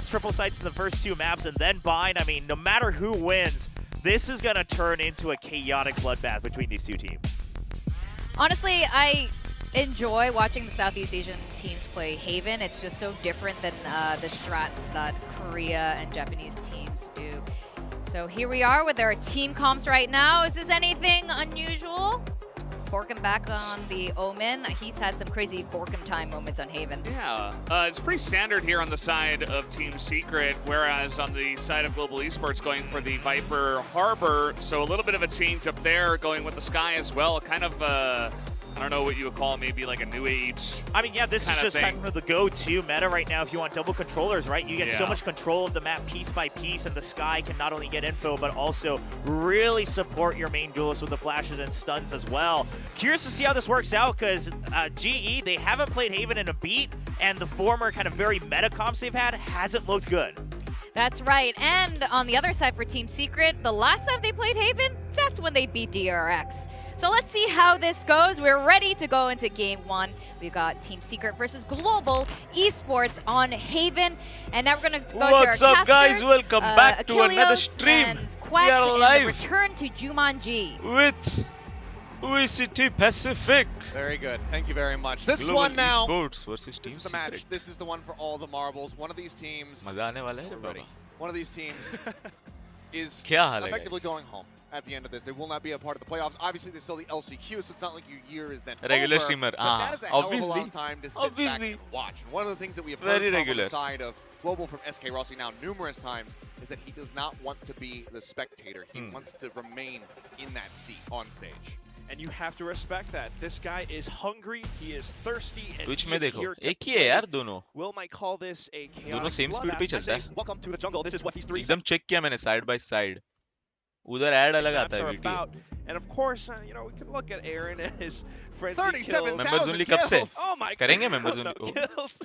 triple sites in the first 2 maps and then bind. I mean, no matter who wins, this is going to turn into a chaotic bloodbath between these 2 teams. Honestly, I enjoy watching the Southeast Asian teams play Haven. It's just so different than the strats that Korea and Japanese teams do. So here we are with our team comps right now. Is this anything unusual? Borkum back on the Omen. He's had some crazy Borkum time moments on Haven. Yeah, it's pretty standard here on the side of Team Secret, whereas on the side of Global Esports going for the Viper Harbor. So a little bit of a change up there, going with the Sky as well. Kind of, I don't know what you would call it, maybe like a new age. I mean, yeah, this is just kind of the go-to meta right now if you want double controllers, right? You get so much control of the map piece by piece, and the Sky can not only get info, but also really support your main duelist with the flashes and stuns as well. Curious to see how this works out, because GE, they haven't played Haven in a beat, and the former kind of very meta comps they've had hasn't looked good. That's right, and on the other side for Team Secret, the last time they played Haven, that's when they beat DRX. So let's see how this goes. We're ready to go into game 1. We've got Team Secret versus Global Esports on Haven. And now we're going to go What's to our up, guys? Welcome back to another Achilles stream. and Quack We are in live the return to Jumanji. with VCT Pacific. Very good. Thank you very much. This Global one now. Esports versus Team This is the Secret. match. This is the one for all the marbles. One of these teams. मजा आने वाला है रे बाबा. One of these teams is क्या हाल है effectively guys? going home at the end of this. They will not be a part of the playoffs. Obviously, there's still the LCQ, so it's not like your year is then Regular over, streamer. but that is a hell of a long Obviously. time to sit Obviously. back and watch. One of the things that we have Very heard from on regular. the side of Global from SK Rossi now numerous times is that he does not want to be the spectator. He wants to remain in that seat on stage. And you have to respect that. This guy is hungry, he is thirsty, and Twitch he में is देखो here to एक ही है यार दोनों. Will might call this a chaotic दोनों same speed पे ही bloodbath. चलता है. Welcome to the jungle. This is what these three एकदम check किया मैंने side by side. उधर ऐड अलग आता है are video. about. And of course, you know, we can look at Aaron and his frenzy 37,000 kills. Members only कब से? Oh my करेंगे God. members No, only? kills.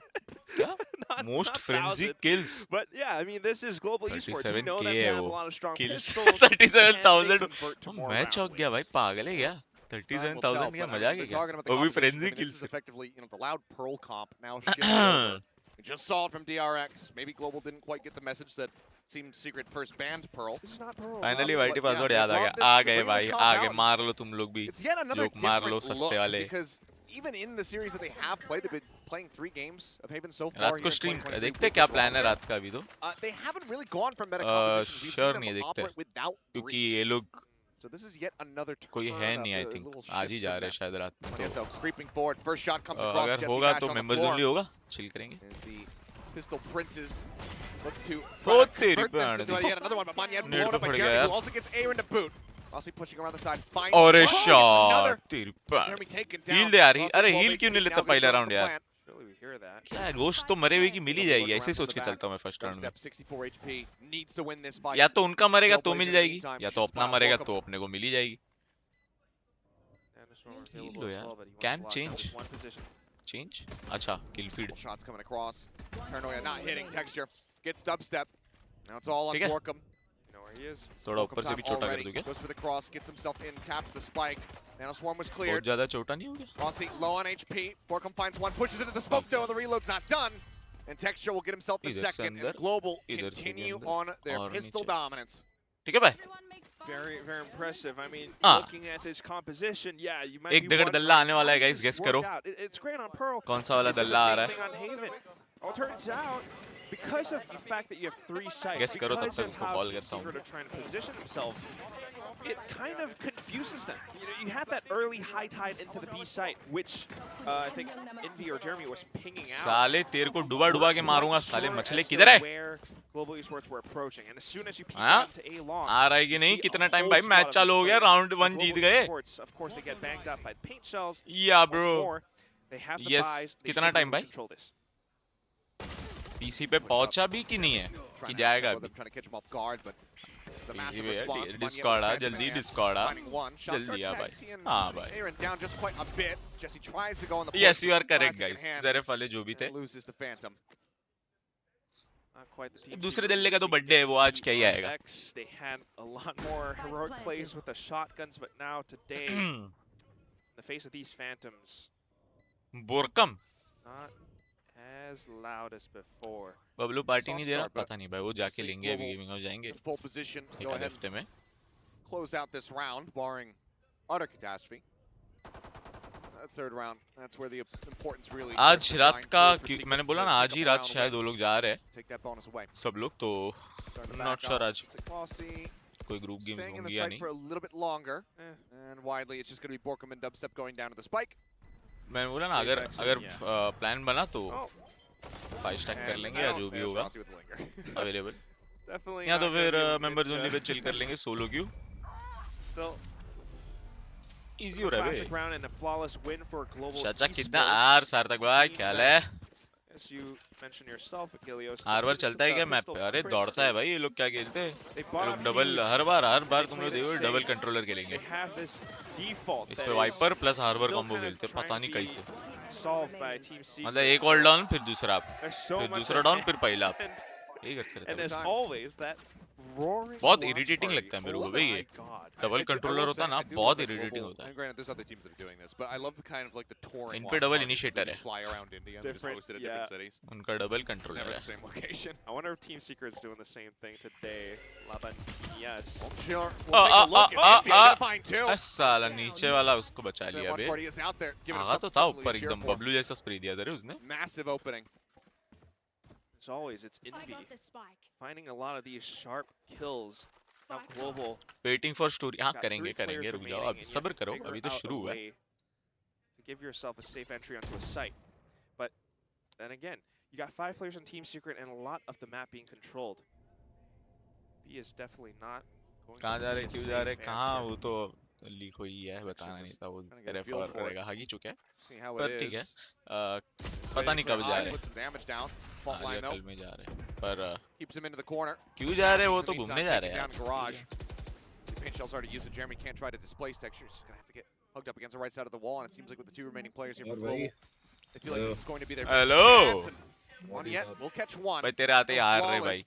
क्या? Not- Most not frenzy 1,000. kills. But yeah, I mean, this is Global Esports. We know 37K them to है have a वो. lot of strong Kills. pistols. 37,000. Can they convert to more match हो round गया भाई wins? पागल है क्या? 37,000 क्या मजाक है क्या? वो भी frenzy This kills. is effectively, you know, the loud Pearl comp now shifted over. We just saw it from DRX. Maybe Global didn't quite get the message that Team Secret first banned Pearl. This is not Pearl. Finally but वाइटी yeah, password they याद आ brought गया. this- uh they गए bring this भाई, comp आ गए. out. मार लो तुम लोग भी. It's yet another लोग मार लो different सस्ते look वाले. because even in the series that they have played, they've been playing 3 games of Haven so far. रात को here in स्ट्रीम 2023, देखते which क्या is प्लान है awesome. रात का अभी तो. They haven't really gone from meta Uh, compositions. We've sure seen नहीं them देखते. operate without क्योंकि breach. ये लोग So this is yet another turn कोई है of नहीं आई the थिंक. little आज ही shift जा in रहे हैं that. शायद रात में Yeah, तो. so creeping forward, first shot comes across. अगर Jesse होगा Bash तो on the members floor. only होगा. चिल करेंगे. As the pistol princes look to Oh, try to तेरी convert this भैन into the. yet another one, but Manyan net blown पे up by पड़ गया Jeremy, यार. who also gets Aaron to boot. Rossi pushing around the side, finds और gets shot another. तेरी भैन. Jeremy taken down. Heal दे यार. Rossi अरे 12 heal क्यों नहीं HP, लेता now पहला goes राउंड to the यार? plant. Surely we hear that. क्या गोश्त तो मरे हुए की मिल ही जाएगी. ऐसे Look सोच around के from the चलता हूँ मैं back. फर्स्ट राउंड में. Step 64 HP, needs to win this fight. या तो उनका मरेगा तो Trailblazers मिल in the जाएगी, meantime, या तो shoots अपना by मरेगा Borkum. तो अपने को मिल ही जाएगी. And this one was Heal available low as यार. well, but he wants Can to lock change. one position. Change. अच्छा kill feed. Couple shots coming across. Paranoia not hitting. Texture gets dubstep. Now it's all on ठीक है. Borkum. You know where he is. थोड़ा Borkum ऊपर से time भी छोटा कर already. दूं क्या? Goes for the cross, gets himself in, taps the spike. Nano Swarm was बहुत cleared. ज्यादा छोटा नहीं हो गया. Rossi low on HP. Borkum finds one, pushes into the smoke though. The reload's not done. And Texture will get himself the इधर से second. अंदर, And Global इधर से भी continue अंदर, on their और pistol नीचे. dominance. ठीक है भाई. Very, very impressive. I mean, Ah. looking at this composition, yeah, you might एक be जगह wondering, दल्ला आने वाला है, how does guys, this guess work करो. out? It's great on Pearl. कौन सा वाला It's the दल्ला आ same रहा thing है? on Haven. Well, it turns out, because of the fact that you have 3 sites, Guess करो, तब because तक of उसको how call Team करता हूँ. Secret are trying to position themselves, it kind of confuses them. You know, you have that early high tide into the B site, which I think Envy or Jeremy was pinging out. साले तेरे को डुबा डुबा के मारूंगा. साले Sure मछली as to किधर है? where Global Esports were approaching, and as soon as you peek हाँ? into A long, आ रहा है कि नहीं? see कितना a टाइम whole भाई? squad मैच of चालू these हो गया. players. Round And 1 Jeet Global गए. Esports, of course, they get banged up by paint shells. या Once bro. more, they have the Yes. buys. They कितना should be time able to भाई? control this. PC पे पहुंचा भी कि नहीं है? Trying कि to जाएगा tackle them, अभी? trying to catch him off guard, but it's a Easy massive way है. response. डिस्कॉर्ड आ, जल्दी डिस्कॉर्ड आ. Finding one. Shot जल्दी आ भाई. Taxi and हाँ भाई. Aaron down just quite a bit. Jesse tries to go on the Yes, push, you are correct, classic in guys. hand, ज़रफ़ वाले जो भी थे. and loses the Phantom. Not quite the team दूसरे Secret दल्ले का तो received birthday है, वो आज the क्या ही आएगा. X. They had a lot more heroic plays with the shotguns, but now today, in the face of these phantoms, बोरकम. not as loud as before. Bablu party Soft नहीं दे रहा, start, but पता नहीं भाई, वो जाके see लेंगे, अभी Global गेमिंग हाउस जाएंगे in pole position. एक Go आधे ahead हफ्ते में. and close out this round, barring utter catastrophe. Third round, that's where the importance really आज starts to रात shine का through for Secret मैंने बोला to ना, pick आज up ही a रात round शायद win, वो लोग जा रहे हैं, take that bonus away. सब लोग, तो Starting to not back sure off. आज Looks like Rossi कोई group games staying in the होंगी या site नहीं. for a little bit longer. And widely, it's just going to be Borkum and Dubstep going down to the spike. मैंने बोला ना, Safe अगर action, अगर yeah. Plan बना तो Oh, 5 स्टैक कर And लेंगे या जो भी there's होगा Rossi with the linger. Available, definitely या not तो gonna फिर be able to members get, only pay chill कर लेंगे सोलो क्यू. Still, इजी हो रहा है classic round and a flawless win for Global चाचा. कितना Esports. आर सार्थक भाई, क्या हाल है? As you mentioned yourself, Achilles, her bar the चलता है क्या Pistol मैप पे? अरे दौड़ता है भाई ये लोग, क्या खेलते हैं They ये bought लोग. up double huge. हर बार They तुम लोग played it देखो safe. डबल कंट्रोलर खेलेंगे. They have this default इस that पे is Viper plus Harbor still combo kind of खेलते हैं, trying पता to नहीं be कैसे. solved by Team Secret. मतलब एक ऑल डाउन फिर दूसरा अप, There's so फिर much दूसरा डाउन, फिर पहला अप, and, यही करते रहते and हैं. as always, that roaring बहुत launch irritating party. लगता है मेरे को Oh भाई my ये. God. डबल कंट्रोलर होता ना, बहुत इरिटेटिंग होता है. And granted, there's other teams that are doing this, but I love the kind of like the touring. इन पे launch double parties initiator that है, just fly around India and they're just Different, hosted at yeah. different cities. उनका double Never controller the है. same location. I wonder if Team Secret's doing the same thing today. Laban, yes. Sure. We'll take a look. It's India gonna find two. बस साला नीचे वाला उसको बचा That लिया launch bay. party is out there, giving Agha himself तो था something ऊपर to cheer एकदम, for. बबलू जैसा स्प्रे दिया था रे उसने. Massive opening. As always, it's Envy finding a lot of these sharp kills. Now Global waiting for story. हाँ got करेंगे 3 players रुक जाओ, remaining, अब and you सब्र have to करो, figure अभी तो out शुरू a हुआ है. way to give yourself a safe entry onto a site. But then again, you got 5 players on Team Secret and a lot of the map being controlled. B is definitely not going कहाँ to जा be रहे, a क्यों जा रहे, safe कहाँ, answer. वो तो leak हुई है, बताना नहीं था, वो Trying to get a refer feel for it. करेगा, हागी चुका है. See how पर it ठीक है, is. पता Waiting नहीं for कब an जा eye, रहे. put some damage down. Fault आज line या though. कल में जा रहे, पर Keeps him into the corner. क्यों जा रहे, वो In the तो meantime, घूमने जा taking रहे हैं down यार. Garage. The paint shell's already used it. Jeremy can't try to displace Texture. He's just gonna have to get hugged up against the right side of the wall, and it seems like with the 2 remaining players here for Global, they feel like this is going to be their best Hello. chance. And one yet, we'll catch one. भाई तेरे आते ही Go हार रहे flawless. भाई.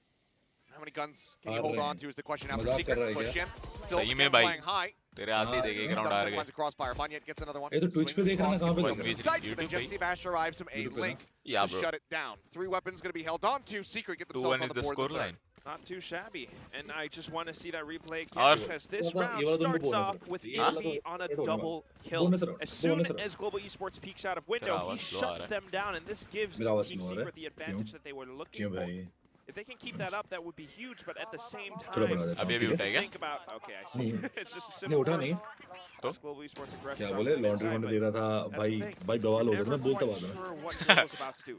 How many guns can हार you hold रहे on हैं. to is the question after मजाक कर Secret रहा है push क्या? in. Still सही में भाई. flying high. तेरे आते ही देखे ग्राउंड हार Dubstep गए. finds a crossfire. Monyet gets another one. ये तो Twitch पे Swings देख रहा है ना, across, कहाँ पे gets देख one रहा है? to the side, but YouTube then just पे? see Bash arrives from a YouTube पे ना? link Yeah, to bro. shut it down. 3 weapons going to be held on to. Secret get 2-1 themselves on is the the board. score in the third. line. Not too shabby, and I just want to see that replay Or- again because this ये round वाला तो starts bonus off है. with ये वाला Envy तो on a bonus है. double kill. Bonus round. As soon Bonus round. as Global Esports peeks out of window, तेरा he आवाज slow आ shuts रहा है. them down, and this gives मेरा आवाज Team slow आ रहा है. Secret the advantage that they were looking क्यों for. भाई? If they can keep that up, that would be huge, but at the same चलो बना time, देता अभी हूँ, अभी ठीक है? उठाएगा. think about, okay, I see. It's just a नहीं simple उठा burst. नहीं. तो? As Global Esports aggressive क्या on बोले, the लॉन्ड्री inside, वॉन्ड्री but दे रहा था that's भाई. the thing. भाई बवाल हो गया था, Never मैं बोलता quite बात sure में. what Global's about to do.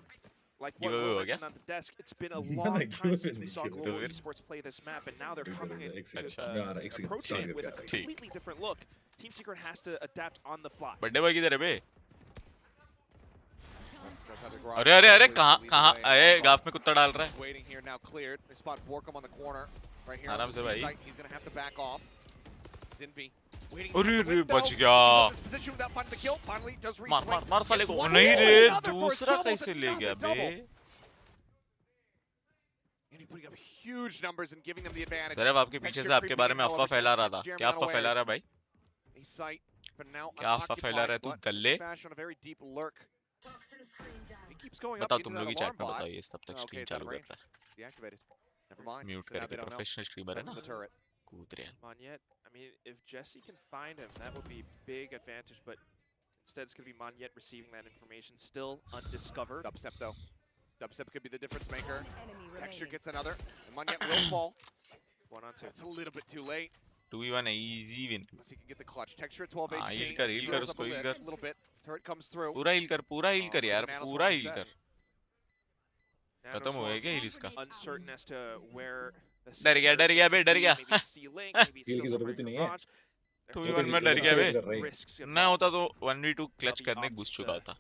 Like what Giveaway Will हो गया? mentioned on the desk, it's been a ना, long ना, time giveaway since we नहीं, saw giveaway. Global फिर? Esports play this map, and now they're coming in एक to, second, मैं आ रहा, एक second, approaching start it with a करके. completely different look. Team Secret has to adapt on the fly. Birthday boy किधर है बे? That's how the Garage अरे अरे अरे plays कहाँ the lead कहाँ, away. अरे गाफ में कुत्ता डाल रहा है. Waiting here now, cleared. They spot Borkum on the corner right here. आराम on से the भाई. site. He's going to have to back off. Zinvi waiting अरे inside the रे window. बच गया. This position without finding the kill. Finally does मार मार re-swing. मार साले Gets को. one नहीं more. रे, Another for his दूसरा doubles, कैसे ले गया another bay? double. And he's putting up huge numbers and giving them the advantage. जरा आपके पीछे से आपके बारे में अफवाह फैला रहा था. क्या अफवाह फैला रहा है भाई? A site, but now क्या अफवाह फैला रहा है तू unoccupied, but दल्ले? Bash on a very deep lurk. He keeps going up बताओ into तुम that लोग ही alarm चैट में bot. बताओ, ये तब तक Okay, स्ट्रीम it's out चालू of range. करता है. Deactivated. Never mind. Mute So now करके they don't know. Professional streamer है From ना. the turret. कूद रहे हैं. Monyet, I mean, if Jesse can find him, that would be big advantage, but instead it's going to be Monyet receiving that information, still undiscovered. Dubstep though. Dubstep could be the difference maker. Texture gets another. And Monyet will fall. 1-on-2. That's a little bit too late. 2v1 easy win. Unless he can get the clutch. Texture at 12 हाँ, HP. heal कर, heal कर, Throws up उसको a heal lid, कर. a little bit. Turret comes through. पूरा heal कर, पूरा heal कर यार, Nanos पूरा wants हील to कर. Nanos खत्म हो गया Swans क्या हील इसका? uncertain as to where the डर गया, डर गया बे, डर गया. maybe it's C-Link, maybe it's Heal still की somewhere जरूरत ही in नहीं है. garage. They're 2v1 taking में डर गया बे. कर रहा है. risks ना involved. होता तो 1v2 क्लच करने Opts घुस to चुका होता.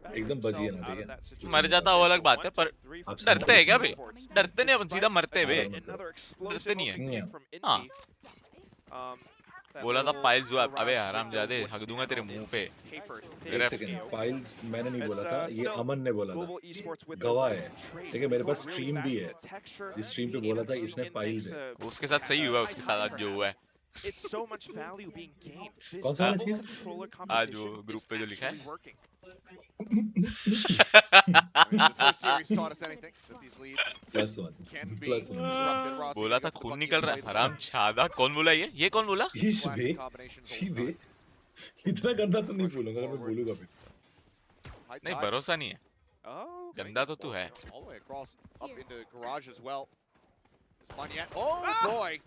back एकदम बची है ना, themselves out ठीक of है. that situation. मर जाता वो अलग बात है, पर आप डरते हैं क्या बे? Esports. डरते नहीं अपन, सीधा मरते हैं बे. Another explosive डरते नहीं opening है. hit from हाँ. Envy. That बोला था little पाइल्स हुआ, barrage अबे window हराम जादे, would हक दूंगा तेरे help मुंह is पे. tapered thin एक एक scale. सेकंड, पाइल्स मैंने नहीं It's, बोला था, ये still अमन ने बोला था. Global Esports with गवाह the है. trades. ठीक है, मेरे पास Really stream fast भी with है. the texture, जिस स्ट्रीम पे being बोला able था to इसने sneak in पाइल्स thanks है. to उसके साथ सही हुआ, उसके साथ आज जो हुआ है. it's so much value being gained. This कौन सा वाला double चीज़? controller आज वो composition ग्रुप is पे जो लिखा है actually working. I mean, if the first series taught us anything, that these leads +1 can be +1 disrupted. Rossi बोला था gets the खून bucket निकल रहा है plays हराम छादा कौन बोला ये कौन बोला ईश बे classic combination goals छी बे done. इतना गंदा तो नहीं बोलूंगा अगर मैं बोलूंगा फिर High नहीं dive. भरोसा नहीं है Oh, गंदा तो तू है All the way across, up into garage as well. Is Fun yet? Oh boy!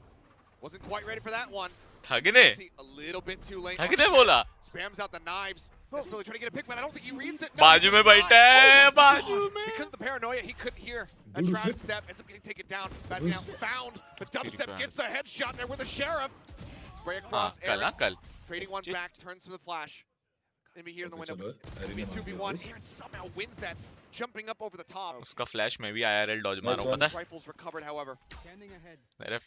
Wasn't quite ready for that one. ठगने See, a little bit too late. ठगने बोला Spams out the knives. That's really trying to get a pick, but I don't think he reads it. No, बाजू he में does not. बैठा है Oh my बाजू God. में Because of the paranoia, he couldn't hear a Dude, traffic flip. step. Ends up getting taken down. Passing out, found. But dubstep gets the headshot there with the sheriff. Spray हाँ across कल Aaron. कल Trading one back, turns to the flash. Maybe here in the window. चलो It's अरे gonna be नहीं 2v1. Aaron somehow wins that, jumping up over the top. उसका flash में भी IRL Dodge मारा Nice पता है Rifles recovered, however. मेरे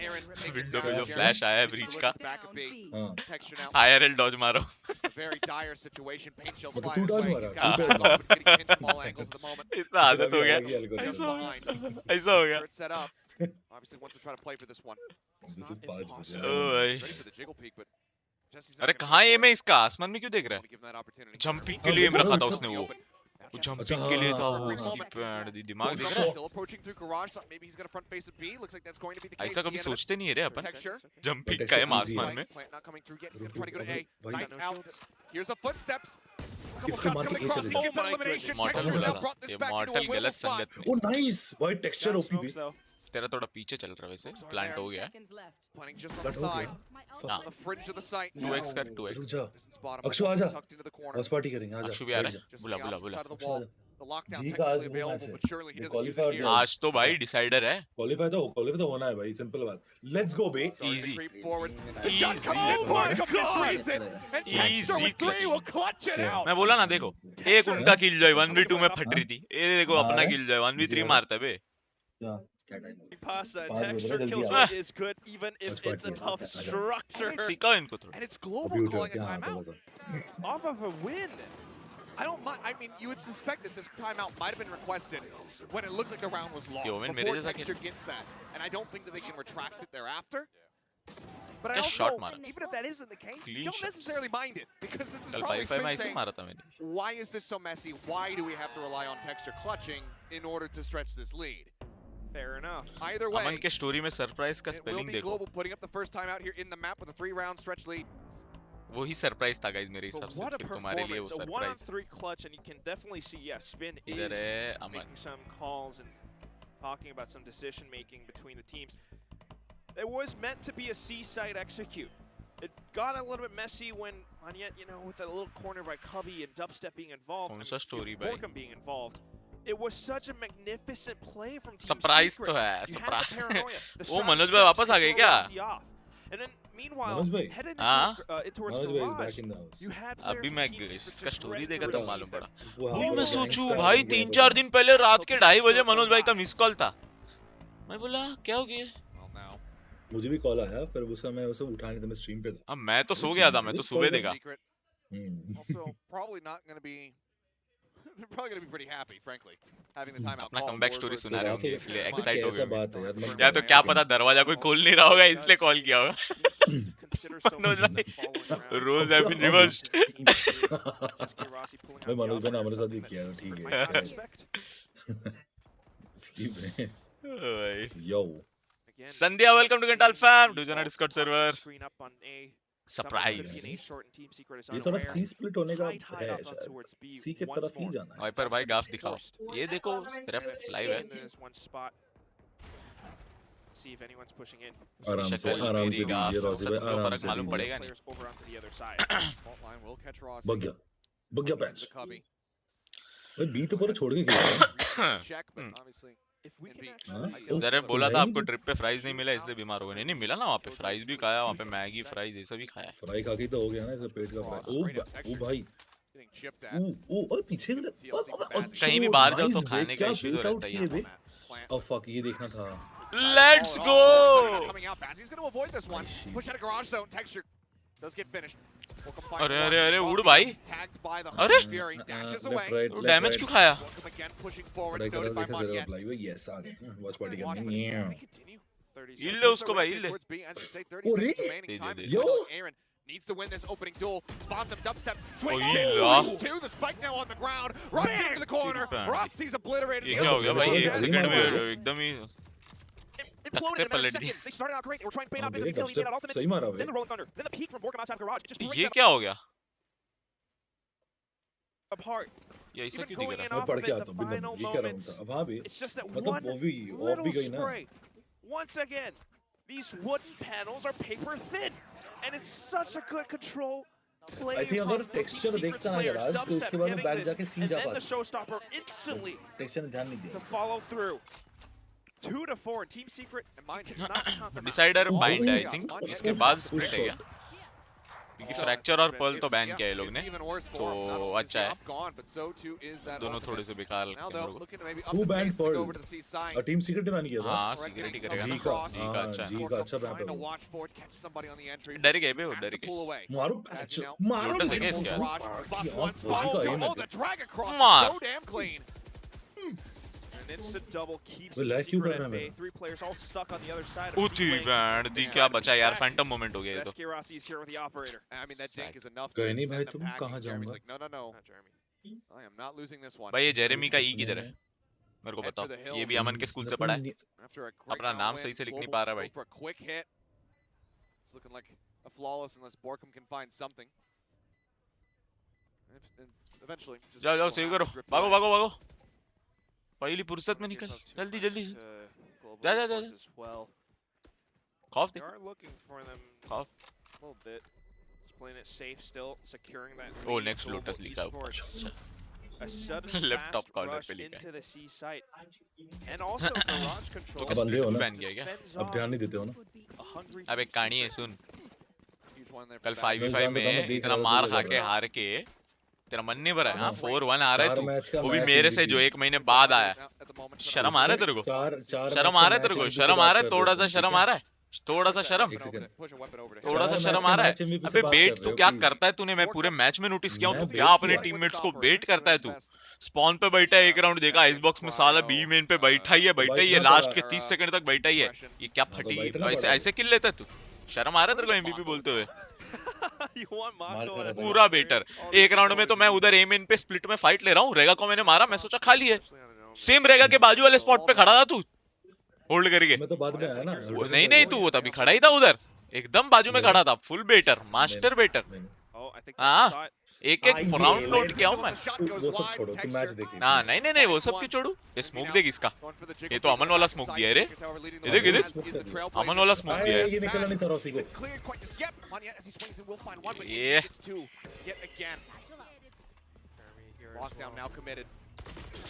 Aaron taken विंडो down. पे जो Jared फ्लैश आया है gets ब्रीच to का look at the back of B. हाँ Texture now. IRL डॉज मारो A very dire situation. Paint shells मतलब fly तू his dodge way. मारा, He's got तू a dodge back up, but getting pinned from all angles at the moment. इतना आदत हो गया अलग ही algorithm Just है। behind. ऐसा हो गया Third set up. Obviously wants to try to play for this one. जैसे 5 बजे ओ भाई He's ready for the jiggle peek, but Jesse's not अरे gonna कहाँ go है for मैं it. इसका आसमान में क्यों देख रहा Want to give him that opportunity. है जंपिंग हाँ, के लिए एम देखो, रखा था देखो, उसने वो Now वो Jesse जंपिंग के लिए था हाँ, वो हाँ, उसकी हाँ। पैंट दी दिमाग देख Lotus रहा है still approaching through garage. Thought maybe he's gonna front face a B. Looks like that's going to be the case. ऐसा at the कभी end of it. सोचते नहीं है रे अपन Texture. जंपिंग But का है texture easy आसमान में Plant not coming through yet. He's रुक, gonna try to go to रुक, A. भाई, Knight no out. shields. Here's the footsteps. Couple इसके shots मार के coming A across. चले He जाओ। gets that elimination. मॉर्टल Texture बोला now था brought this ये back into मॉर्टल a winnable गलत spot. संगत ओ में नाइस भाई टेक्सचर Yeah, ओपी smokes बे though. तेरा थोड़ा पीछे चल रहा है वैसे प्लांट हो गया Planting just on That the हो side. गया On the fringe of the site. 2x कर रुक 2x जा Distance bottom. अक्षु आजा Tucked into the corner. House party करेंगे आजा अक्षु भी आ बैठ रहा जा है बुला Just on बुला the opposite बुला side of the Akshu wall. आजा The lockdown जी का आज technically वो available, मैच है but surely he ये doesn't use qualify it here. आज तो भाई डिसाइडर है क्वालीफाई तो होना है भाई सिंपल बात लेट्स गो बे Starting to Easy. creep forward. The Easy. shot comes in. Oh Markham my God. misreads it. And Texture Easy with three will clutch it out. मैं बोला ना देखो एक उनका किल जॉय 1v2 में फट रही थी ये देखो हाँ अपना है? किल जॉय 1v3 मारता है बे Pasta Five texture with it, kill yeah. streak is good, even if Let's it's a fight, tough yeah. structure. सिखाओ इनको थोड़ा And it's अभी global उठ calling a क्या हाँ timeout. मजा Off of a win. I don't mind. I mean, you would suspect that this timeout might have been requested when it looked like the round was lost. Yo, man, Before मेरे जैसा Texture gets that. And I don't think that they can retract it thereafter. But I क्या also, shot मारा? even if that isn't the case, Clean don't shots. necessarily mind it. Because this is कल probably 5-5 Spin में ऐसे saying, मारा था मैंने why is this so messy? Why do we have to rely on Texture clutching in order to stretch this lead? Fair enough. Either way, अमन के story में surprise का it will spelling be देखो global putting up the first time out here in the map with a 3-round stretch lead. वही surprise था guys मेरे But हिसाब से what a फिर तुम्हारे लिए वो performance. A surprise 1-on-3 clutch, and you can definitely see, yeah, Spin is इधर है अमन making some calls and talking about some decision making between the teams. It was meant to be a C-side execute. It got a little bit messy when, and yet, you know, with that little corner by Cubby and Dubstep being involved, कौन सा story भाई Borkham being involved. It was such a magnificent play from Team surprise Secret. तो है You had the surprise paranoia, the वो shot Manoj steps भाई वापस to आ गए throw क्या Rossi off. And then, meanwhile, Manoj भाई? headed हाँ? towards मनोज भाई garage, back in the house you had अभी players मैं from Team Secret इसका just स्टोरी ready to देखा तो receive मालूम them. पड़ा वो वो मैं सोचूं गैंगस्टर भाई बन गया 3-4 दिन पहले रात के 2:30 बजे मनोज भाई का मिस कॉल था मैं बोला क्या हो गया Well, now, मुझे भी कॉल आया फिर उस समय उसे उठा नहीं था मैं स्ट्रीम पे था अब मैं तो सो गया था मैं तो सुबह देखा Secret hmm also probably not going to be. They're probably going to be pretty happy, frankly, having the timeout अपना call. Comeback Or story versus सुना रहे होंगे तो इसलिए तो एक्साइट हो कैसा गए बात है यार मतलब या तो क्या पता दरवाजा कोई खोल नहीं रहा होगा इसलिए कॉल किया होगा Consider so Manoj much in भाई the following round. Roles have been reversed SK Rossi pulling भाई out the मनोज भाई ने हमारे offense, साथ भी something किया है that ठीक Secret might not है expect. इसकी brains भाई yo Again, Sandhya welcome to गंटाल फैम डू default जोना Discord box server screen up on A. Surprise Someone could be an A short and Team Secret is ये थोड़ा unaware. सी split होने का Tied है up शायद towards B सी के once तरफ ही more. जाना है वाइपर भाई गाफ दिखाओ Forced. ये देखो सिर्फ लाइव है There's one spot. See if anyone's pushing in. आराम से शक्ल आराम मेरी से गाफ दीजिए रोजी भाई सबको आराम फर्क से मालूम दीजिए पड़ेगा नहीं Players over onto the other side. Fault line will catch Rossi. Bug गया पैच The Cubby. भाई बीट ऊपर छोड़ के खेल Check, but obviously. If we in can B. actually Ideal जरा for बोला नहीं था नहीं आपको ट्रिप पे फ्राइज नहीं मिला इसलिए बीमार हो गए नहीं मिला ना वहाँ पे फ्राइज भी खाया वहाँ पे मैगी फ्राइज ये सब भी खाया फ्राई खा के तो हो गया ना इसका पेट का फ्राई ओ भाई getting chipped at. ओ और पीछे कहीं भी बाहर जाओ तो खाने का इश्यू तो रहता ही है है Plant. ओ फक ये देखना था let's Oh, go oh, coming out fast. He's going to avoid this one. Push out of garage zone. Texture does get finished. Welcome fight अरे one. अरे अरे उड़ Rossi भाई tagged by the अरे Hunter Fury. Dashes away. तो damage क्यों खाया Welcome again, pushing forward. पढ़ाई Noted करो by देखा Mon जरा yet. लाइव यस आ गए वॉच पार्टी Watch, करनी but है they continue 30 Hill seconds. ले उसको भाई, hill ले. Towards B, as you say, 30 Oh, seconds really? remaining. They, Time they, is they. Yo! dwindling. Aaron needs to win this opening duel. Spawns him, dubstep, swings Oh, in, yeah. loses two. The spike now on the ground. Runs into the corner. Man. Rossi's obliterated. ये The क्या हो other गया one भाई? is एक dead. Second में Yeah. एकदम ही Imploded in a matter पलट of the. seconds. They started out great. They were trying to bait हाँ, out into मेरे the kill. He dubstep made out ultimates. सही मारा भाई. Then the Rolling Thunder. Then the peak from Borkham outside garage. It just breaks ये them क्या हो गया? apart. ये ऐसा Even क्यों दिख going in रहा मैं off पढ़ of के it, आता the हूँ बिल्कुल. final ये कह रहा हूँ moments. अब हाँ भी It's just that मतलब one वो भी ऑफ little भी गई ना. spray. Once again, these wooden panels are paper thin, and it's such a good control play I think from अगर Team texture Secret's देखता ना players. यार, तो Dubstep उसके बाद में getting back this, जाके C and जा then the पाता. showstopper instantly टेक्सचर ने ध्यान नहीं to दिया. follow through. 2-4, Team Secret. And mind you, cannot count them out. Decider Oh, bind है आई yeah. थिंक. Yeah. उसके बाद Push स्प्लिट है क्या? shot. क्योंकि फ्रैक्चर और पर्ल तो It's- बैन yeah, किया है लोग it's ने. even worse for तो him. Not only is अच्छा the है. up gone, but so too is that दोनों ultimate. थोड़े से बेकार Now लगते though, हैं मेरे को. looking to maybe up Who the banned pace to Pearl? go over to the C side. और टीम सीक्रेट ने बैन किया था. हाँ सिक्योरिटी करेगा जी ना. का जी का अच्छा है. जी का अच्छा बैन Trying to था. watch for it, catch somebody on the entry. डर गए बे वो Has डर to गए. pull away. मारो As पैच you know, मारो Lotus भाई. है क्या इसके? Barrage, spots Yeah, one, वो spots जी two. का Oh, the drag across Mar. is so damn clean. An instant double keeps वो Team lag क्यों Secret कर रहा at है bay. मेरा? 3 players all stuck on the other side of उठी C-Lane. Band दी क्या बचा यार. फैंटम मोमेंट हो गया ये तो. SK Rossi is here with the operator. I mean, that dink is enough कहीं to नहीं send भाई, them तुम packing. कहाँ Jeremy's जाऊंगा? like, no, no, no. Not Jeremy. I am not losing this one. भाई ये जेरेमी का ई किधर है? मेरे को Head for बताओ. the ये भी hills. अमन के स्कूल से पढ़ा है. After a great अपना round नाम win, सही से लिख नहीं Global पा रहा just भाई. go for a quick hit. It's looking like a flawless unless Borkham can find something. And eventually, just जाओ जाओ will सेव have करो. to drip भागो away. भागो भागो. पहली फुर्सत में निकल. जल्दी जल्दी. जा, जा, जा, जा. Well, खौफ they देख. are looking for them खौफ. a little bit. Just playing it safe still, securing that Oh, lead. next Global Lotus लिखा है ऊपर. Esports. A sudden Left fast top corner rush पे लिखा है. into the C site. And also garage तो control. क्या अब बंदे हो स्प्लिट ना. बैन किया क्या? Fends अब off ध्यान नहीं देते हो ना. a hungry अब एक Team कहानी है Secret. Soon. Huge one there कल for Bad. 5v5 मैं में देख इतना रहा था मार तो खा लग के रहा हार के तेरा मन नहीं भरा है. हाँ 4-1 आ रहा है चार तू. मैच का वो भी मैच मेरे से MVP. जो 1 महीने बाद आया. Now, at the moment, शर्म आ रहा है तेरे को? चार शर्म आ रहा है तेरे को? शर्म आ रहा है? थोड़ा सा शर्म आ रहा है? थोड़ा सा शर्म. एक second. push a weapon over to थोड़ा सा चार शर्म मैच आ का रहा मैच है. MVP से अबे बात बेट कर तू रहे हो, क्या please. करता है तूने? मैं पूरे मैच में नोटिस किया हूँ. मैं तू क्या बेट अपने किया. टीममेट्स को बेट करता है तू. स्पॉन पे बैठा है, एक राउंड देखा आइस बॉक्स में साला बी मेन पे बैठा ही है लास्ट के 30 सेकंड तक बैठा ही है. ये क्या हाँ, तो फटी बैठना ऐसे पड़ा. ऐसे किल लेता है तू? शर्म आ रहा है तेरे को एमवीपी बोलते हुए? You want मार Mako खा रहा and- था. पूरा बेटर. एक राउंड में तो मैं उधर ए मेन पे स्प्लिट में फाइट ले रहा हूँ. रेगा को मैंने मारा, मैं सोचा खा लिए. सेम रेगा के बाजू वाले स्पॉट पे खड़ा था तू होल्ड करके. मैं तो बाद में आया ना. नहीं नहीं तू वो तभी खड़ा ही था उधर. एकदम बाजू में खड़ा था. Full better, master better. Oh, I think हाँ. that's a shot. एक एक राउंड नोट किया हूँ मैं. वो सब छोड़ो, तुम मैच देखिए. ना नहीं नहीं नहीं वो सब क्यों छोड़ू. ये स्मोक देख इसका. ये तो अमन वाला स्मोक दिया है रे. इधर किधर? अमन वाला स्मोक दिया है. ये निकला नहीं था रॉसी को. ये Lockdown now committed.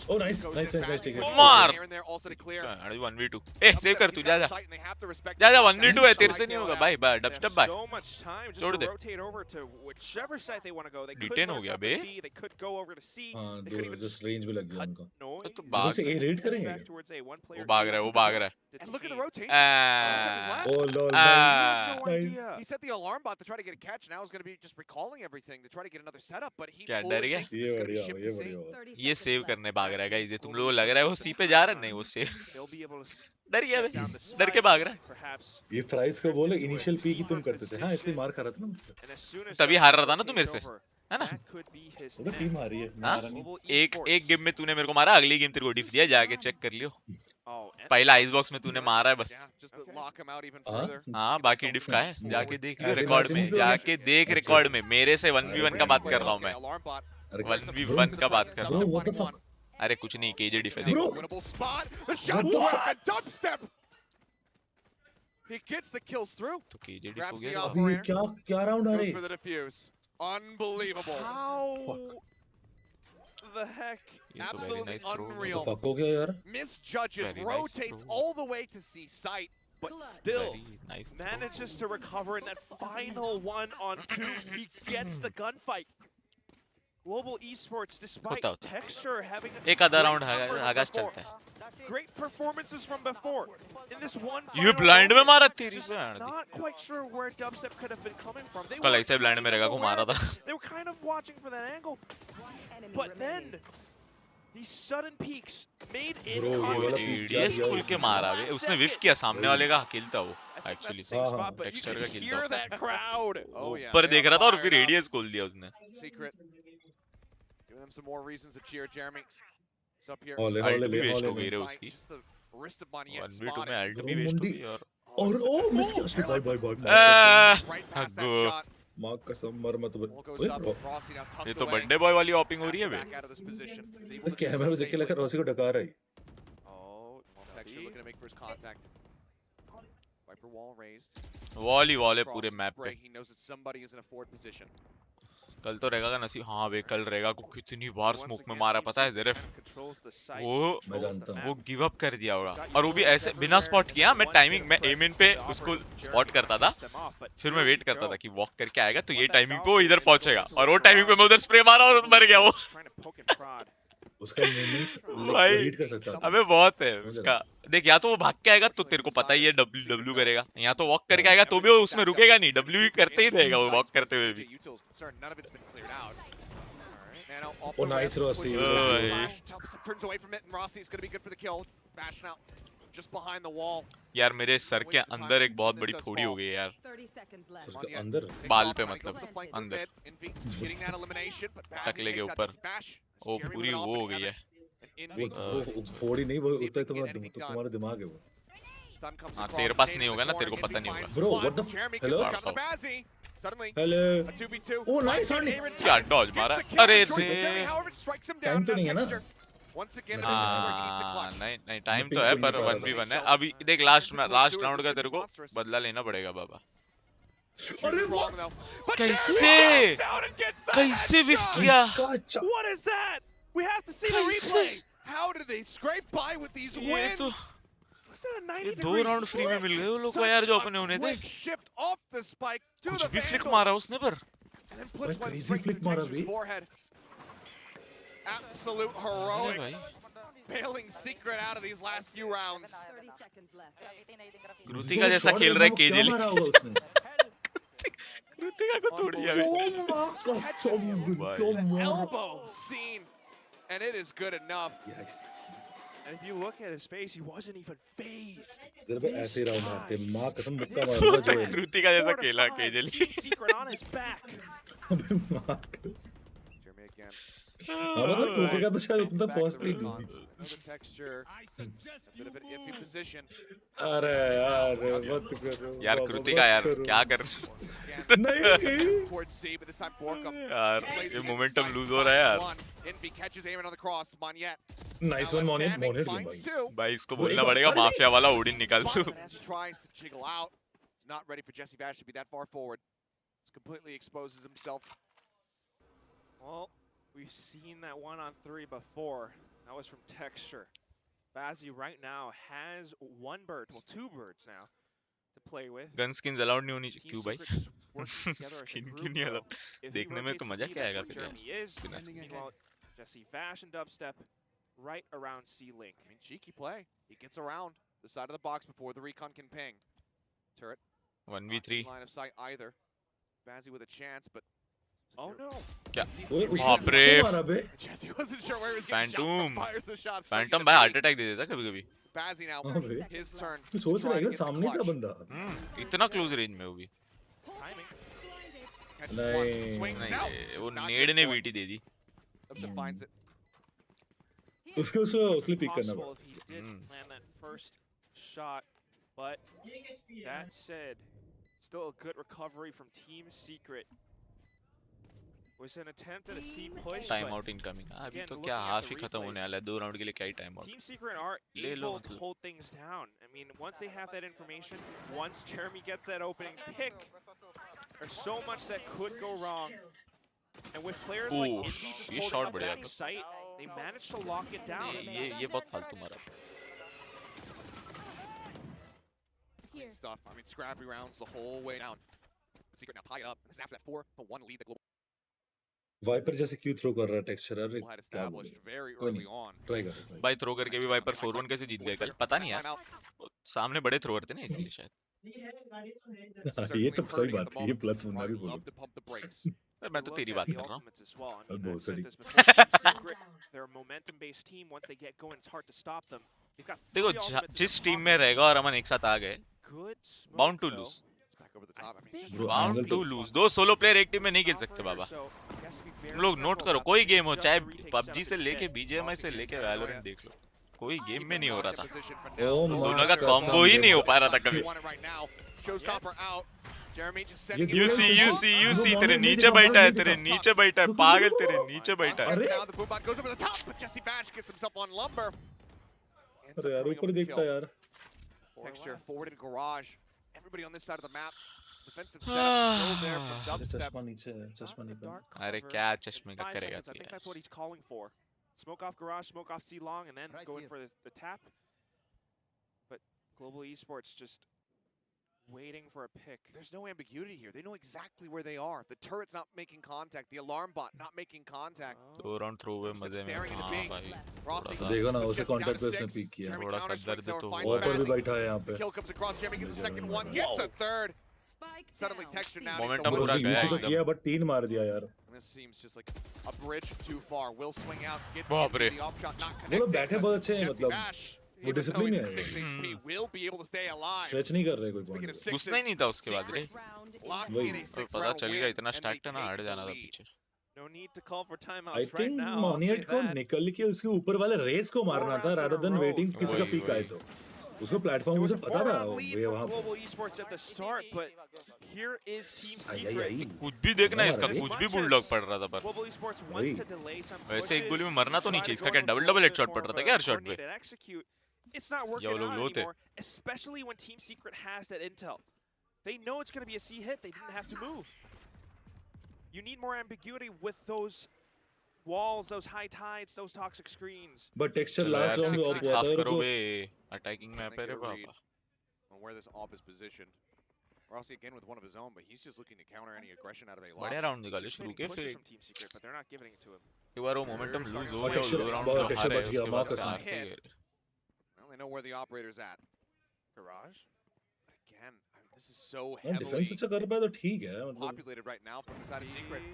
Oh, nice, nice, nice, nice, ठीक है. मार. Here and there also to clear. 1v2. A save कर तू. जा जा Site and they have to respect जा जा. the 1v2 है तेरे से नहीं होगा भाई. They डबस्टेप have भाई. so much time just छोड़ to they. rotate over to whichever site they want to go. They could Detain go हो to गया top बे. B, they could go over to C. हाँ, They could दो even just range भी लग गया cut उनका. noise. तो उधर से ए रेड करेंगे Back क्या? towards A. One player वो भाग रहा है, वो भाग रहा है. And look at the rotation. Ah. Oh lol. Ah. No nice. idea. He set the alarm bot to try to get a catch. Now he's going to be just recalling everything to try to get another setup, but he क्या fully डर गया? thinks this ये is going to be बढ़िया, shipped ये to C. बढ़िया. ये save करने भाग रहा है गाइस. ये तुम लोगों को लग रहा है वो सी पे जा रहा है. नहीं वो save They'll be able to डर गया shut down बे. the डर के site, भाग रहा है. perhaps. ये फ्राइज को बोले इनिशियल पी की तुम करते थे. हाँ इसलिए मार खा रहा था ना मुझसे. And as soon as तभी that हार रहा था ना तू rotates मेरे से. over, है ना? that could be his वो तो net. टीम हारी है. मैं हाँ? हारा नहीं. Global एक Esports. गेम में तूने मेरे को मारा, अगली गेम तेरे को डिफ दिया. जाके चेक कर लियो. Oh, and पहला आइस बॉक्स में तूने मारा है बस. Yeah, just to lock him out even हाँ? further. हाँ बाकी डिफ का है. जाके देख लियो ऐसे रिकॉर्ड मैच में. में तो जाके देख अच्छा. रिकॉर्ड में. मेरे से 1v1 का बात कर रहा हूँ मैं. Alarm bot. अरे 1v1 का बात कर रहा हूँ. Bro, what the fuck? अरे कुछ नहीं. केजे डिफ है Bro. देख. Winnable spot. The shot block and dubstep. He gets the kills through. तो केजे डिफ हो Grabs the गया. अभी ये क्या क्या राउंड आ Goes रहे? for the defuse. Unbelievable. how the heck? ये तो very Absolutely nice throw. unreal. Fuck हो गया यार. Misjudges, Very nice rotates throw. all the way to C site. But still Very nice throw. manages to recover in that final 1-on-2. He gets the gunfight. Global Esports, despite होता. Texture having एक आधा great round numbers from आगाज before, चलता है. great performances from before. In this one ये final blind में moment, मारा तेरी just से. not quite sure where dubstep could have been coming from. They कल were ऐसे ब्लाइंड में kind रेगा of को मारा aware था. of it. They were kind of watching for that angle. But then These sudden peaks made in Bro, ये वाला peak क्या एडीएस दिया खुल के उसने? मारा बे उसने विफ किया सामने वाले का किल था वो I think actually that's the same हाँ, spot, but you Texture can का kill hear था। that crowd. Oh yeah. ऊपर they देख are रहा था और fired फिर up. एडीएस खोल दिया उसने Secret. Giving them some more reasons to cheer. Jeremy. It's up here. हौले अल्ट हौले भी ले वेस्ट हौले हो गई ले रे Sight, उसकी just the wrist of Monyet 1v2 में spotted. अल्ट Bro, भी वेस्ट हो मुंडी गई और और it's ओ a- मिस किया उसने भाई भाई भाई Right past that Aggo. shot. मां कसम मर मत Ball goes ओए up. रो Rossi now tucked ये तो away. बर्थडे बॉय वाली ऑपिंग हो Has रही to है बे back out of this position. He's able to do so camera में देख के safely. लगा रॉसी को डका रहा है Oh, Texture looking to make first contact. Viper wall raised. Wall ही वॉल है Cross पूरे and मैप spray. पे He knows that somebody is in a forward position. कल तो रेगा का नसीब हाँ बे कल रेगा को कितनी बार once स्मोक में again, मारा Team पता है Secret ज़ेरेफ kind of controls the sights, वो controls मैं the जानता हूँ। map. वो गिव अप कर दिया होगा और वो भी ऐसे बिना स्पॉट किया मैं टाइमिंग मैं एम इन पे उसको स्पॉट करता था फिर मैं वेट करता था कि वॉक करके आएगा तो ये टाइमिंग पे वो इधर पहुंचेगा और वो टाइमिंग पे मैं उधर स्प्रे मारा और मर गया वो उसका मूवमेंट्स भाई, रीड कर सकता था अबे बहुत है उसका देख या तो वो भाग के आएगा तो तेरे को पता ही है डब्ल्यू डब्ल्यू करेगा या तो वॉक करके आएगा तो भी वो उसमें रुकेगा नहीं डब्ल्यू ही करते ही रहेगा वो वॉक करते हुए भी Oh, nice, Rossi. Oy. Turns away from it, and Rossi is going to be good for the kill. Bash now, just behind the wall. यार मेरे सर के अंदर एक बहुत बड़ी थोड़ी हो गई है यार 30 seconds left. उसके अंदर बाल पे मतलब अंदर Getting that elimination, but टकले के ऊपर वो पूरी वो हो गई है वो फोड़ी नहीं वो उतना तुम्हारा दिमाग है वो हाँ तेरे पास नहीं होगा ना तेरे को पता नहीं होगा Bro, what the- Hello? Suddenly, hello a 2v2. Oh, nice, Harley. क्या डॉज मारा अरे रे Time तो नहीं है ना? Once again, a position where he needs a हाँ clutch. नहीं टाइम मैं तो पिक है सुन पर नहीं पा रहा 1v1 है अभी देख लास्ट राउंड का तेरे को बदला लेना पड़ेगा बाबा Shooting wrong, though. But कैसे? Jeremy goes down and gets that कैसे विफ shot. किया इसका अच्छा What is that? We have to see the कैसे? replay. How did they scrape by with these ये wins? तो Was that a 90 ये दो degree राउंड फ्री में flip? मिल गए वो लोग को Such यार जो a अपने होने थे quick shift off the spike to कुछ the भी फ्लिक Vandal. मारा उसने पर And then puts What one crazy straight flick to मारा Texture's बे? forehead. Absolute अरे heroics. भाई Bailing Secret out of these last few rounds. 30 seconds left. Kritika जैसा खेल रहा है क्या केजेली मारा होगा उसने कृतिका को तोड़ दिया बे कसम भाई। क्या मारा Elbow seen. And it is good enough. Yes. And if you look at his face, he wasn't even phased. जरा पे ऐसे राउंड मारते मां कसम मुक्का मारूंगा जो है कृतिका जैसा 4 to खेला 5, केजेली Team Secret on his back. अबे मां कसम Jeremy again. हाँ मतलब टोके का तो शायद उतना Back to पहुंचता the ही नहीं recons. Another Texture. A bit of an iffy position. अरे यार मत करो यार बाबा, कृतिका मत यार करो। क्या कर Again, नहीं towards C, but this time Borkum. यार plays ये with मोमेंटम inside, लूज हो रहा है यार finds one. Invi catches Aimon on the cross. Monyet. Nice now one Monyet standing, Monyet finds भाई two. भाई इसको वो बोलना एक- पड़ेगा अरे माफिया वाला ओडिन निकाल Spot, तू but as he tries to jiggle out, he's not ready for Jesse Bash to be that far forward. He's completely exposes himself. Well, we've seen that 1-on-3 before. That was from Texture. Bazzi right now has one bird, well, two birds now to play with. Gun skins allowed नहीं होनी चाहिए Team क्यों भाई Secret just working together as a skin group, क्यों नहीं though. Allowed If he देखने में rotates तो the मजा key, क्या that's आएगा where फिर यार Jeremy is. बिना Sending skin Meanwhile, Jesse Vash and Dubstep right around C-Link. I mean, cheeky play. He gets around the side of the box before the recon can ping. Turret. not in 1v3 line of sight either. Bazzi with a chance, but Oh no! वो decent उसने बाप रे। किसको मारा बे Jesse wasn't sure where he was getting shot Phantom. from. Fires the shot. straight Phantom to भाई the heart knee. Attack दे देता कभी कभी Bazzi now. हाँ बे His turn. तू सोच रहा है क्या to try to get the सामने का clutch. बंदा इतना क्लोज रेंज में वो भी Timing. Catches नहीं, one. Swings नहीं out. रे, It's वो just not नेड good ने for him. BT they the Upset finds it. उसके उसने पिक करना Possible पड़ा if he did Mm. land that first shot, but that said, still a good recovery from Team Secret. Was an attempt at a C push, time but out incoming अभी again, तो looking क्या at half the ही खत्म होने replays, वाला है 2 round के लिए क्या ही time out Team Secret are ले लो able to मतलब hold things down. I mean, once they have that information, once Jeremy gets that opening pick, there's so much that could go wrong. And with players like Ooh, Invi just ये holding shot up बढ़िया that था। sight, they managed to lock it down. ये बहुत फालतू मारा Clean stuff. I mean, scrappy rounds the whole way down. Secret now tie it up. This is after that 4-1 lead that Global wiper जैसे क्यों throw कर रहा है texture अरे had क्या established बोलूं very कोई early नहीं on. ट्राई कर भाई थ्रो करके भी वाइपर 4-1 कैसे जीत गए कल पता नहीं यार वो सामने बड़े थ्रोअर थे ना इसलिए शायद ये तो सही बात है ये प्लस होना भी Love बोलो to pump the brakes. मैं तो तेरी बात कर रहा हूँ. बहुत सही. They're a momentum-based team. Once they get going, it's hard to stop them. They've got देखो जिस टीम में रहेगा और अमन एक साथ आ गए, bound to lose. Bound to lose. दो सोलो प्लेयर एक टीम में नहीं खेल सकते बाबा. तुम लोग नोट करो, कोई गेम हो, चाहे PUBG से लेके BGMI से लेके Valorant देख लो, कोई गेम में नहीं हो रहा था. दोनों का कॉम्बो ही नहीं हो पा रहा था कभी. You see, तेरे नीचे बैठा है, तेरे नीचे बैठा है, पागल तेरे नीचे बैठा है. अरे यार ऊपर देखता यार. Texture forward in garage. Everybody on this side of the map. Defensive setup still there from Dubstep. चश्मा नीचे है, चश्मा नहीं पहना. अरे क्या चश्मे का करेगा I तू think यार. that's what he's calling for. Smoke off garage, smoke off C long, and then go in for the tap. But Global Esports just waiting for a pick. There's no ambiguity here. They know exactly where they are. The turret's not making contact. The alarm bot not making contact. दो round throw हुए मजे में. हाँ भाई. Rossi देखो ना उसे contact पे उसने पिक किया. थोड़ा सा दर्द तो हुआ. ऊपर भी बैठा है यहाँ पे. Kill comes across. Jeremy gets the second one. Gets a third. Suddenly Texture now. Momentum पूरा पूरा गया यूज तो एकदम. किया बट 3 मार दिया यार. This seems just like a bridge too far. Will swing out. Gets बाप रे. the off shot. Not वो लोग connected. बैठे बहुत अच्छे हैं, मतलब वो डिसिप्लिन है. 6 HP will be able to stay alive. Stretch नहीं कर रहे कोई Speaking of पॉइंट. sixes, घुसना ही नहीं था उसके बाद रे. locked वही. in a तो 6 पता round चल गया win, इतना and स्टैक they था ना, take हट the जाना था lead. पीछे. No need to call for I timeouts right think now. I'll say मोनियट को that. निकल के उसके ऊपर वाले रेस को मारना था रादर देन वेटिंग किसी का वही, पिक आए वही. तो. उसको प्लेटफॉर्म There was मुझे a पता था 4-round lead वे for वहां. Global Esports at the start, but here is Team I Secret. आई. कुछ भी देखना है इसका, As कुछ भी much बुलडॉग as पड़ रहा था पर. Global Esports वही. wants to delay some वैसे एक गोली में pushes, मरना तो नहीं try चाहिए. to इसका go क्या in double with a double little headshot bit पड़ more रहा of था a क्या हर शॉट पे. coordinated execute. It's not या working वो लोग out लो थे. anymore, especially when Team Secret has that intel. They know it's going to be a C hit. They didn't have to move. You need more ambiguity with those walls, those high tides, those toxic screens. But texture चलो last यार round 6 of 6 हुआ half था करो तो बे. Attacking में पे रे बाबा. On where this AWP is positioned. Rossi again with one of his own, but he's just looking to counter any aggression out of a बढ़िया lob. राउंड निकाले शुरू के. Pushes फिर from Team Secret, but they're not giving it to him. एक बार वो momentum loose हो जाओ, texture दो राउंड बहुत जो टेक्सचर हारे बच गया. उसके माँ बाद से कसम. हारते गए. Well, they know where the operator's at. Garage. But again, I mean, this is so defence heavily अच्छा कर पाए तो ठीक है मतलब. populated right now from the side of Secret. Bro,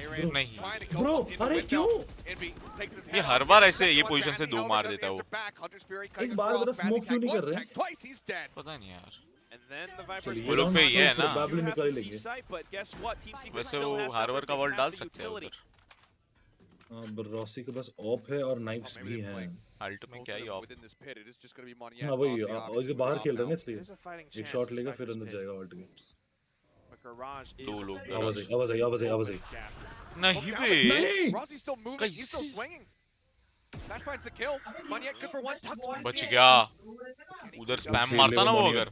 Aaron नहीं. trying to go Bro, up in the अरे window. क्यों? Envy takes his ये head हर off, बार gets ऐसे the ये second पोजीशन one से back, दो and मार Helmet देता doesn't वो. answer back. Hunter's Fury cutting एक बार across, बता Fazzy स्मोक क्यों tagged नहीं कर once, रहे. tagged twice, he's dead. पता नहीं यार. And then the Vipers चलिए, वो लोग पे ये है ना. probably You have निकाल the लेंगे. C site, but guess what? Team Secret वैसे still वो has हार्वर numbers, का they वॉल have डाल the सकते हैं utility. उधर. रॉसी के पास ऑप है और नाइफ्स Oh, maybe भी they हैं. play. अल्ट में Both क्या of he them of. within this pit. It is just going to be Moniette. हाँ वही Rossi, और obviously, ये बाहर with खेल रहे हैं off ना now. इसलिए There's a fighting एक chance शॉट this लेगा Vipers फिर अंदर pick. जाएगा ऑल्ट के. But Garage is दो a लोग very गए. आवाज आई आवाज आई आवाज आई आवाज आई. gap. नहीं Look बे. out. नहीं. Rossi's still moving. He's still कैसे? swinging. That finds the kill. Moniette good for one. Tucked one. बच गया. उधर स्पैम खेल मारता लेगा ना वो Moniette. अगर.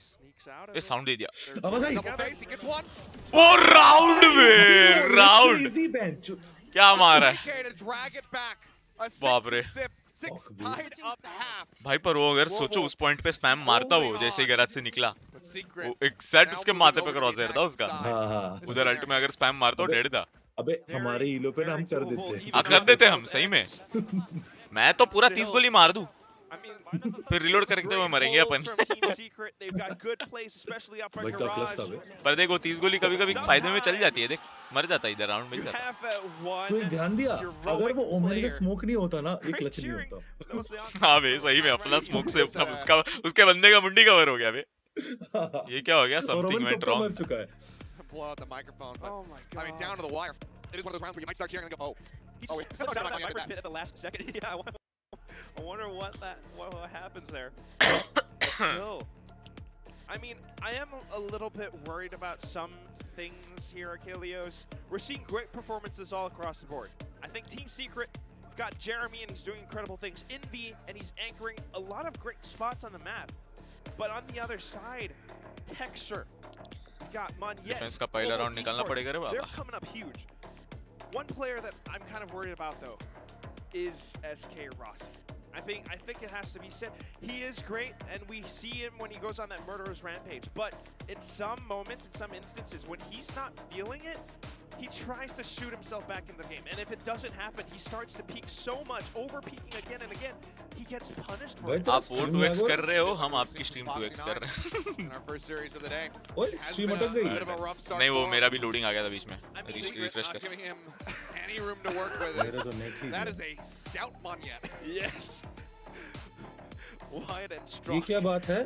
Sneaks out of ये it. साउंड दे दिया. They're आवाज आई. Double face. He gets one. वो राउंड में राउंड Crazy bench. क्या मारा है Okay, to drag it back. A बाप रे. 6 sip. 6 tied up half. भाई. पर वो अगर सोचो उस पॉइंट पे स्पैम मारता वो जैसे ही गैराज से निकला, But Secret. वो एग्जैक्ट उसके now माथे moving पे over to cross the air था उसका. attacking हाँ side. हाँ. उधर अल्ट में अगर स्पैम मारता तो डेड था. अबे हमारे ईलो पे ना हम कर देते. हाँ कर देते हम सही में. मैं तो पूरा 30 गोली मार दूं. I mean, फिर रिलोड करते हुए मरेंगे अपन. from Team Secret. They've got good plays, especially up by भाई का क्लच था Garage. बे. पर देखो 30 गोली कभी कभी फायदे में चली जाती है. देख मर जाता है इधर राउंड मिल You जाता है. have that one. तो एक ध्यान दिया अगर वो ओमेन का player. स्मोक नहीं होता ना ये Great क्लच नहीं cheering. होता. That was the on- हाँ बे सही में अपना स्मोक से अपना उसके बंदे का मुंडी कवर हो गया बे. ये क्या हो गया? और समथिंग ओमेन वेंट कब का मर रॉन्ग. चुका है. Blow out the microphone. But, Oh my god. I mean, down to the wire. It is one of those rounds where you might start cheering and go, oh. He Oh, just wait. slips out of Never that mind, Viper's I pit at the last second. Yeah, I wonder what happens there. But still, I mean, I am a little bit worried about some things here, Achilleos. We're seeing great performances all across the board. I think Team Secret got Jeremy and he's doing incredible things. Envy and he's anchoring a lot of great spots on the map. But on the other side, Texture. We got Moniette. Defence का पहला Global round निकालना Esports. पड़ेगा रे They're Baba. coming up huge. One player that I'm kind of worried about though is SK Rossi. I think it has to be said. He is great, and we see him when he goes on that murderer's rampage. But in some moments, in some instances, when he's not feeling it, he tries to shoot himself back in the game, and if it doesn't happen, he starts to peak so much, over peaking again and again. He gets punished for भाई it. तेरा आप वो stream 2x lag कर रहे हो, हम आपकी stream 2x कर रहे हैं। In our first series of the day. ओए Has stream been अटक a गई bit of a rough start नहीं वो for him. मेरा भी loading आ गया था बीच में। I mean, Secret refresh not कर। giving him any room to work with. मेरा तो net ही That है। is a stout Monyet. Yes. Wide and ये strong. क्या बात है?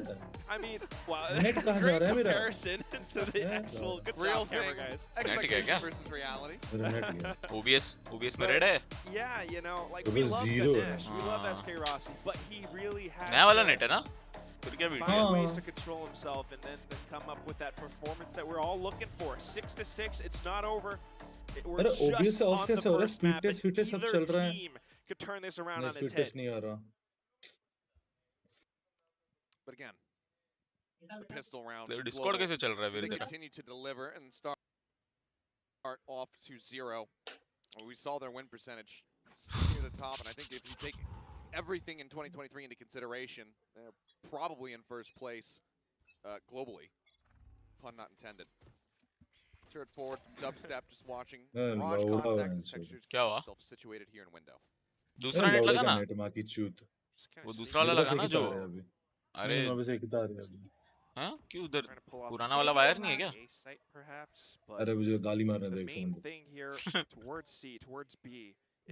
I mean, wow, Net कहाँ जा great रहा है मेरा? comparison to the Yeah, actual. Good Real job, camera thing. guys. Expectation क्या? versus reality. मेरा net गया। OBS में red है। Yeah, you know, like It we was love zero. Ganesh, we love Ah. SK Rossi, but he really has नया वाला to net है ना? फिर क्या find video? ways to control himself and then to come up with that performance that we're all looking for. 6-6, it's not over. We're अरे OBS just से off on the कैसे हो रहा है? first Speed map, test, and speed test सब either चल रहा है। team could turn this around नहीं on its speed head. test नहीं आ रहा। But again, the pistol round. Discord कैसे चल रहा है They फिर तेरा? continue to deliver and start off to 0. Well, we saw their win percentage near the top, and I think if you take everything in 2023 into consideration, they're probably in first place globally. Pun not intended. Turret forward, dubstep, just watching. Mirage Laura contact, and textures क्या हुआ? self-situated here in window. दूसरा net लगा ना? Net मां की चूत। Just kinda वो see दूसरा वाला मेरे लगा पास ना एक ही जो? तार है अभी। अरे मेरे पास एक ही तार है अभी। हाँ क्यों उधर trying to pull off पुराना वाला वायर नहीं है क्या? A site perhaps, but अरे मुझे गाली मारने the दे एक main second. thing here towards C, towards B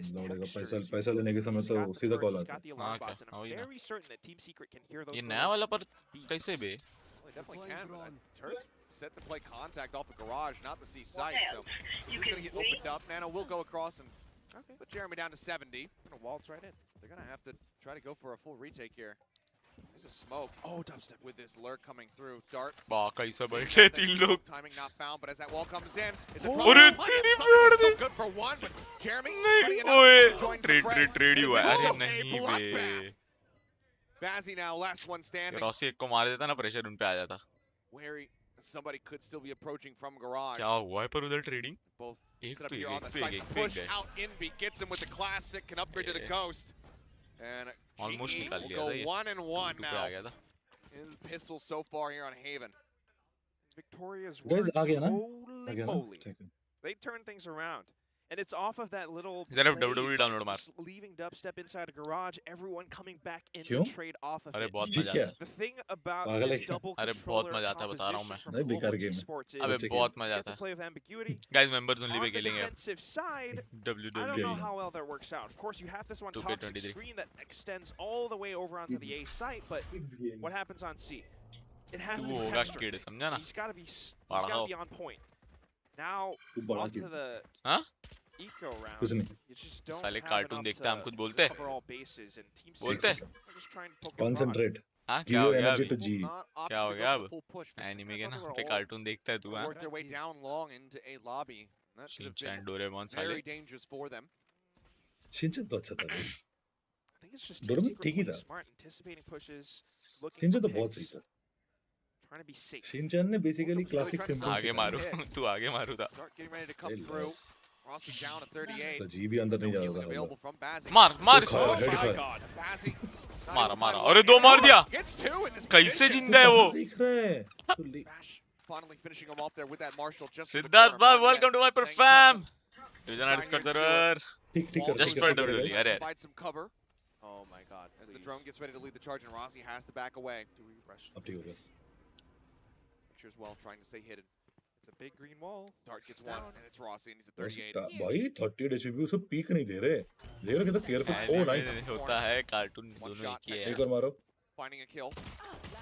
is लौड़े का textures. पैसा लेने के समय He's तो got the सीधा turrets, कॉल he's आता got है। the alarm हाँ क्या? bots, and हाँ I'm वही ना। very certain that Team Secret can hear those ये little नया वाला पर beeps. कैसे बे? Well, they definitely can, but turrets set to play contact off the garage, not the C site, so he's going to get opened up. Nano will go across and Okay. put Jeremy down to 70. Gonna waltz right in. They're going to have to try to go for a full retake here. There's a smoke Oh, dubstep. with this lurk coming through. Dart. वाह कैसे seeing बैठे nothing, तीन smoke लोग? timing not found, but as that wall comes in, it's a Oh. drop. अरे Mike, तेरी somehow प्यार still the. good for one, but Jeremy नहीं putting another ओए joins the trade fray. Trade trade ही हुआ है। This is अरे just a नहीं bloodbath. बे। Bazzi now, last one standing. Rossi एक को मार देता ना प्रेशर उन पे आ जाता। Wary, somebody could still be approaching from garage. क्या हुआ है पर उधर ट्रेडिंग? Both एक set up पे here on the एक पे site. एक Push पे out Inby, gets him with the classic, can upgrade to the Yeah. Ghost. And Almost GE निकाल will लिया go था ये। 1-1 टू पे आ now गया था। in pistols so far here on Haven. Victoria's Guys, words, आ गया ना? holy आ गया ना? moly. ठीक है। They turn things around. And it's off of that little जरा play, WWE like, डाउनलोड मार। just leaving dubstep inside a garage, everyone coming back in क्यों? to trade off of अरे it. बहुत ये मजा क्या? आता है। The thing about पागल है this क्या? double अरे बहुत controller मजा आता है बता रहा हूँ मैं। composition from नहीं, बेकार Global गेम है। Esports is अबे Let's check बहुत you मजा get आता to है। play with ambiguity. Guys members only On पे the खेलेंगे अब। defensive side, I don't know WWE। how well that works out. Of course, you have this one 2K23. toxic screen that extends all the way over onto the A site, but what happens on C? It has तू to be होगा textured. कीड़े समझा ना? He's got to be पढ़ाओ। on point. Now तू बड़ा onto क्यों? the हाँ? eco round. कुछ नहीं। You just don't साले have कार्टून enough देखते हैं, हम to कुछ बोलते हैं? cover all bases, and Team बोलते Secret हैं? are just trying to poke it on. Concentrate. हाँ Give क्या हो your गया energy अभी? to G। Not opting क्या हो to go गया for अब? full push. For a second, anime I के thought ना they were पे all कार्टून देखता है तू हाँ? worked their way down long into a lobby. That could have Shinchan been Doraemon साले। very dangerous for them. Shinchan तो अच्छा था भाई। I think it's just Team Doraemon Secret ठीक ही playing था। smart, anticipating pushes, looking Shinchan for तो बहुत सही picks, था। trying to be safe. Shinchan ने basically Welcome to classic Really simple आगे Simpsons. मारू तू आगे मारू था। Start getting ready to come Hey, through. Rossi down at 38. तो जी भी अंदर नहीं No जा healing रहा available from Bazzi. मार मार देखा, इसको। head My पर। God. Bazzi. not मारा able to मारा find अरे one. दो मार दिया। Gets two in this कैसे position. जिंदा है वो? देख रहे हैं। तो ले- Bash finally finishing him off there with that Marshall just in the Siddharth corner. भाई Monyet welcome to Viper staying fam। tough division discord Sign server. ठीक ठीक Wall करके Just goes for क्या down, WWE, करेगा? अरे। provide some cover Oh my God. as the please. drone gets ready to lead the charge and Rossi has to back away. Do we rush? अब ठीक हो गया। Picture as well trying to stay hidden. It's a big green wall. Dart gets one and it's Rossi and he's at बस 38. भाई 38 HP उसको peak नहीं दे रहे। देख रहे कितना केयरफुल। ओ नाइस। एनिमे होता है कार्टून One दोनों shot, एक ही next है। एक और मारो। Finding a kill.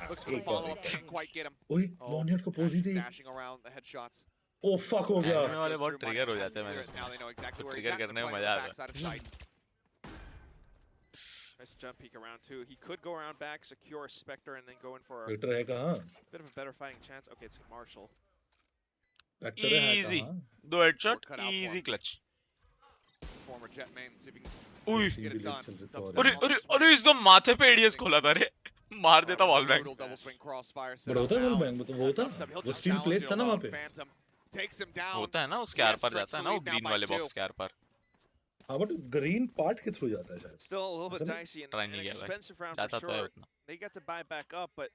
Looks for the एक और। follow up, doesn't quite get him. ओए मॉनियर को pose he they. Dashing around the headshots. Oh fuck हो गया। एनिमे वाले Goes बहुत through ट्रिगर हो Monyet, जाते हैं has to मैंने clear it. Now they know exactly तो where he's trigger at. They're करने में playing मजा on the आता है। backside of sight. Nice jump peek around too. He could go around back, secure Spectre, and then go in for a vector है कहाँ? bit of a better fighting chance. Okay, it's Marshall. Vector है Easy. कहाँ? दो headshot Cut out easy for clutch. Former jet main, see if he can उई get it done. चल रहे थे Dubstep और- अरे on the अरे swing. अरे इसको माथे पे एडीएस खोला था रे। मार देता wall back. Brutal double swing crossfire set but up होता है now. वॉल बैंग मतलब वो होता Dubstep, he'll वो just steel challenge plate it था ना वहाँ alone. पे। Phantom takes him down. होता है ना उसके आर पर Yes, जाता है ना वो Strick's lead ग्रीन now वाले by बॉक्स के आर पर। हाँ बट ग्रीन पार्ट के थ्रू जाता है शायद। Still a little bit Isn't it? dicey and Try an नहीं किया भाई। expensive round जाता for तो है sure. उतना। They get to buy back up, but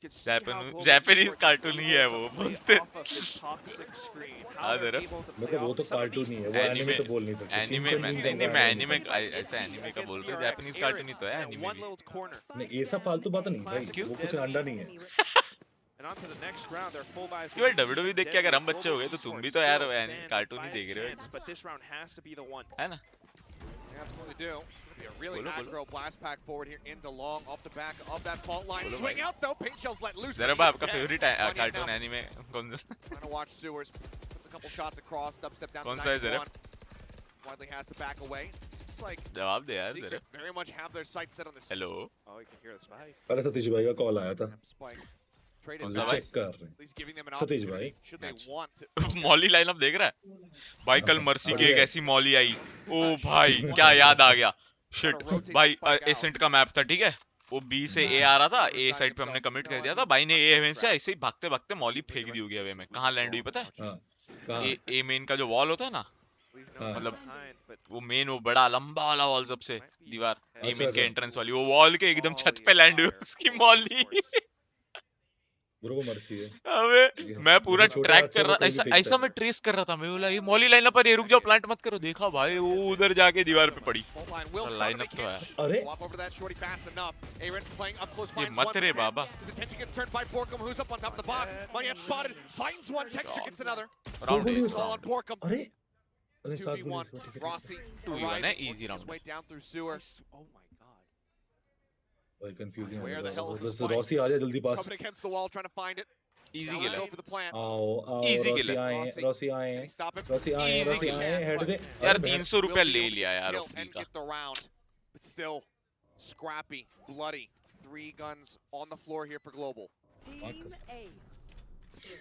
can see how Global Japanese Esports कार्टून ही है वो play बोलते off of this toxic screen. How हाँ they're दरअसल able to मेरे play को वो off तो some of कार्टून these ही है, वो एनिमे तो बोल नहीं सकते। एनिमे शिनचैन नहीं निंजा नहीं मैं एनिमे एनिमे ऐसा एनिमे का बोल रहा हूँ जापानीज कार्टून ही तो है in एनिमे one भी little corner. नहीं, ये सब फालतू बात नहीं भाई, वो कुछ अंडा नहीं है। And on to the next round, their full buys. कि भाई WWE देख के अगर हम बच्चे हो गए तो तुम भी तो यार कार्टून ही देख रहे हो, But this round has to be the one. है ना? They absolutely do. It's gonna be a really Bolo, bolo. aggro blast pack forward here into long, off the back of that fault line. Bolo, Swing bhai. out though, Pink Shell's let loose. जरा but भाई he's आपका dead. Favourite Onion cartoon now anime कौन सा? trying to watch Sewers. Puts a couple shots across, dubstep down कौन to सा है जरा? 91. Widely has to back away. It's like जवाब दे यार Secret जरा। very much have their sights set on this. Hello Oh, you can hear the spike. पहले सतीश भाई का कॉल आया था, Spike. Traded कौन वो सा back, भाई? चेक कर रहे हैं। at least giving them an Satish opportunity भाई। should they अच्छा। want to. मॉली लाइनअप देख रहा है भाई? कल मर्सी की एक बढ़िया। ऐसी मॉली आई, ओ भाई क्या याद आ गया, शिट भाई एसेंट का मैप था ठीक है, वो बी से ए आ रहा था, ए साइड पे हमने कमिट कर दिया था, भाई ने ए हेवन से ऐसे ही भागते भागते मॉली फेंक दी होगी हवे में, कहाँ लैंड हुई पता है? हाँ, कहाँ? ए मेन का जो वॉल होता है ना, Leave हाँ। no मतलब behind, but वो मेन वो बड़ा लंबा वाला वॉल सबसे दीवार ए अच्छा, मेन के अच्छा। एंट्रेंस वाली, वो वॉल के एकदम छत पे लैंड हुई उसकी मॉली। ब्रो को मर्सी है। अबे मैं पूरा छोटे ट्रैक हादसे कर को रहा कोई भी ऐसा फेंकता ऐसा है। मैं ट्रेस कर रहा था, मैं बोला ये मॉली लाइनअप पर, ये रुक जाओ प्लांट मत करो, देखा भाई वो उधर जाके दीवार पे पड़ी। Fault line will start lineup to तो make है। it. अरे Walk over to that shorty fast enough. Aaron playing up close, ये finds मत one रे man. Baba. His attention gets turned by Borkum, who's up on top of the box. Money spotted, finds one, Texture gets another. Round गोली है, उसका। All on Borkum. अरे अरे साथ 2v1. गोली इसमें, ठीक है। Rossi 2v1 है, riding, easy working round his way down through sewer. oh my god. भाई confusing Where the hell is है, the बस spike? रॉसी आ जाए जल्दी पास। Coming against the wall, trying to find it. Easy Down kill go है for the plant. आओ आओ Easy Rossi kill है। आए, रॉसी आए, Can he stop him? Rossi आए, Easy रॉसी kill आए, हेड दे। यार अरे 300 Will रुपया be ले able to लिया यार kill ऑफली and का। get the round, but still scrappy, bloody. 3 guns on the floor here for Global. Team Ace.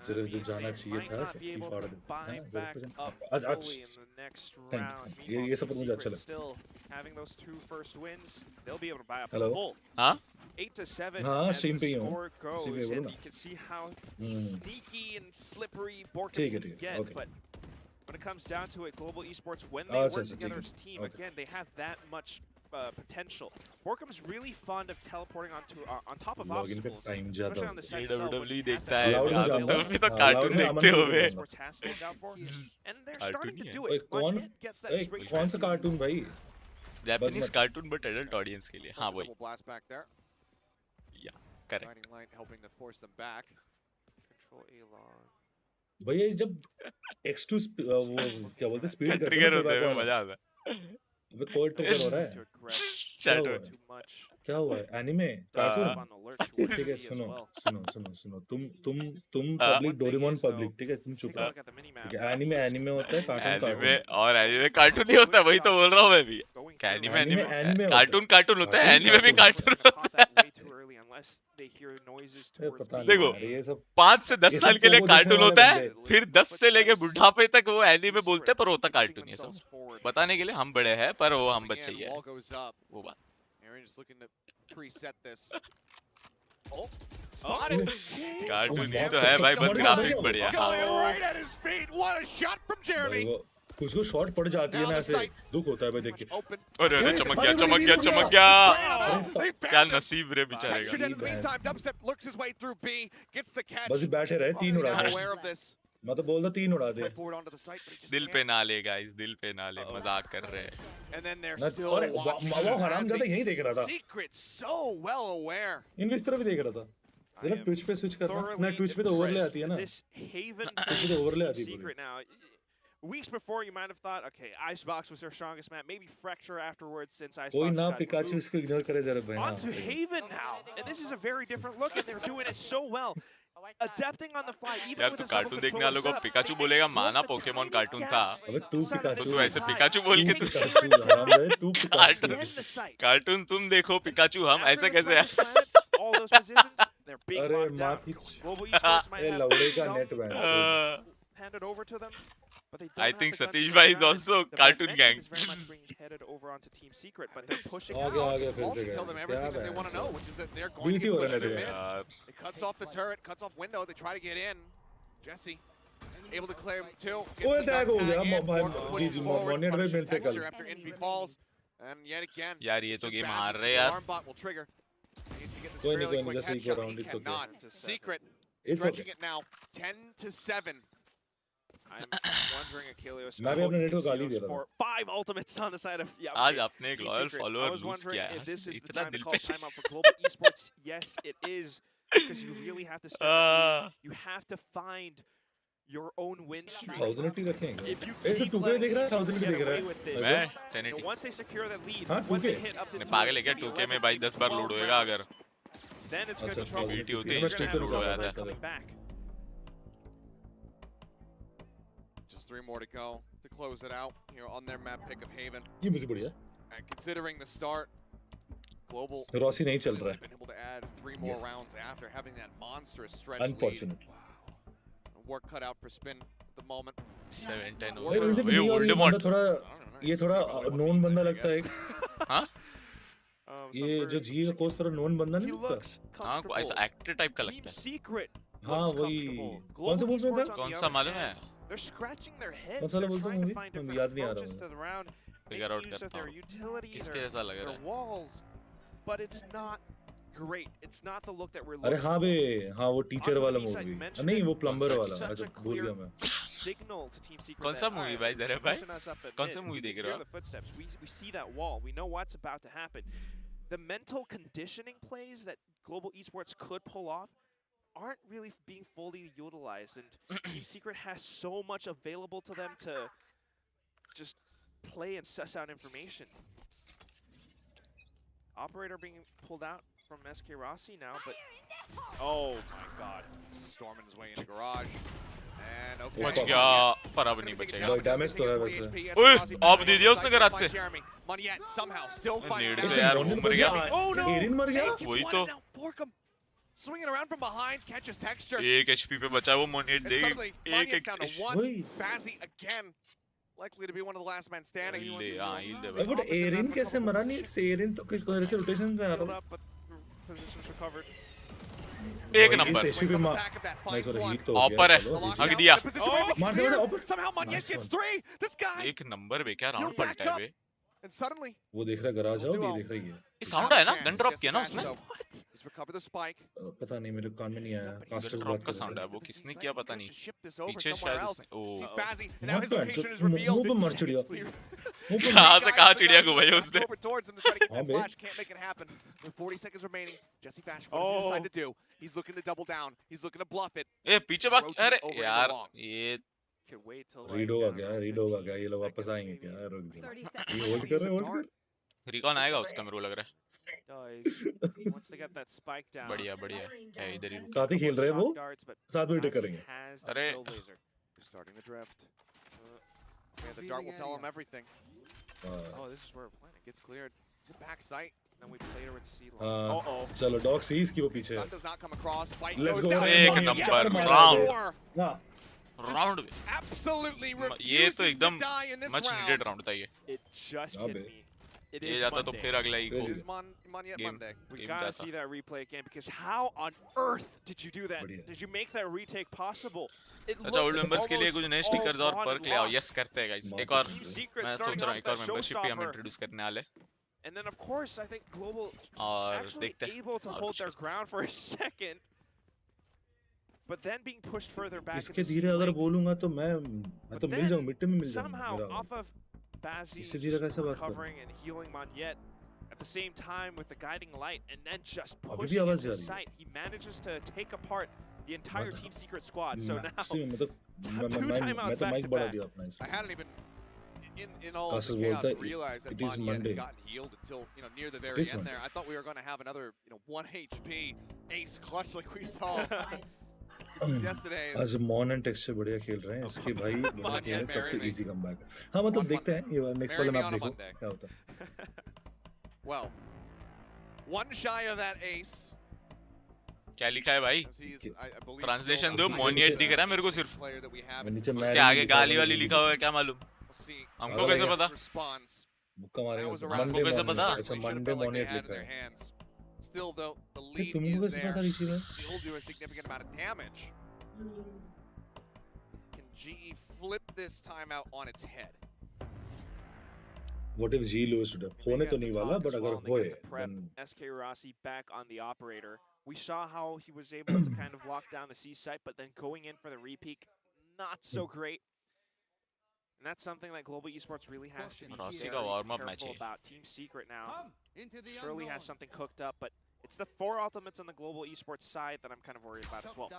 जरूर जो जाना They चाहिए might था not be able फाड़ to दे। buy हाँ, back जरूर up आज fully in the next you. round. ये Meanwhile, सब मुझे अच्छा Secret लगा। still having those 2 first wins, they'll be able to buy up Hello? full. हाँ 8-7 हाँ, as stream the पे ही हूँ। score goes, stream पे बोलो and ना। you can see how hmm, sneaky and slippery Borkum ठीक है, can ठीक है, get. okay. But when it comes down to it, Global Esports, when they अच्छा, work अच्छा, together ठीक as a है, team, okay. again, they have that much potential. Borkum's really fond of teleporting onto on top of login पे obstacles, time ज्यादा especially on the site itself. when WWE you have देखता that है Loud में यार, जाऊंगा। तो भी तो हाँ, कार्टून loud में देखते अमन हो को बे। जाऊंगा। Esports has stand out for, and they're Cartoon starting he to है। do ओए it. कौन Monet gets that straight कौन सा transfer. कार्टून भाई? जापानीज मत- कार्टून बट एडल्ट ऑडियंस के लिए। हाँ वही Double blast back there. Correct. Guiding light helping to force them back. Control A-Log. भैया ये जब X2 वो क्या बोलते हैं स्पीड करते ट्रिगर हैं होते ना हैं, मजा आता है। अबे कोई ट्रिगर हो रहा To है, aggress चैट हुआ? में too much. क्या हुआ है? Anime Up cartoon? on the alert to what ठीक है we see as सुनो well. सुनो सुनो सुनो तुम one public thing Doraemon is, though, public ठीक है तुम चुप Take a रहो look at the minimap. ठीक है एनिमे एनिमे होता है कार्टून एनिमे कार्टून और एनिमे कार्टून ही होता है, वही तो बोल रहा हूँ मैं भी। Going क्या through. Anime anime anime anime होता है। कार्टून कार्टून होता है, कार्टून एनिमे भी cartoon. Cartoon Caught that way too early unless they hear noises अरे towards पता B. नहीं देखो, यार ये सब 5 से 10 ये साल सब के लिए पोगो देखने कार्टून वाले होता है, बंदे। फिर 10 से लेके बुढ़ापे तक वो एनिमे बोलते हैं, पर होता कार्टून है सब। forward. बताने के लिए हम बड़े हैं, पर वो हम Coming बच्चे in, ही हैं, wall goes up. वो बात। Aaron just looking to preset this. Oh, spotted. Cartoon he Oh, तो है भाई, बस बढ़िया, ग्राफिक बढ़िया। बढ़िया। Going right at his feet. What a shot from भाई Jeremy. वो कुछ को शॉट पड़ जाती है ना ऐसे दुख होता है भाई देख के Open. अरे अरे अरे, चमक अरे, गया अरे, चमक अरे, गया अरे, चमक अरे, गया, They क्या found him. नसीब रे बेचारे Textured का। in the meantime, Dubstep looks his way through B, gets the catch. बस ही बैठे रहे तीन उड़ा Not they aware of this. मैं तो बोलता तीन उड़ा दे Play forward onto the site, but he just दिल can't. पे ना ले गाइस, दिल पे ना ले, मजाक कर रहे हैं। And then they're मैं still अरे watching. वो हराम as ज्यादा he- यही देख रहा था Secret so well aware. इन भी इस तरह भी देख रहा था जरा ट्विच पे स्विच करना ना ट्विच पे तो ओवरले आती है ना This Haven ट्विच पे तो ओवरले आती है पूरी secret now. Weeks before, you might have thought, okay, Icebox was their strongest map. Maybe Fracture afterwards, since Icebox कोई ना got पिकाचू moved. इसको इग्नोर करे जरा भाई Onto हाँ Haven now, and this is a very different look, and they're doing it so well. Adapting on the fly, even यार with तू a cartoon देखने वालों को पिकाचू बोलेगा, माना पोकेमोन कार्टून था, अबे तू तो पिकाचू तू ऐसे पिकाचू बोल के तू पिकाचू हराम है तू पिकाचू कार्टून कार्टून तुम देखो, पिकाचू हम, ऐसे कैसे है? all those positions, they're being अरे locked माँ down. की Global Esports might ये have लौड़े का some net ban handed over to them, but they don't I have think the guns Satish to bhai go is down. also The cartoon momentum gang. is very much being headed over onto Team Secret, but they're pushing आ out. गया फिर Wall से should tell them गया everything क्या that they want to know, ban which is that they're going to BT get हो pushed रहा through है mid. यार It cuts off the turret, cuts off window. They try to get in. Jesse able to clear two. Gets ओए the tag हो gun गया tag in. भाई Borkum जी pushes जी forward, monitor में punishes मिलते कल Texture after Envy falls. And yet again, यार ये तो just गेम passes. हार रहे The यार। alarm bot will trigger. Needs to get this कोई नहीं, really कोई नहीं, quick just equal headshot. round, He it's okay. cannot. Secret It's stretching okay. it now, 10-7. I'm wondering, Achilles, मैं भी अपने नेट को गाली दे Casinos रहा था. for 5 ultimates on the side of आज आपने एक Team loyal Secret. I follower was lose wondering किया if यार this is the इतना time to दिल call पे timeout for global esports. Yes, it is, because you really have to step up. You have to find your own win streak. 1080 रखेंगे. If you ए तो keep 2K letting देख रहा है, teams 1080 get देख रहा away है. with this, मैं you know, 1080 once they secure that lead, हाँ, once they 2K. hit up to ने 2, पागल है it's क्या gonna be 2K में 11, भाई 10 बार 12 लोड होएगा अगर rounds. Then it's अच्छा, gonna be trouble. 1080 होते ही You're instant gonna have load हो trouble जाता है. coming back. Just 3 more to go to close it out here on their map pick of Haven. ये मुझे बढ़िया. And considering the start, Global Rossi नहीं चल really रहा है. been able to add 3 more Yes. rounds after having that monstrous stretch lead. Unfortunate. Work cut out for Spin at the moment. 7-10 हो भाई गया मुझे भाई नहीं, और ये वोल्डेमॉर्ट बंदा थोड़ा I don't know, ये it's थोड़ा really what's नोन he बंदा doing, I लगता है. guess. हाँ ये जो जी का कोच थोड़ा नोन बंदा He नहीं लगता. looks हाँ comfortable. ऐसा एक्टर टाइप का Team लगता है Secret हाँ looks वही. comfortable. कौन सा Global मूवी में Esports था? on कौन the सा other मालूम है hand, they're scratching their heads. कौन सा They're बोलता trying to मूवी? find मैं different याद नहीं आ approaches रहा to the round, figure out making use of करता their हूँ utility, किसके their, जैसा लग रहा their है walls, but it's not great. It's not the look that we're अरे looking हाँ for. बे, हाँ वो टीचर Onto the वाला B side, you movie. mentioned नहीं it. वो प्लम्बर Such- वाला. such अच्छा a भूल clear गया मैं. signal to Team Secret कौन that, सा all मूवी right, भाई they're जरा भाई pushing us up a कौन bit. सा We मूवी can देख रहे hear हो the footsteps. We see that wall. We know what's about to happen. The mental conditioning plays that Global Esports could pull off aren't really being fully utilized, and Team Secret has so much available to them to just play and suss out information. Operator being pulled out from SK Rossi now, but oh my god. Storming his way into garage. And okay. बच गया पर अब नहीं बचेगा भाई damage तो है वैसे. ओए आप दे दिया उसने गराज से Moniette somehow still finding नेड से ऐसे यार मोनियन वो मर गया Oh no! एरिन मर गया. Hey, वही gets तो. one now. Borkum swinging around from behind, catches texture. एक एचपी पे बचा है वो मोनेट And दे suddenly, एक Moniette's एक down to one. वही. Bazzi again, likely to be one of the last men standing. Heal दे हाँ heal दे भाई भाई बट एरिन कैसे मरा नहीं? से एरिन तो कुछ कोई रोटेशन से आ Healed रहा. up, but positions recovered. एक भाई, नंबर इस HP पे मार. Back of that nice finds और one. हीट तो ऑपर है चलो, Lock हक down, दिया the position where he मार दे, cleared. ऑपर. Somehow Moniette Nice gets one. 3. This guy. एक नंबर बे क्या You'll राउंड back पलटा है up. बे And suddenly, वो देख रहा है गराज आओ, ये देख रही है. ये साउंड है ना गन ड्रॉप किया ना Jesse उसने Bash, though, he's recovered the spike. पता नहीं मेरे कान में नहीं आया. But he's Casters ड्रॉप बात का कर साउंड रहे है हैं. वो किसने किया पता नहीं Ship this over पीछे somewhere शायद else. उसने ओ Sees Bazzi, and now Not his bad. location is तो revealed. मुंह पे 50 मर चिड़िया. seconds clear. मुंह पे कहाँ मर. से कहाँ चिड़िया को भाई उसने Over towards him to try to get हाँ that bay. flash. Can't make it happen. With 40 seconds remaining, Jesse Bash, what does he decide to do? He's looking to double down. He's looking to bluff it. ए पीछे भाग Rotate अरे over into यार long. ये Could wait till read like, होगा I don't क्या? know, read 15 होगा क्या? ये लोग वापस seconds आएंगे maybe. क्या? रुक जा. 30 ये seconds. होल्ड कर रहे हैं, होल्ड कर. रिकॉन आएगा उसका मेरे को लग रहा है Oh, he wants to get that spike down. बढ़िया बढ़िया है इधर ही रुक साथ ही खेल रहे हैं वो. Shock darts, but साथ में Bazzi अटैक करेंगे. has the अरे. trailblazer. Starting to drift. Yeah, the dart will tell him everything. Oh, this is where we're playing. Gets cleared. It's a back sight. Then we played her with C line. हाँ. Uh-oh. चलो dog seize की वो पीछे है. Stun does not come across. Fight Let's goes go. down. एक Moniette number with round four. हाँ. Round में Absolutely ये refuses तो to एकदम die in this much round. Needed round था ये It just Yeah, hit babe. me. It ये is जाता तो Monday. फिर अगला It eco is Moniette Game. Monday. We Game gotta data. see that replay again, because how on earth did you do that? बढ़िया. Did you make that retake possible? It अच्छा old looked members के लिए almost कुछ नए all stickers और gone Perk ले आओ lost. Yes करते हैं गाइस एक और Team Secret मैं starting सोच रहा हूँ off एक और that मेंबरशिप भी हम showstopper. इंट्रोड्यूस करने वाले And then, of course, I think Global just और actually देखते हैं able to और hold कुछ their करते ground for a second, but then being pushed further back. इसके into धीरे C अगर lane. बोलूंगा तो मैं But तो मिल then, जाऊँ मिट्टी में मिल Somehow, जाऊँ. off of Bazzi इससे धीरे कैसे बात करूं? recovering and healing Moniette at the same time with the guiding light, and then just अभी भी pushing आवाज into जा रही है. sight, he manages to take apart the entire What? Team Secret squad. So now, मैं तो two timeouts मैं तो back माइक to बढ़ा back. दिया अपना I इसमें. hadn't even, in all of Casters the chaos, बोलता है, realized that it is Moniette Monday. had gotten healed until near the It very is end Monday. there. I thought we were going to have another 1 HP ace clutch like we saw yesterday. आज मॉन and texture बढ़िया खेल रहे हैं. इसके भाई बढ़िया खेल रहे हैं. तब तो इजी कमबैक. हाँ मतलब देखते हैं ये नेक्स्ट वाला Marry me map on a देखो Monday. क्या होता है. Well, one shy of that ace. क्या लिखा है भाई As he's, I believe, Translation still दो, the मोनियट दिख रहा है मेरे को sixth सिर्फ. player that we have. मैं नीचे उसके आगे गाली वाली लिखा हुआ है क्या मालूम We'll see हमको अगला कैसे क्या? पता responds. मुक्का That मारेगा. was around हमको कैसे मंडे पता? अच्छा They should have Monday felt like they मॉनिट had in लिखा their है. hands. Still, though, the फिर lead तुमको is कैसे there. पता ऋषि भाई? Still do a significant amount of damage. Can GE flip this timeout on its head? What if G lose today? They होने got तो the नहीं talk वाला, as but well, अगर and they होए, get the prep. then SK Rossi back on the operator. We saw how he was able to kind of lock down the C site, but then going in for the repeat, not so great. And that's something that Global Esports really has to be Rossi very का warm-up match careful है. about. Team Secret now surely has something cooked up, but it's the 4 ultimates on the Global Esports side that I'm kind of worried about as well.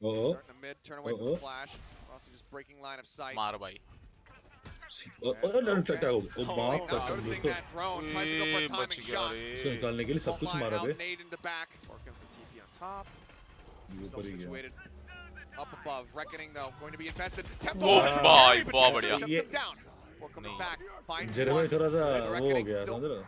oh Starting to mid, turn away from the flash. Rossi just breaking line of sight. मार भाई. oh बाप का सब Noticing दोस्तों that drone, tries to go for a timing shot. इसको निकालने के लिए सब कुछ Line मारा out, bay nade in the back. Working for TP on top. ये ऊपर ही गया Situated up above. Reckoning though, going to be infested. Tempo. Oh, is भाई, very, but बहुत Tempo बढ़िया. shuts him down. Or coming नहीं. back, finds जेरे one. भाई थोड़ा सा Red वो हो Reckoning गया still समझ रहे हो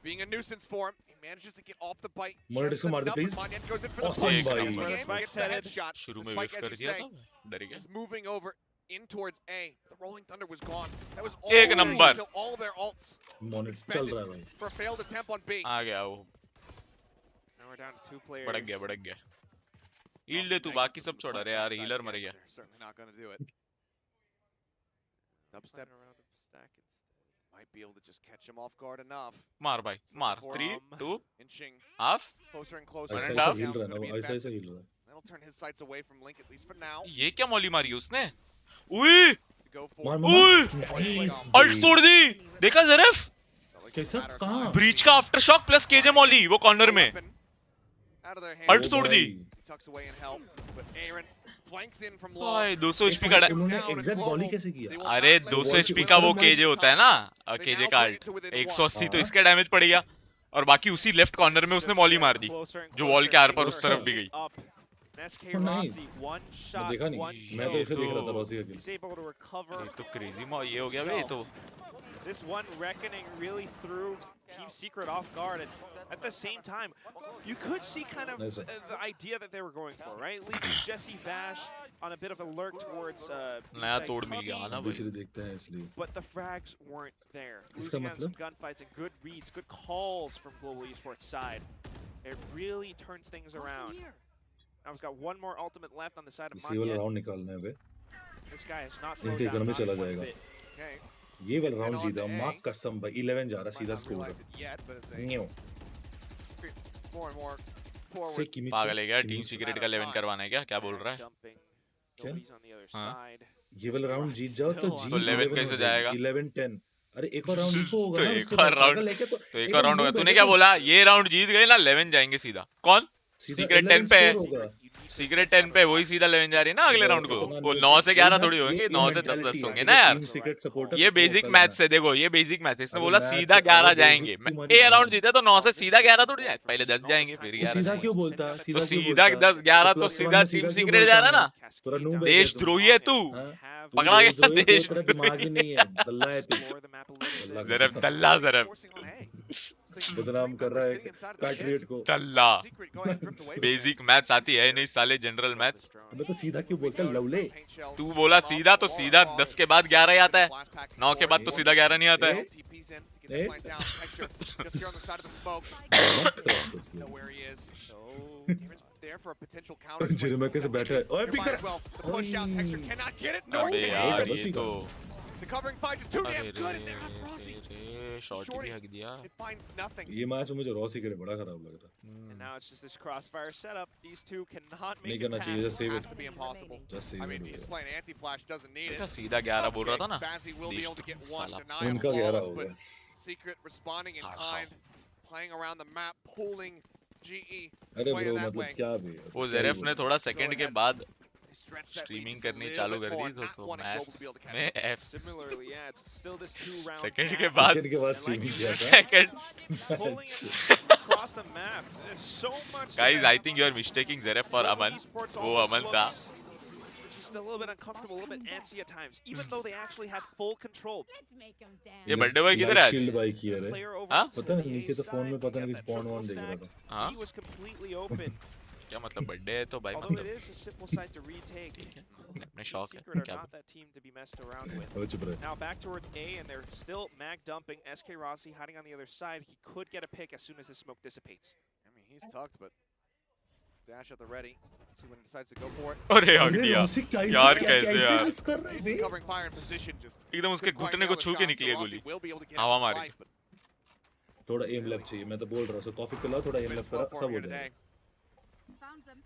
being a nuisance for him. He manages to get off the bite. Moderators just को मार दे, enough, but please. Manyan goes in for the Awesome, push. भाई. Finishes the game, Spike's gets the headed. headshot. शुरू The में Spike, whiff as कर you दिया say, था, डर गया. is moving over in towards A. The Rolling Thunder was gone. That was all एक they number. until all their ults monitor चल रहा है भाई for a failed attempt on B. आ गया वो. Now we're down to 2 players. भड़क गया. Heal दे तू, बाकी सब छोड़. अरे यार हीलर मर गया. They're certainly not going to do it. Dubstep Around the stack instead. might be able to just catch him off guard enough. मार भाई, मार. 3, 2, Inching half. closer and closer. One ऐसा and ऐसा half. हिल रहा है ना Gonna वो be ऐसा ऐसा invested. हिल रहा है That'll turn his sights away from Link, at least for now. ये क्या मौली मारी उसने? उई, To go for मार it. मार Nice. अल्ट तोड़ दी. देखा ज़रफ? Felt like कैसा? it's a matter of कहाँ? time. ब्रीच का आफ्टर शॉक प्लस केजे मौली वो कॉर्नर में. Weapon out of their hands. Alt तोड़ दी. He tucks away in help, but Aaron flanks in from low. भाई 200 HP का. उन्होंने exact बॉली कैसे किया अरे 200 एचपी का वो केजे होता है ना, केजे का अल्ट. 180 तो इसका डैमेज पड़ गया और बाकी उसी लेफ्ट कॉर्नर में उसने मौली मार दी जो वॉल के आर पर उस तरफ भी गई. SK नहीं. Rossi, one मैं shot, देखा one नहीं मैं तो kill. उसे देख रहा था रॉसी का He's able to recover. ये तो क्रेजी ये हो गया बे. ये तो This one reckoning really threw Team Secret off guard, and at the same time, you could see kind of Nice one. the idea that they were going for, right? Leaving Jesse Vash on a bit of a lurk towards नया B-side तोड़ मिल Cubby, गया ना दूसरी भाई. देखते हैं इसलिए but the frags weren't there. इसका Losing on some मतलब? gunfights and good reads, good calls from Global Esports side. It really turns things around. Now we've got one more ultimate left on the side of इसी वाला Manya. Round निकालना है बे This guy has not slowed इनके down. घर में not चला one जाएगा bit. Okay. ये वाला Gets in राउंड on जीता the माँ A. कसम भाई 11 जा रहा Might सीधा not score realize it yet, but as they new more and more से forward. किमिच पागल है क्या? Team It's a secret matter का of 11 time. करवाना है क्या? क्या बोल रहा है? Dumping. क्या? Nobody's on the other हाँ? side. ये वाला राउंड जीत जाओ तो जी तो 11 कैसे जाएगा? 11-10 अरे एक और राउंड इनको होगा तो ना एक उसके और बाद राउंड पागल है क्या तो एक एक और राउंड होगा. मुंह तूने बैठे क्या तो बोला? ये राउंड जीत गए ना 11 जाएंगे सीधा. कौन? सीधा सीक्रेट 11 10 पे है. स्कोर होगा सीक्रेट 10 पे वही सीधा 11 जा रही है ना अगले राउंड को. वो 9 से 11 थोड़ी होंगे, 9 से 10 होंगे ना यार. टीम सीक्रेट सपोर्टर ये बेसिक मैथ्स है. देखो ये बेसिक मैथ्स है. इसने अबे बोला maths सीधा है, 11 अबे जाएंगे. basic तू ए मत राउंड बता। जीते तो 9 से सीधा 11 थोड़ी जाए. पहले 10 जाएंगे फिर वो 11 सीधा जाएंगे. क्यों बोलता तो सीधा सीधा 10 11 तो सीधा टीम सीक्रेट जा रहा ना. पूरा नूब है देशद्रोही है तू. हाँ? पकड़ा गया देशद्रोही, देश तेरा दिमाग ही नहीं है दल्ला है तू Explore the map a little bit. जरब दल्ला जरब Forcing on A. बदनाम कर रहा है पैट्रियट को दल्ला. Secret go ahead and drift away from basic this. Maths आती है नहीं साले. General maths. अबे तो सीधा क्यों बोलता है लवले Paint shells. तू बोला सीधा तो सीधा 10 के बाद 11 ही आता है. 9 के बाद तो सीधा 11 नहीं आता है. LTPs in to get this line down. Texture just here on the side of the smoke. Know where he is. So, Damon's there for a potential counter. जिरमे कैसे बैठा है ओए Here पिक might कर as well. The push out. Texture cannot get it. No. अबे he यार can't. ये तो The covering fight is too अरे damn रे good in there. That's Rossi. Shot Shorty. भी हक दिया. It finds nothing. ये मैच में मुझे रॉसी के बड़ा खराब लग रहा and now it's just this crossfire setup. These two cannot नहीं make it करना चाहिए past. just save Has it to be impossible. just I save mean, it he's playing anti-flash, doesn't need देखा it. सीधा 11 बोल रहा था ना. Bazzi will be able to get one, साला. deny him उनका 11 flawless, हो but गया Secret responding in हाँ, kind, playing around the map, pulling GE अरे sway ब्रो that मतलब way. क्या भी है वो जेरेफ ने थोड़ा सेकंड के बाद They stretch that lead streaming just a करनी little चालू bit कर more, दी not तो wanting Global to maths be able to catch में them. F. Similarly, yeah, it's still this two-round second के pass. बाद सेकंड के बाद And like स्ट्रीमिंग you किया said, था second. pulling it across the map. There's so much. Guys that I think you are mistaking Zeref for Global Aman. Esports वो almost अमन था. looks just a little bit uncomfortable, a little bit antsy at times, even though they actually had full control. Let's make him dance. ये birthday boy किधर है आज? Shield by किया रे Player over हाँ? onto पता the नहीं A नीचे तो फोन में side, पता we नहीं got कुछ that पॉन triple वॉन देख रहा stack. था हाँ? He was completely open. क्या मतलब बर्थडे है तो भाई Although it मतलब is a simple site to retake, ठीक है. अपने Team शौक है Secret are क्या. not that team to be messed around with. अबे चुप रहे Now back towards A, and they're still mag dumping. SK Rossi hiding on the other side. He could get a pick as soon as the smoke dissipates. I mean, he's tucked, but Dash at the ready. See when he decides to go for it. अरे हक अरे दिया Rossi कैसे यार क्या- कैसे कैसे यार मिस कर रहा है He's bay? covering fire in position. Just एकदम उसके couldn't quite घुटने nail को the छू के shot, so निकली है Rossi गोली will be able to get हवा out of मार his के life, but थोड़ा एम लग चाहिए मैं तो बोल रहा हूँ सो कॉफी पिलाओ थोड़ा एम been लग slow करा for सब him हो here today. जाएगा Found them.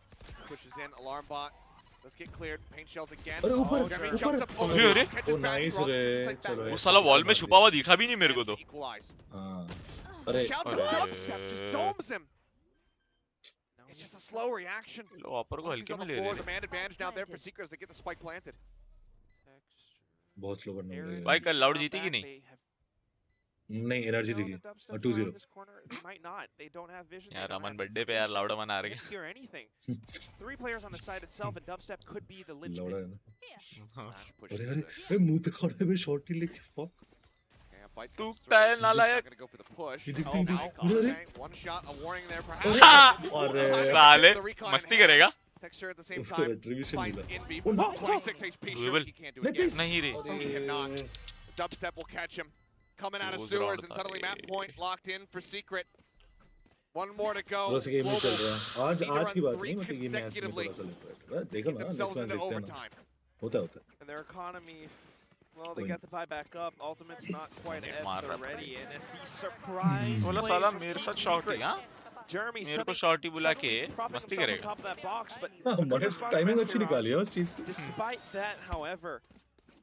Pushes in, alarm bot. Let's get cleared. Paint shells again. अरे ऊपर Jeremy ऊपर jumps up over अरे, the अरे। catches ओ back, नाइस Rossi रे just like that. चलो वो साला वॉल में छुपा हुआ दिखा भी नहीं मेरे को Managed तो to equalize. हाँ अरे Shout the अरे। dubstep just domes him. It's just a slow reaction. लो ऑपर को Rossi's हल्के on में the ले floor. रहे The man advantage now there for Secret as they get the spike planted. बहुत स्लो करना पड़ेगा भाई कल लाउड जीती कि नहीं नहीं एनर्जी दिखी 2-0 They might not. They don't have vision. they यार don't अमन have बर्थडे पे यार vision. Loud Aman uh Can't रहे hear anything. 3 players on the side itself, and dubstep could be the लौड़ा linchpin. है ना Slash push अरे into अरे this. अरे मुंह पे खड़े हुए शॉट ही लेके फक Yeah, bite तू comes through. टायर He's नालायक not gonna go for the push. ये देख Oh देख my देख God. अरे Okay, one shot, a warning there अरे perhaps. अरे साले The recon मस्ती in hand. करेगा Texture at the same उसको time. retribution Finds मिला in beef. Oh, no, 26 HP. Sure, Doable. he can't do it नहीं again. please नहीं रे He cannot. Dubstep will catch him. Coming out of Close sewers, round and था suddenly map ये। point locked in for Secret. One more to go. Rossi game में चल रहा है आज need to आज की run बात 3 नहीं मतलब ये मैच में consecutively. थोड़ा सा लेट है देखो Get ना themselves नेक्स्ट मैच into देखते हैं ना overtime. होता है होता है And their economy, well, they Win. got the buy back up. Ultimate's not quite नहीं, at मार the रहा था। ready, and it's the surprise बोला plays साला from मेरे Team साथ शॉट ही Secret. हाँ Jeremy मेरे को suddenly- शॉट ही बुला के suddenly propping मस्ती himself on करेगा top of that box, but हाँ good मगर response टाइमिंग from अच्छी SK निकाली है Rossi. उस चीज की Despite that, however,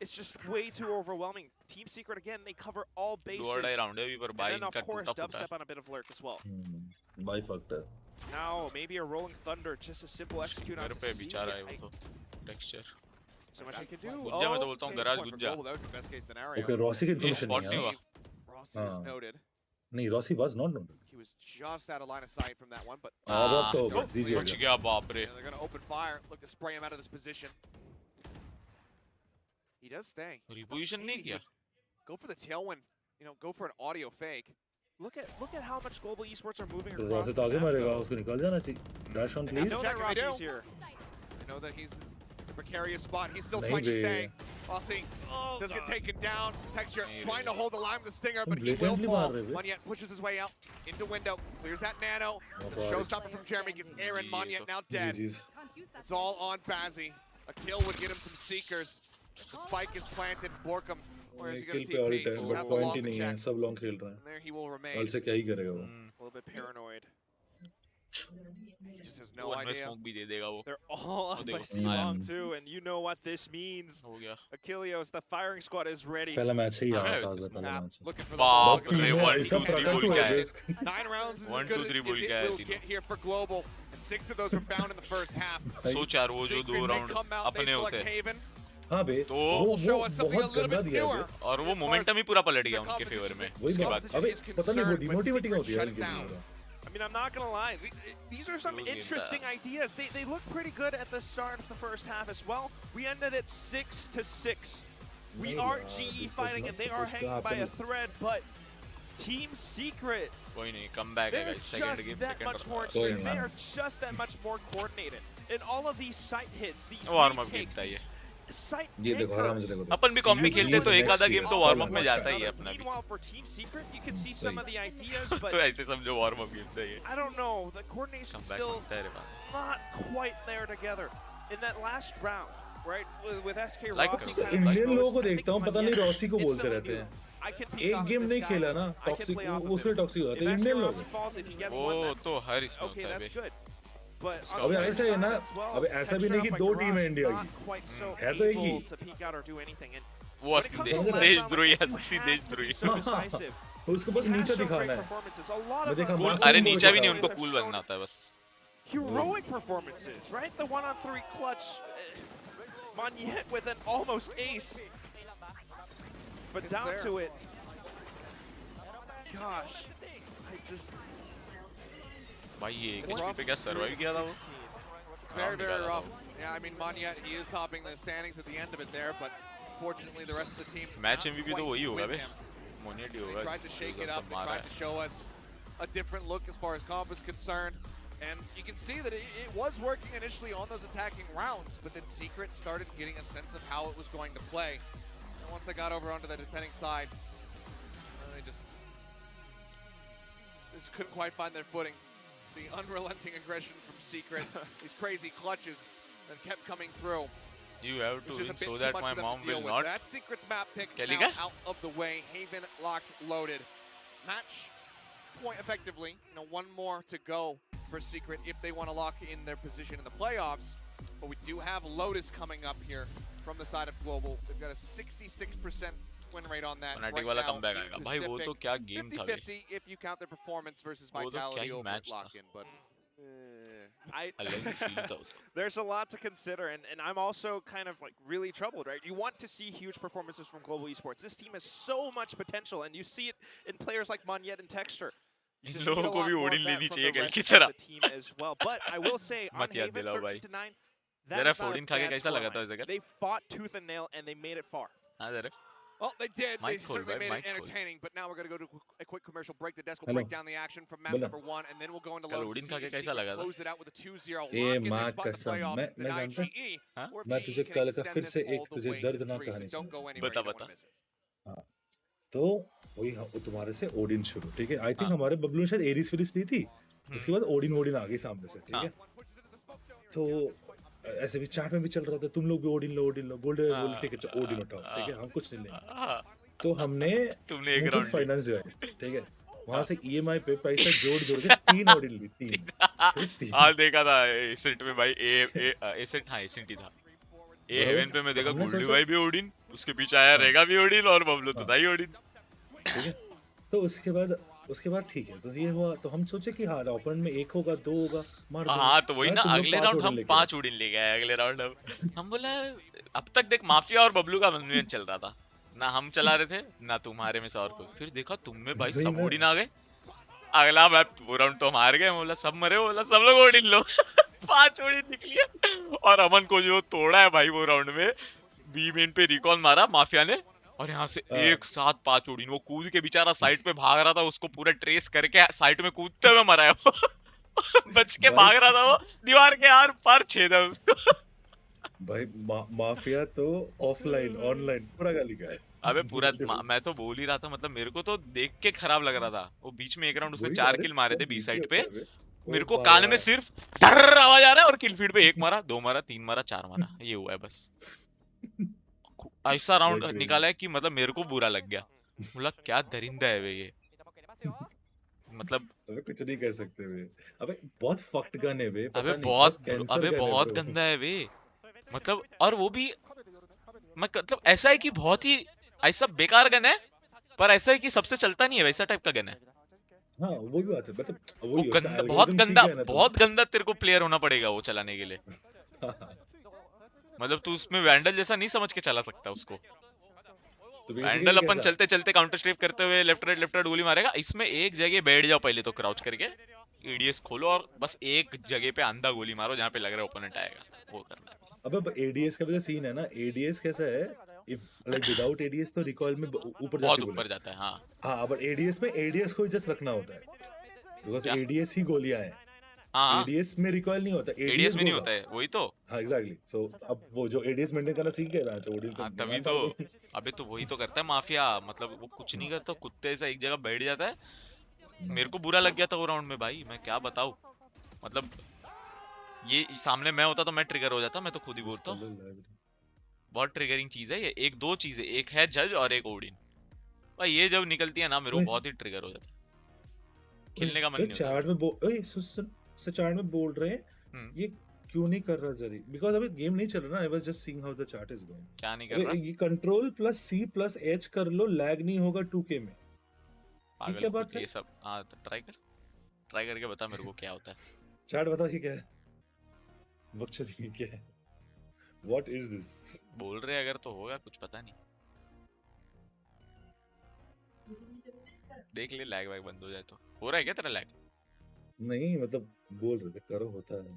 it's just way too overwhelming. Team Secret, again, they cover all bases. Do और डाई राउंड है अभी पर And बाई then, of इनका course, टूटा फूटा dubstep on a bit of lurk as well. By factor Now, maybe a rolling thunder, just a simple execute मेरे onto पे C. बेचारा है वो तो texture So much he can do. गुज्जा मैं तो बोलता हूँ Okay. Garage Point for गुज्जा Global, that was the best case scenario. Okay Rossi की ये इन्फॉर्मेशन स्पॉट नहीं नहीं है हुआ Rossi was हाँ। noted. नहीं Rossi was not noted He was just out of line of sight from that one, but अब तो go. दीजिए बच गया बाप रे yeah, they're going to open fire. Look to spray him out of this position. He does stay. Reposition नहीं किया Go for the tailwind. You know, go for an audio fake. Look at how much global esports are moving तो across Rossi the तो आगे map, मारेगा though. उसको निकाल जाना चाहिए dash on I please know Check that if they Rossi's do. here. You know that he's in a precarious spot. He's still नहीं trying to बे stay. Rossi does get taken down. Texture नहीं trying बे। to hold the line with the stinger, but he will blatantly fall. मार रहे बे। Monyet pushes his way out into window. Clears that nano. The God. showstopper from Jeremy gets Aaron ये Monyet तो- now dead. जीजीस Can't use that. It's all on Bazzi. A kill would get him some seekers. The spike is planted. Borkum. Where is he kill going पे to all TP? Time Just but have the point long he to नहीं है check. सब long खेल रहे हैं And there he will all remain. से क्या ही करेगा वो A little bit paranoid. He just has no one में idea. स्मोक भी दे देगा वो They're all up by देखो, C-bomb आया। too, and you know what this means. हो गया Achilleos, the firing squad is ready. पहला मैच ही हाँ, यार वैसे साथ में पहला Map, match looking for the बाप ball. बाप रे रे, one, ऐसा two, three प्रकट बोल हुआ के है आए। इसका 9 rounds is One, as good two, three as बोल it के आए will तीनों। get here for Global. And 6 of those were found in the first half. सोच यार वो जो Secret, दो they round come out, they अपने select होते हैं Haven. हाँ बे तो वो Show us something a बहुत little गंदा bit दिया है newer. बे। और वो As far as मोमेंटम ही पूरा पलट गया the उनके फेवर में competition वही उसके बात बाद से अबे is पता नहीं वो concerned, but डिमोटिवेटिंग Secret होती है shut यार it गेम down. में I mean, I'm not gonna lie. These are some Lose game interesting that. ideas. They look pretty good at the start of the first half as well. We ended at 6-6. We नहीं are यार, GE this was fighting, not and they are supposed to hanging by a happen. thread. But Team Secret, कोई नहीं come back है they're guys second just game that much more कोई experienced. नहीं। They are just that much more coordinated. In all of these sight hits, these warm up game retakes, था ये these sight ये देखो आराम anchors. से देखो अपन भी कॉम में खेलते तो एक आधा गेम तो वार्म अप में जाता ही है Another- अपना भी Meanwhile, for Team Secret, you can see some सही। of the ideas, but तो ऐसे समझो वार्म अप गेम था ये I don't know. The coordination come back still होता है रे बात not quite there together. In that last round, right, with SK Like Rossi करो। kind of इंडियन exposed, लोगों को I think देखता हूँ पता नहीं Monyet रॉसी को बोलते instantly रहते knew, हैं I can peek एक off of गेम this नहीं guy. खेला ना I can toxic play off of उसके him. टॉक्सिक होते If हैं SK इंडियन लोग Rossi falls, if he gets वो one, that's तो हर इसमें okay, होता है that's bay good. But on अब the ऐसा other है ना, side as well, अब ऐसा भी Texture नहीं कि up by दो टीम है Garage, इंडिया not की। quite so है तो एक able he. to peek out or do anything. And वो when it असली comes to the last देशद्रोही round, like, असली you have to be देशद्रोही so decisive. उसको बस You have नीचे to show दिखाना great है performances. A lot मैं of देखा them- कूल मासूम अरे बोल नीचा भी रहा नहीं है। उनको have कूल shown बनना होता है बस heroic performances, right? The 1-on-3 clutch. Monyet with an almost ace. But It's down there. to it. Gosh. I just... भाई ये एक HP पे क्या सर्वाइव किया था वो 16. It's very, Round very निकाला rough. था वो। Yeah, I mean, Monyet, he is topping the standings at the end of it there, but fortunately the rest of the team match not MVP तो quite वही होगा with bay him. मोनियट he They होगा tried to shake जो it up, सब they मारा tried है to show us a different look as far as comp is concerned. And you can see that it was working initially on those attacking rounds, but then Secret started getting a sense of how it was going to play. And once they got over onto the defending side, they just couldn't quite find their footing. The unrelenting aggression from Secret. These crazy clutches that kept coming through. You have It's to just a win bit so too that much my for them mom to deal will with. not. That Secret's map pick क्या now लिखा? out of the way. Haven locked, loaded. Match point effectively. One more to go for Secret if they want to lock in their position in the playoffs. But we do have Lotus coming up here from the side of Global. They've got a 66% win rate on that Fnatic right वाला now comeback in आएगा भाई वो तो Pacific. क्या game था बे 50-50 if you count their performance versus वो तो क्या Vitality he over match at था lock-in. But अलग ही फील था वो तो There's a lot to consider, and I'm also kind of like really troubled, right? You want to see huge performances from Global Esports. This team has so much potential, and you see it in players like Monyet and Texture. You in just लोगों need a को lot भी more Odin of that लेनी from चाहिए the कल rest की of तरह the team as well. But I will say, on मत याद Haven, दिलाओ भाई 13-9, that जरा is not a ओडिन खा के bad कैसा लगा था scoreline. वैसे कर They fought tooth and nail, and they made it far. हाँ जरा Well, they did. They Mic खोल certainly भाई made it mic खोल entertaining. But now we're going to go to a quick commercial break. The desk will Hello. break down the action from map बोला number 1, and then we'll go into कल Lotus Odin to खा see के if कैसा Secret लगा था close it out with a 2-0. A Lock in their माँ spot in the कसम playoffs, मैं deny जानता GE, हाँ or if मैं GE तुझे can कल का extend फिर this से all एक the तुझे way to दर्दनाक 3. So कहानी don't go सुनाता anywhere. बता You don't बता want to miss it. हाँ तो वही वो तुम्हारे से ओडिन शुरू ठीक है आई थिंक हाँ हमारे बबलू ने शायद एरिस फिरिस ली थी उसके हम्म बाद ओडिन ओडिन आ गई सामने से ठीक हाँ है तो ऐसे भी चैट में भी चल रहा था तुम लोग भी ओडिन लो गोल्ड बोले ठीक है चलो ओडिन उठाओ ठीक है हम कुछ नहीं लेंगे हाँ तो हमने तुमने एक मुथूट राउंड ली फाइनेंस गए ठीक है वहां हाँ से ईएमआई पे पैसा जोड़ के 3 ओडिन ली 3 ठीक 3 आज देखा था एसेंट में भाई एसेंट हाँ एसेंट ही था ए हेवन पे मैं बराबर तो देखा हमने गोल्डी सोचा भाई भी ओडिन उसके पीछे आया हाँ रहेगा भी ओडिन और बबलू तो हाँ था ही ओडिन ठीक है तो उसके बाद ठीक है तो ये हुआ तो हम सोचे कि हाँ ओपन में 1 होगा 2 होगा मार देंगे हाँ तो वही हाँ ना तुम लोग अगले 5 राउंड ओडिन हम लेके आए 5 ओडिन ले गए अगले राउंड हम बोला अब तक देख माफिया और बबलू का मनोरंजन चल रहा था ना हम चला रहे थे ना तुम्हारे में से और कोई फिर देखा तुम में भाई वही सब ना ओडिन आ गए अगला मैप वो राउंड तो हम हार गए बोला सब मरे बोला सब लोग ओडिन लो 5 ओडिन निकली और अमन को जो तोड़ा है भाई वो राउंड में बी मेन पे रिकॉल मारा माफिया ने और यहाँ से हाँ एक साथ 5 ओडिन वो कूद के बेचारा साइड पे भाग रहा था उसको पूरा ट्रेस करके साइड में कूदते हुए मरा है वो बच के भाई भाग रहा था वो दीवार के यार पार छेदा उसको भाई माफिया तो ऑफलाइन ऑनलाइन पूरा गाली का है अबे पूरा मैं तो बोल ही रहा था मतलब मेरे को तो देख के खराब लग रहा था वो बीच में एक राउंड उसने वही 4 अरे किल मारे थे बहुत बी बिजी साइड होता पे है बे ओ मेरे को कान में सिर्फ डर आवाज आ रहा है और किल फीड पे 1 मारा 2 मारा 3 मारा 4 मारा ये हुआ है बस ऐसा राउंड crazy. निकाला है कि मतलब मेरे को बुरा लग गया बोला क्या दरिंदा है वे ये मतलब अबे कुछ नहीं कर सकते वे अबे बहुत फक्ड गन है वे अबे पता नहीं बहुत कैंसर अबे गन है बहुत ब्रो गंदा है वे मतलब और वो भी मैं मतलब ऐसा है कि बहुत ही ऐसा बेकार गन है पर ऐसा है कि सबसे चलता नहीं है वैसा टाइप का गन है हाँ वो भी बात है मतलब वो वही उसका गंदा बहुत एल्गोरिथम गंदा सीखा है ना बहुत गंदा तेरे को प्लेयर होना पड़ेगा वो चलाने के लिए मतलब तू उसमें वैंडल जैसा नहीं समझ के चला सकता उसको तो वैंडल बेसिकली अपन कैसा चलते चलते काउंटर स्ट्रेफ करते हुए लेफ्ट राइट गोली मारेगा इसमें एक जगह बैठ जाओ पहले तो क्राउच करके ईडीएस खोलो और बस एक जगह पे अंधा गोली मारो जहाँ पे लग रहा है ओपोनेंट आएगा वो करना है बस अबे एडीएस का भी तो सीन है ना एडीएस कैसा है इफ लाइक विदाउट एडीएस तो रिकॉइल में ऊपर बहुत जाती ऊपर बुलेट्स जाता है हाँ हाँ बट एडीएस में एडीएस को जस्ट रखना होता है बिकॉज़ क्या एडीएस ही गोलियां हैं हाँ एडीएस में रिकॉइल नहीं होता एडीएस एडीएस में नहीं गोज होता अप है वही तो हाँ एग्जैक्टली सो अब वो जो एडीएस मेंटेन करना सीख गया ना ओडिन से हाँ तभी दिमाग तो डाल दो अबे तो वही तो करता है माफिया मतलब वो कुछ नहीं करता कुत्ते ऐसा एक जगह बैठ जाता है मेरे को बुरा लग गया था वो राउंड में भाई मैं क्या बताऊं मतलब ये सामने मैं होता तो मैं ट्रिगर हो जाता मैं तो खुद ही बोलता हूँ बहुत ट्रिगरिंग चीज है ये एक दो चीजें एक है जज और एक ओडिन भाई ये जब निकलती है ना मेरे को बहुत ही ट्रिगर हो जाता है खेलने का मन नहीं होता चार्ट में ओए सुन चार्ट में बोल रहे हैं ये क्यों नहीं कर रहा जरी बिकॉज़ अभी गेम नहीं चल रहा ना I was just seeing how the chart is going क्या नहीं कर रहा ये control plus C plus H कर लो लैग नहीं होगा 2K में पागल क्या बात कुछ ये सब हाँ तो ट्राई करके बता मेरे को क्या होता है चार्ट बताओ ये क्या है बकचोदी ये क्या है व्हाट इज दिस बोल रहे अगर तो होगा कुछ पता नहीं देख ले लैग वैग बंद हो जाए तो हो रहा है क्या तेरा लैग नहीं मतलब बोल रहे थे करो होता है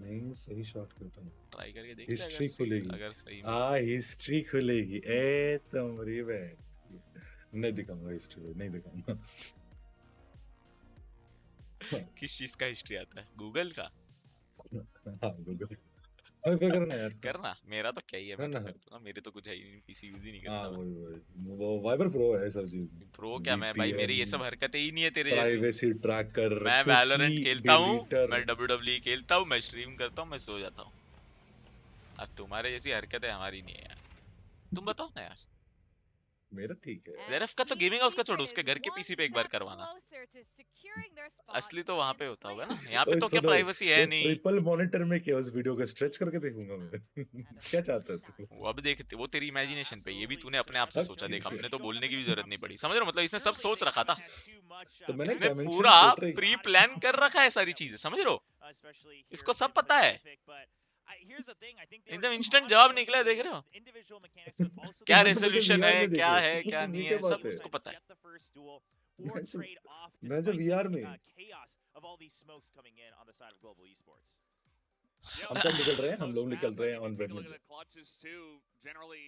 नहीं सही शॉट करता हूं ट्राई करके देख ले हिस्ट्री खुलेगी अगर सही में हिस्ट्री खुलेगी ए तुम्हारी बात नहीं दिखाऊंगा हिस्ट्री नहीं दिखाऊंगा किस चीज का हिस्ट्री आता है गूगल का हाँ गूगल वाइपर करना यार। करना मेरा तो क्या ही है, मैं तो करना है। कर दूंगा, मेरे तो कुछ है ही नहीं, पीसी यूज ही नहीं हाँ करता मैं। वही वो वाइपर प्रो है सब चीज में। प्रो क्या, मैं भाई मेरी ये वीपीएन, सब हरकतें ही नहीं है तेरे जैसी। प्राइवेसी ट्रैकर, मैं कुकी वैलोरेंट खेलता हूँ, डिलीटर। मैं WWE खेलता हूँ, मैं स्ट्रीम करता हूँ, मैं सो जाता हूँ। अब तुम्हारे जैसी हरकतें हमारी नहीं है यार। तुम बताओ ना यार। मेरा ठीक है। जेरफ का तो गेमिंग हाउस का छोड़ो, उसके घर के पीसी पे एक बार करवाना। असली तो वहां पे होता होगा ना, यहाँ पे ओए तो क्या सुनो, प्राइवेसी है वो नहीं। ट्रिपल मॉनिटर में क्या उस वीडियो को स्ट्रेच करके देखूंगा मैं? क्या चाहता है तू? वो अब देख, वो तेरी इमेजिनेशन पे, ये भी तूने अपने आप से सोचा, देख अब हमने तो बोलने की भी जरूरत नहीं पड़ी, समझ रहे हो, मतलब इसने सब सोच रखा था। तो मैंने इसने डायमेंशन पूरा पोर्ट्रे प्री प्लान कर रखा है सारी चीजें, समझ रहे हो, इसको सब पता है। एकदम इंस्टेंट जवाब निकला है, देख रहे हो तो क्या मैं तो बोलते रेजोल्यूशन वीआर है, में देख क्या लो। है क्या ये नहीं क्या है, बात सब है? उसको पता है। मैं जो मैं जो वीआर में Yeah, हम well, कब निकल रहे हैं? हम close लोग map. निकल I रहे mean, हैं you on take a look at Wednesday. the clutches too. Generally,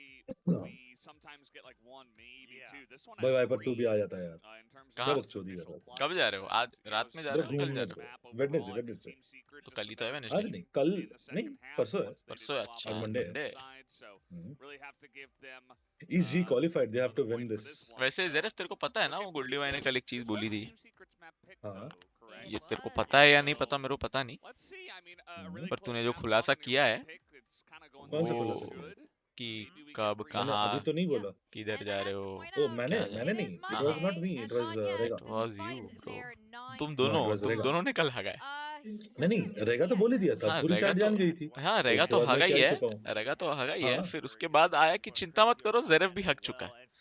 we sometimes get like one, maybe two. This one भाई had वाइपर तू भी three आ जाता है यार। in terms क्या of कहाँ? just बकचोदी कर initial रहा था? कब जा clutches. रहे हो, आज And, रात में जा बड़ा रहे हो, कल घूमने जा रहे को। map Wednesday overall, I think Wednesday. Team Secrets हो? तो just कल ही with तो है their वेडनेसडे। आज नहीं, कल in the नहीं, second half. परसों है। Once they did परसों है, swap अच्छा आज out मंडे the है। Monday. side, so really have to give them easy qualified, they have to another win point for this. this one. वैसे So जेरफ तेरे को पता है ना, looking वो pretty गोल्डी भाई ने good. कल एक चीज This बोली was थी, Team Secret's map pick हाँ though, correct? ये तेरे को was. पता है या नहीं So पता, मेरे को पता नहीं, let's see. I mean, a really पर close तूने जो map खुलासा coming. Your किया first है pick. It's kind of going कौन सा looking खुलासा वो, किया? good. कि Maybe we get कब three मैंने more. अभी कहाँ तो नहीं बोला। किधर जा रहे हो, ओ मैंने क्या जा मैंने रहे नहीं, हो। इट हाँ वाज हाँ, नॉट मी, इट वाज रेगा। It was you bro. तुम नो इट दोनों, वाज तुम रेगा। दोनों ने कल हगाए। नहीं नहीं, रेगा तो बोल ही दिया था, हाँ पूरी रहेगा चैट तो, जान गई थी। हाँ रहेगा उसके तो बाद मैं हगा क्या ही ही है, छुपाऊं? रहेगा तो हगा ही है, हाँ। फिर उसके बाद आया कि चिंता मत करो, जेरफ भी हक चुका है।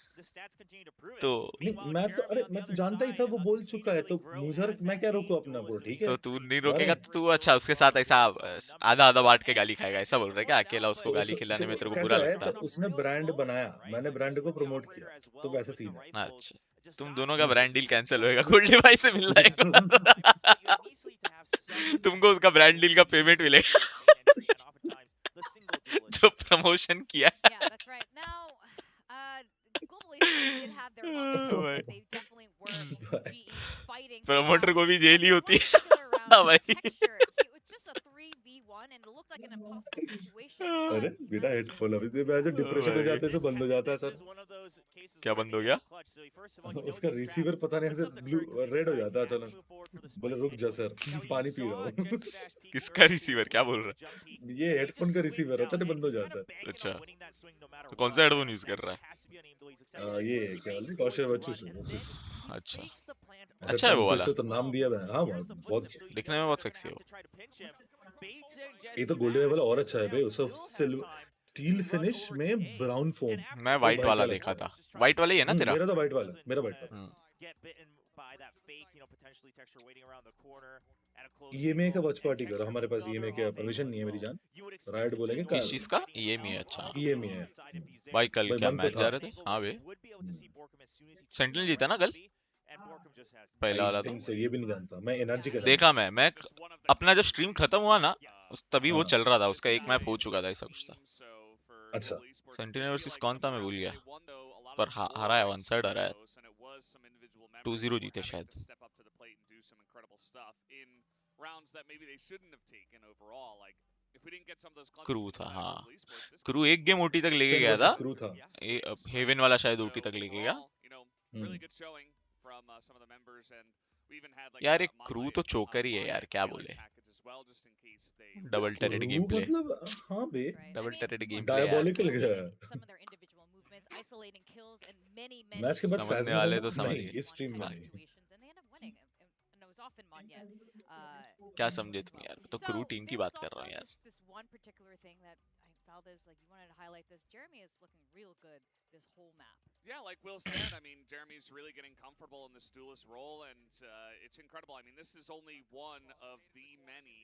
तो नहीं मैं तो, अरे मैं तो जानता ही था वो बोल चुका है, तो मुझे मैं क्या रोकूं अपने आप को? ठीक है, तो तू नहीं जा रहे रोकेगा हैं। तो तू अच्छा उसके साथ ऐसा आधा आधा बांट के गाली खाएगा, ऐसा बोल रहे क्या, अकेला उसको तो गाली खिलाने में तेरे को बुरा कैसा है, लगता तो उसने ब्रांड बनाया, मैंने ब्रांड को प्रमोट किया, तो वैसा सीन है। है? अच्छा, तुम दोनों का समझ ब्रांड डील कैंसिल होएगा, गोल्डी भाई से मिलना है एक बार। तुमको उसका ब्रांड डील का पेमेंट मिलेगा जो प्रमोशन किया है। Yeah, that's right. Now, Global Esports did have their moments भाई, that they definitely were GE fighting promoter को भी throughout. जेल ही This होती one है। particular round, हाँ the भाई। texture, it was just a 3v1 and it looked like an impossible situation, अरे but बिना United headphone did अभी pull मैं it जो off. डिप्रेशन में भाई, जाते से बंद हो जाता है सर। क्या बंद हो गया? उसका रिसीवर पता नहीं ऐसे ब्लू रेड हो जाता है अचानक। बोले रुक जा सर, पानी पी रहा हूँ। किसका रिसीवर, क्या बोल रहा ये हेडफोन का रिसीवर अचानक बंद हो जाता है। है? अच्छा, तो कौन सा हेडफोन यूज कर रहा है? ये क्या बोलते हैं, कौशल बच्चू से। अच्छा, अरे अच्छा है वो टंग वाला, ट्विस्टर तो नाम दिया है। हाँ बहुत अच्छा। दिखने में बहुत सेक्सी है वो। ये तो गोल्डन वाला और अच्छा है भाई, उसका सिल्वर स्टील फिनिश में ब्राउन फोम। मैं ओ व्हाइट भाई वाला क्या देखा लगता था, है। व्हाइट वाला ही है ना तेरा? मेरा तो व्हाइट वाला, मेरा व्हाइट वाला। ईएमए का वॉच पार्टी करो, हमारे पास ईएमए का परमिशन नहीं है मेरी जान। राइट बोलेंगे किस चीज का? ये मी है, अच्छा। ईएमए है। भाई कल भाई क्या मन तो मैच था। जा रहे थे? हाँ बे, सेंटिनल जीता ना कल, पहला आई वाला तो। थिंक सो, ये भी नहीं जानता मैं, एनर्जी का देखा जानता मैं अपना जब स्ट्रीम खत्म हुआ ना, उस तभी वो हाँ। चल रहा था, उसका एक मैप हो चुका था, ऐसा कुछ था। अच्छा। सेंटिनल वर्सेस कौन था मैं भूल गया, पर हरा है, वन साइड हरा है, 2-0 जीते शायद। क्रू था, हाँ क्रू एक गेम ओटी तक लेके सेन गया था, वर्सेस क्रू था। हेवन वाला शायद ओटी तक लेके गया। यार एक क्रू तो चोकर ही है यार, क्या बोले, डबल टेरेट गेम प्ले, मतलब हाँ बे, डबल टेरेट गेम प्ले यार, डायबॉलिकल गया। मैच के बाद समझने फैज में वाले तो रहूंगा समझ नहीं, गए। इस स्ट्रीम में हाँ, नहीं। क्या समझे तुम यार, मैं तो क्रू टीम की बात कर रहा हूँ यार। Yeah, like Will said, I mean, Jeremy's really getting comfortable in this duelist role, and it's incredible. I mean, this is only one of the many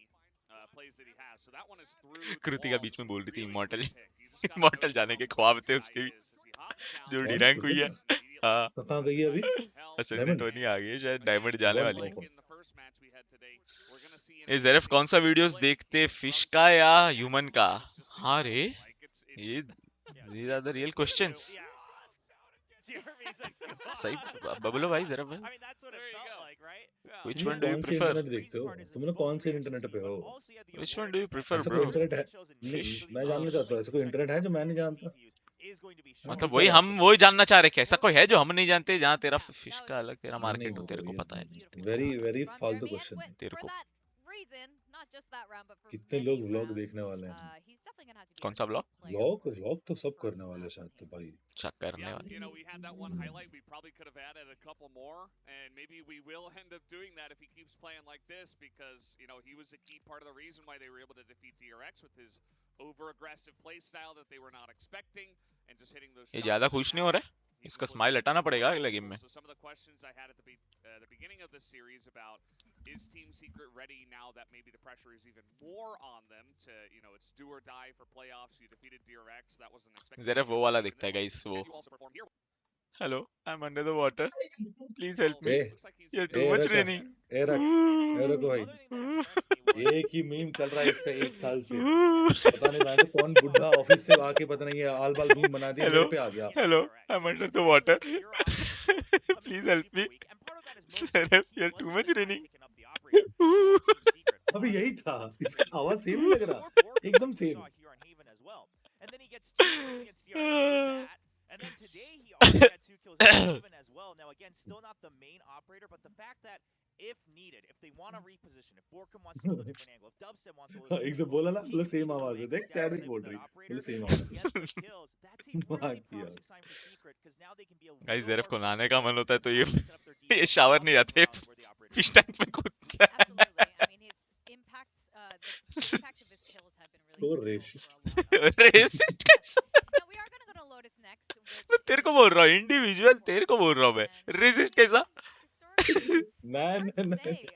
plays that he has. So that one is through the Kritika wall. Beach Just में a बोल रही थी really immortal, good pick. You just gotta immortal notice जाने how के close ख्वाब this थे guy उसके भी, is as he hops down. जो डी कौन रैंक हुई है। Immediately हाँ, तो कहाँ गई अभी? some help. असेंडेंट होनी आ गई है शायद, डायमंड जाने Again, वाली है। like in the first match we had today, we're gonna see ये जेरफ कौन सा वीडियोस देखते, फिश का या ह्यूमन का? हाँ रे, ये these are the real questions. Jeremy's like, God. सही बबलो भाई जरा भाई I mean, that's what it There you felt go. like, right? Yeah. which तुम one do you कौन से prefer इंटरनेट देखते हो? तुम लोग कौन से इंटरनेट पे हो? which one do you prefer ऐसा bro कोई इंटरनेट है? नहीं, Fish. मैं जानना चाहता हूँ, ऐसा कोई इंटरनेट है जो मैं नहीं जानता? मतलब क्या वही बात हम है? वही जानना चाह रहे कि ऐसा कोई है जो हम नहीं जानते जहाँ तेरा फिश का अलग तेरा नहीं मार्केट हो तेरे ब्रो, को ये पता है तेरे को वेरी नहीं पता वेरी From फालतू Jeremy, and क्वेश्चन है. तेरे for को that reason, not just that round, but for कितने many लोग व्लॉग rounds, देखने वाले हैं? he's definitely gonna have to be कौन a सा great ब्लॉग player व्लॉग तो सब first करने वाले round हैं शायद from तो here. भाई. चेक करने Yeah, वाले you know, we had that one highlight. We probably could have added a couple more, and maybe we will end up doing that if he keeps playing like this, because you know he was a key part of the reason why they were able to defeat DRX with his over-aggressive play style that they were not expecting, and just hitting those ये shots. ज्यादा खुश नहीं हो रहा है He इसका was smile हटाना पड़ेगा अगले गेम में So some of the questions I had at the beginning of this series about is Team Secret ready now that maybe the pressure is even more on them to, you know, it's do or die for playoffs. You defeated DRX, that wasn't expected. जरा वो वाला दिखता है guys वो Can you also perform here? Hello I am under the water please help me a Looks like he's you in to a much रखा raining ए रखो भाई. एक ही मीम चल रहा है इसका 1 साल से. पता नहीं मैं तो कौन बुढ़ा ऑफिस से आके पता नहीं ये आल बाल मीम बना दिया हेलो मेरे पे आ गया. Hello I am under the water please help me sir you too much raining अभी यही था. इसका आवाज सेम ही लग रहा, एकदम same. And then he gets 2 kills against DRX with that. And then today he already had 2 kills even as well. Now again, still not the main operator, but the fact that if needed, if they want to reposition, if Borkum wants to go to a different angle, if Dubstep wants to go to a एक से different बोला ना, angle, बोले he same can आवाज है. make देख status चैरिक with बोल that रही, operator बोले सेम and आवाज. get the kills. That's a really किया. promising sign for Secret, because now they can be a guys little जरफ को more नहाने का मन होता है तो flexible to set up their ये defense शावर on नहीं those आते rounds where the operator fish is tank में कूदता है Absolutely. I mean, his impact, the impact of his kills have been So really racist. crucial for a lot of resist कैसा Now we are gonna go to Lotus next, मैं which तेरे को is बोल रहा हूँ individual तेरे को बोल रहा हूँ मैं and रेसिस्ट कैसा historically, नहीं hard to नहीं say.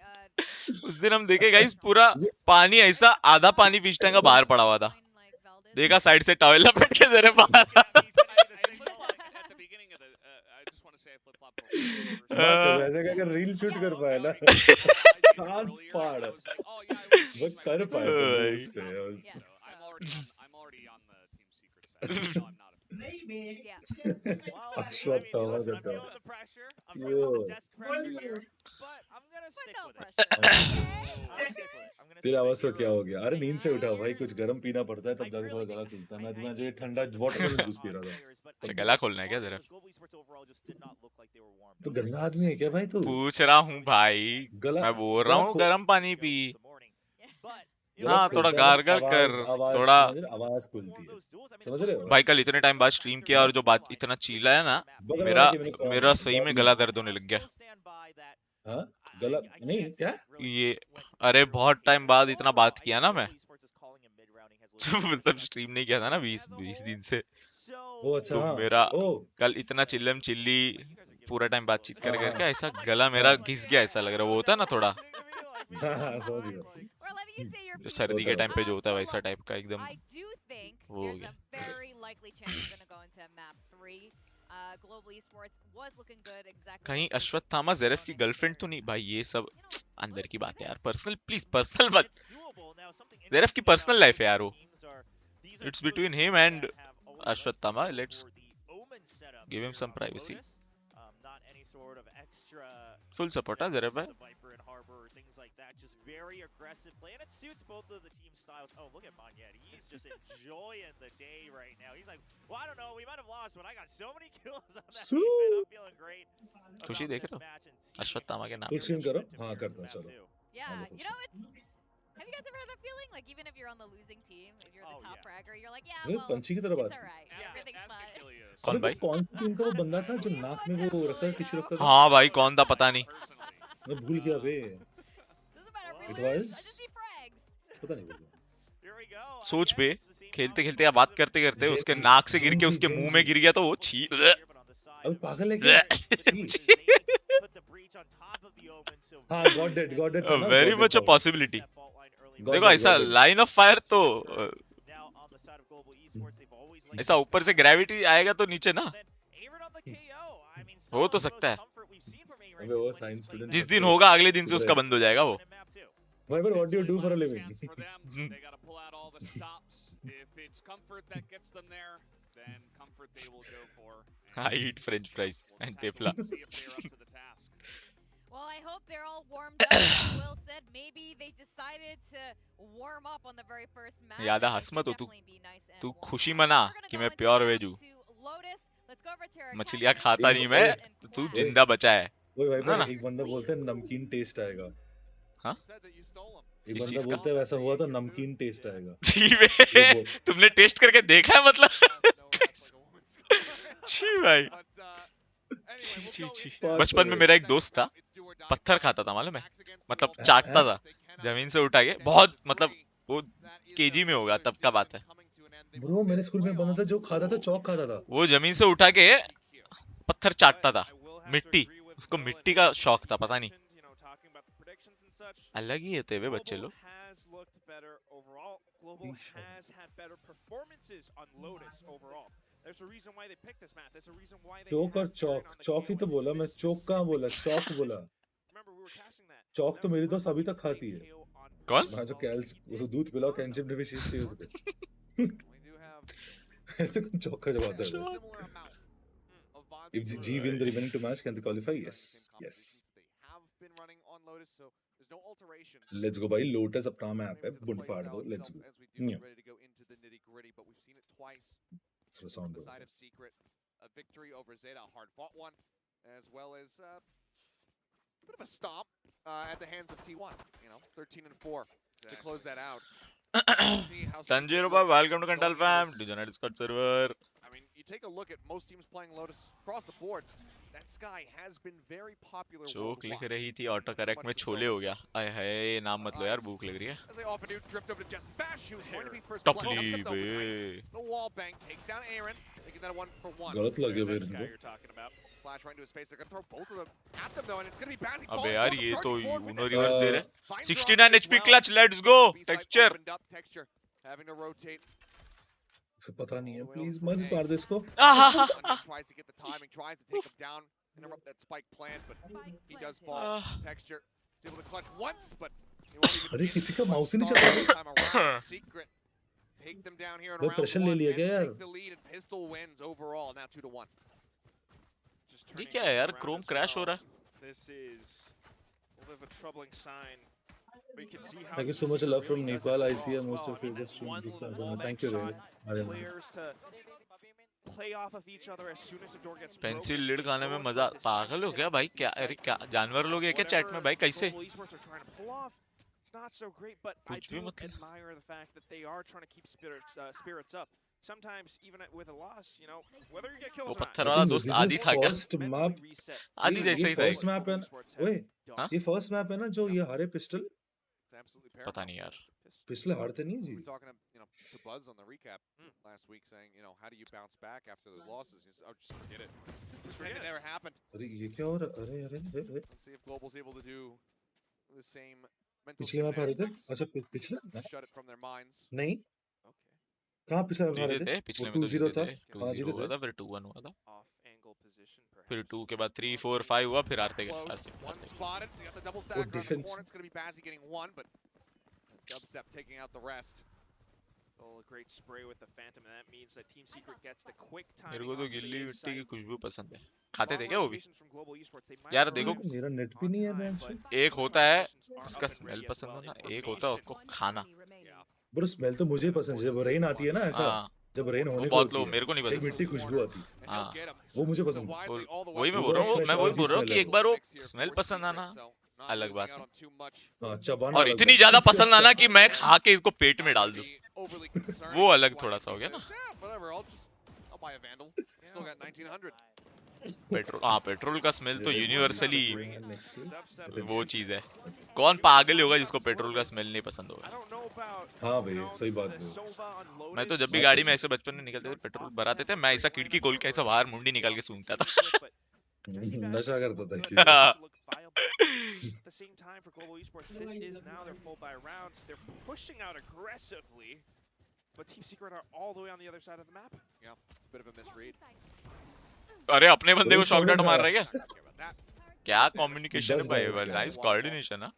उस दिन हम देखे गाइस पूरा पानी ऐसा आधा पानी फिश टैंक का बाहर पड़ा हुआ था Like Valdez, देखा साइड से टॉवेल लपेट के जरे बाहर At the beginning of the, I just want to say I flip-flop both. बात वैसे अगर रील शूट कर पाया ना, हाथ फाड़. वो कर पाए तो उस पे उस. Yes. I'm already on the Team Secret side. No, I'm not. Yeah. Ashwatthama I'm करता. feeling the pressure. I'm feeling Yo. the desk pressure here, but I'm gonna But stick no with it. pressure. I'm Okay. gonna stick with it. I'm gonna तेरी stick आवाज with को क्या हो गया? अरे नींद से उठा भाई, कुछ गर्म पीना पड़ता है तब जाके थोड़ा गला खुलता है. मैं जो ये ठंडा वाटरमेलन जूस पी रहा था. अच्छा गला खोलना है क्या जरा तो गंदा आदमी है क्या भाई तू? पूछ रहा हूँ भाई गला मैं बोल रहा हूँ गर्म पानी पी गला हाँ थोड़ा खुलता है ना, गार्गल कर आवाज थोड़ा समझ रहे? आवाज खुलती है. समझ रहे हो? भाई कल इतने टाइम बाद स्ट्रीम किया और जो बात इतना चीला है ना बगल मेरा वाला के मैंने कहा, मेरा सही में बहुत गला लो. दर्द होने लग गया हाँ गला नहीं क्या? ये अरे बहुत टाइम बाद इतना बात किया ना मैं मतलब स्ट्रीम नहीं किया था ना 20 दिन से ओ अच्छा. तो हाँ. मेरा ओ कल इतना चिल्लम चिल्ली पूरा टाइम बातचीत कर हाँ, करके हाँ. ऐसा गला मेरा घिस गया ऐसा लग रहा है वो होता है ना थोड़ा हाँ हाँ समझ गया. We're letting you say your जो piece. सर्दी के होता टाइम पे जो होता है वैसा टाइप का एकदम I do think वो हो there's गया a very likely chance we're gonna go into map 3. Global Esports was looking good exactly. कहीं like they अश्वत्थामा did ज़रफ़ की going गर्लफ्रेंड into तो नहीं भाई ये सब You know, अंदर की Lotus बात है यार Esports. पर्सनल प्लीज पर्सनल मत ज़रफ़ की पर्सनल लाइफ है यार वो it's between him and Ashwatthama let's give him some privacy full support है ज़रफ़ भाई Just very aggressive play, and it suits both of the team styles. Oh, look at Monyet. He's just enjoying the day right now. He's like, well, I don't know, we might have lost, but I got so many kills on that Sue. defense. I'm feeling great. खुशी about देख this रहे match and seeing Ashwatthama के नाम full screen करो. हाँ करता हूँ चलो. Yeah, Wonderful. you know it's. Have you guys ever had that feeling? Like even if you're on the losing team, if you're the Oh, top yeah. fragger, you're like, yeah, ये well, पंछी की तरह it's बात है. alright. Yeah. Everything's Ask fine. Achilles. कौन अबे भाई वो कौन सी टीम का वो बंदा था जो नाक में वो रखा टिश्यू रखा था? हाँ भाई कौन था पता नहीं Personally. मैं भूल गया बे. Doesn't matter if It we lose. was? I just see frags. पता नहीं बोल. Here we go. सोच Again, पे it's the same खेलते खेलते outcome या बात as करते the करते previous उसके Genji, नाक से गिर के Genji, उसके मुंह में Genji. गिर गया तो वो छी अबे पागल है क्या? हाँ गॉट डेड था ना. वेरी God मच अ Dead पॉसिबिलिटी God देखो Dead, ऐसा God Dead. Line of fire तो ऐसा ऊपर से ग्रेविटी आएगा तो नीचे ना हो तो सकता है अबे वो साइंस स्टूडेंट जिस दिन होगा अगले दिन से उसका बंद हो जाएगा वो भाई but what do you do for a living? Chance for them. They got to pull out all the stops. If it's comfort that gets them there, then comfort they will go for. I eat French fries and tepla. See if they're up to the task. Well, I hope they're all warmed up. As Will said, maybe they decided to warm up on the very first match. यादा It हंस could मत हो तू definitely be nice and तू warm खुशी up. मना We're gonna कि go मैं into प्योर the वेज map हूँ to Lotus. Let's go over to our मछलियाँ captain, खाता एक नहीं ओए मैं and तू Flash. जिंदा बचा है ओए भाई ना ना एक बंदा बोलता है नमकीन टेस्ट आएगा हाँ Said that you stole 'em. एक किस बंदा चीज का बोलता है वैसा हुआ तो नमकीन टेस्ट आएगा छी ये बे बोल तुमने टेस्ट करके देखा है मतलब No, that's like a woman's score. छी भाई But anyway, छी we'll छी go छी into बचपन में मेरा एक दोस्त था It's do or die पत्थर time. खाता था मालूम है Backs against the मतलब wall. चाटता था They cannot जमीन से उठा के stand बहुत to मतलब three. वो That is केजी their में होगा regular तब का बात season है coming to an end. They bro will मेरे miss स्कूल में बंदा था जो खाता था चौक खाता था वो जमीन से उठा के playoffs here. पत्थर चाटता था मिट्टी उसको मिट्टी का शौक था पता नहीं अलग ही होते वे बच्चे लोग has looked better overall. Global has had better performances on Lotus overall. There's a reason why they picked this map. There's a reason why they चौक और have Karen on the Chowk he KO तो and बोला it's मैं this चौक कहाँ बोला specific चौक shot. बोला Remember, we were casting that. चौक तो That मेरी was दोस्त अभी perfectly तक खाती है KO on कौन? मैं जो Lotus. कैल्स He उसको did दूध पिलाओ burn कैल्शियम her. डेफिशिएंसी है उसको We do have ऐसे कौन चौक खा जब आता a है वो similar amount of VODs if for G win the remaining 2 match can they qualify the yes same yes competitions they have been running on Lotus, so there's no alterations. let's go भाई lotus अपना map Maybe है to the बुंड play फाड़ style दो let's itself go as we do Yeah. get ready to go into the nitty-gritty, but we've seen it twice थोड़ा on sound the दो side of Secret. A victory over Zeta, a hard-fought one, as well as a bit of a stomp at the hands of T1. 13-4 to close that out. See how Sanjay Secret Rupa, looks welcome to going Kantal into fam this. to join Discord server I mean, you take a look at most teams playing Lotus across the board. That Sky has been very popular joke लिख worldwide. रही थी auto correct में छोले हो गया आय हाय नाम मत लो यार भूख लग रही है As they often do, drift over to Jesse Bash, who's going to be first Top blood. Ends up lead, though with eh. ice. The wall bang takes down Aaron, making that a 1-for-1. गलत लगे There's मेरे that guy को you're talking about. Flash right into his face. They're going to throw both of them at them though, and it's going to be Bazzi अबे falling यार forward, ये तो charging forward with you know it. Reverse दे रहे Finds Ross 69 as HP well. clutch let's go B side texture opened up, Texture having to rotate. फिर पता नहीं है प्लीज मत मार दे इसको Onion tries to get the timing, tries to take him down, interrupt that spike plan, but he does fall. Texture is able to clutch once, but he won't even अरे get किसी का the mouse ही नहीं start चल this time around. Secret take them down here in भाई round pressure ले 1 लिया and क्या यार take the lead, and Pistol wins overall, now 2-1. Just ये turning क्या है यार things Chrome around as crash हो well. रहा है This is a little bit of a troubling sign. But you can see how Thank you so Team much, Secret love from really does Nepal. it I well see as most well. of your I mean, stream. one little Thank wallbang you, shot, Ray. players to play off of each other as soon as the door gets pencil broken. Lead They खाने go में in for मजा a पागल हो decisive गया hit भाई on क्या B अरे side. क्या जानवर लोग है क्या चैट में भाई कैसे Global Esports are trying to pull off. It's not so great, but I कुछ भी do मतलब admire the fact that they are trying to keep spirits up. Sometimes even with a loss, whether you get kills वो or not, पत्थर I वाला think दोस्त this is आदि था क्या first map mentally reset. आदि ये जैसा ही था first एक। map है ओए हाँ? ये फर्स्ट मैप है ना जो ये हारे पिस्टल It's absolutely पता paramount. नहीं यार पिछले हारते नहीं है We ji were talking to Buzz on the recap last week, saying, how do you bounce back after those losses? He said, oh, just forget it. Just pretend it never happened. अरे ये क्या हो रहा अरे अरे अरे Let's see if Global's able to do the same mental पिछले map हारे थे gymnastics अच्छा पिछले to shut it from their minds. नहीं Okay. कहाँ पिछले मैप हारे जीते थे थे पिछले वो में तो 2-0 जीते था थे हाँ 2-0 जीते हुआ थे था फिर 2-1 हुआ था Off angle position, फिर perhaps. 2 के बाद 3 4 5 हुआ फिर हारते गए Close. हारते One गए spotted. They got the double stack around the defense. corner. It's going to be Bazzi getting one, but Dubstep taking out the rest. Oh, a great spray with the Phantom, and that means that Team Secret gets the quick मेरे timing को तो on गिल्ली the मिट्टी की site. खुशबू पसंद है खाते थे Strong क्या वो भी rotations from Global Esports. They might यार have देखो arrived मेरा नेट भी on नहीं है time, बैंक but से एक those होता है conversations are उसका up and smell ready as पसंद well. होना एक होता है उसको खाना Yeah. ब्रो स्मेल तो मुझे पसंद है जब रेन आती है ना ऐसा हाँ जब रेन वो होने को बहुत होती लोग है मेरे को नहीं एक पसंद मिट्टी खुशबू आती है And he'll हाँ get him. वो मुझे So पसंद है widely all the वही way मैं through. बोल रहा हूँ fresh मैं वही earthy बोल रहा हूँ smell कि है एक बार वो Mix here स्मेल for पसंद Secret, आना so not अलग losing बात out है on too much. हाँ चबाना और अलग इतनी बात ज्यादा है। पसंद आना कि मैं खा के इसको पेट में डाल दूं Overly concerning. वो अलग That's थोड़ा why सा हो he गया ना says, "Yeah, whatever, I'll buy a Vandal. Still got 1900. Petrol हाँ पेट्रोल का स्मेल तो यूनिवर्सली Next week. Dubstep. वो चीज है कौन पागल होगा जिसको पेट्रोल का स्मेल नहीं पसंद I होगा don't know about हाँ भाई सही बात the है Sova on Lotus. मैं तो जब भी मैं गाड़ी में पसंद- ऐसे बचपन में निकलते थे पेट्रोल भराते थे मैं ऐसा खिड़की खोल के ऐसा बाहर मुंडी निकाल के सूंघता था नशा करता था कि At the same time, for Global Esports, this is now their full buy rounds. They're pushing out aggressively, but Team Secret are all the way on the other side of the map. Yeah, it's a bit of a misread. अरे अपने बंदे को shot down मार रहा है क्या Care about that. क्या communication है does भाई damage. नाइस कोऑर्डिनेशन है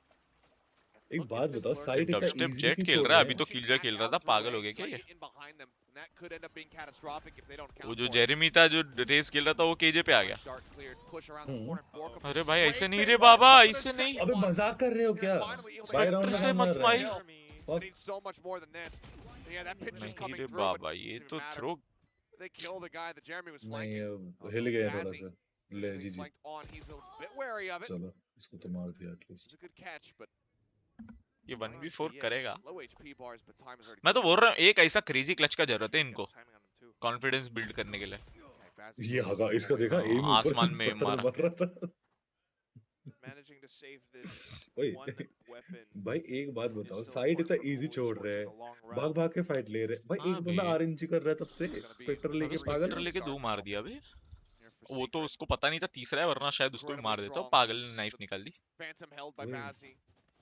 एक बात बताओ साइड इतना डबस्टेप easily जेट क्यों खेल छोड़ रहा है रहे अभी हैं? तो किलजा खेल रहा था पागल हो गया क्या ये In behind them. And that could end up being catastrophic if they don't count. वो जो जेरेमी था जो रेस खेल रहा था वो केजे पे आ गया. Start cleared, push around the corner. Borkum अरे भाई ऐसे straight नहीं bait रे right बाबा, for the ऐसे नहीं. second अबे one. मजाक कर रहे हो क्या? Finally able to bye get round the में से हम मत मार रहे भाई. हैं. They Fuck. need so much more than this. Yeah, that pitch is नहीं coming रे through. but बाबा, ये doesn't तो matter. Throw. They kill the guy that Jeremy was नहीं flanking. ये हिल गया थोड़ा Bazzi, सा. ले he's ji ji. flanked on. He's a bit wary of it. चलो इसको तो मार दिया at least. It's a good catch, but ये 1v4 करेगा. low HP bars, but time is already मैं तो gone. बोल रहा हूँ एक ऐसा क्रेजी क्लच का जरूरत है इनको कॉन्फिडेंस बिल्ड करने के लिए. Okay, Bazzi ये हगा इसका देखा एम ऊपर आसमान में पत्थर मारा. मार रहा था. Managing to save this ओए one weapon. भाई एक बात is बताओ, still साइड important इतना for इजी Global छोड़ Esports रहे in हैं, the long run. भाग भाग के फाइट ले रहे. भाई हाँ एक बंदा बे. आरएनजी कर रहा है तब से. स्पेक्टर लेके पागल. स्पेक्टर लेके 2 मार दिया बे. Here for वो तो Secret. उसको पता नहीं था तीसरा है, वरना शायद उसको भी मार देता. पागल ने नाइफ निकाल दी. Phantom held by Wait. Bazzi.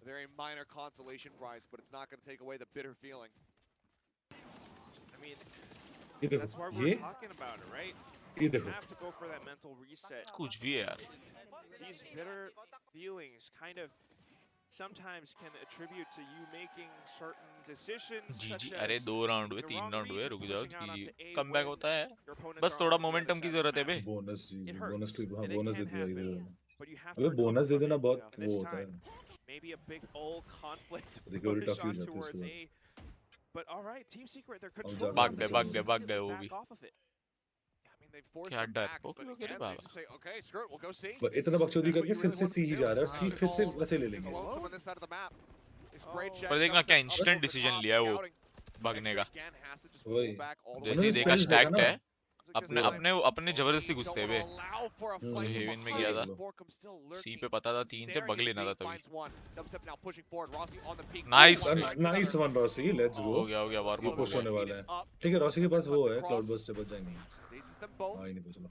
A very minor consolation prize, but it's not going to take away the bitter feeling. I mean, ये that's why देखो we're ये talking about it, right? ये You देखो. have to go for that mental reset. कुछ भी है यार. These bitter feelings kind of sometimes can attribute to you making certain decisions. Ji such जी. अरे as 2 राउंड हुए, the 3 wrong राउंड हुए, reads रुक and जाओ. pushing out जी onto A कमबैक when होता है. your opponents बस are थोड़ा on the other मोमेंटम की side of the जरूरत है map. बे. बोनस It बोनस hurts, हाँ and it बोनस दे can दिया happen. इधर. But you have अबे to बोनस दे recover देना from it. बहुत And वो this होता है. time, maybe a big old conflict Recovery push tough हो on जाती है towards उसके A. But all right, Team Secret, they're अब controlling भाग the गए, situation. भाग गए वो Back भी. off of it. I mean, they forced क्या him डर? back, ओके but ओके रे again, they Baba. just say, okay, screw it, we'll go see. पर इतना बकचोदी That's what करके you फिर really से wanted C to he do. जा रहा है. Just सी to फिर से call वैसे ले लेंगे. alone someone this side of the map. They spray check, पर देखना comes क्या in, up instant over the decision top, लिया वो scouting. भागने का. Again, has to just वही. pull back all the way जैसे ही उन्होंने देखा spells स्टैक्ड देखा है, ना. अपने अपने अपने जबरदस्ती घुसते हुए. हेवन में गया था. सी पे पता था 3 थे, बग लेना था तभी. Nice. Nice one Rossi. Let's हो गो. गया ये ये वार्म पुश होने वाला है. ठीक है, रॉसी के पास वो है क्लाउड बस्ट से बच जाएंगे. हाँ ही नहीं बचना.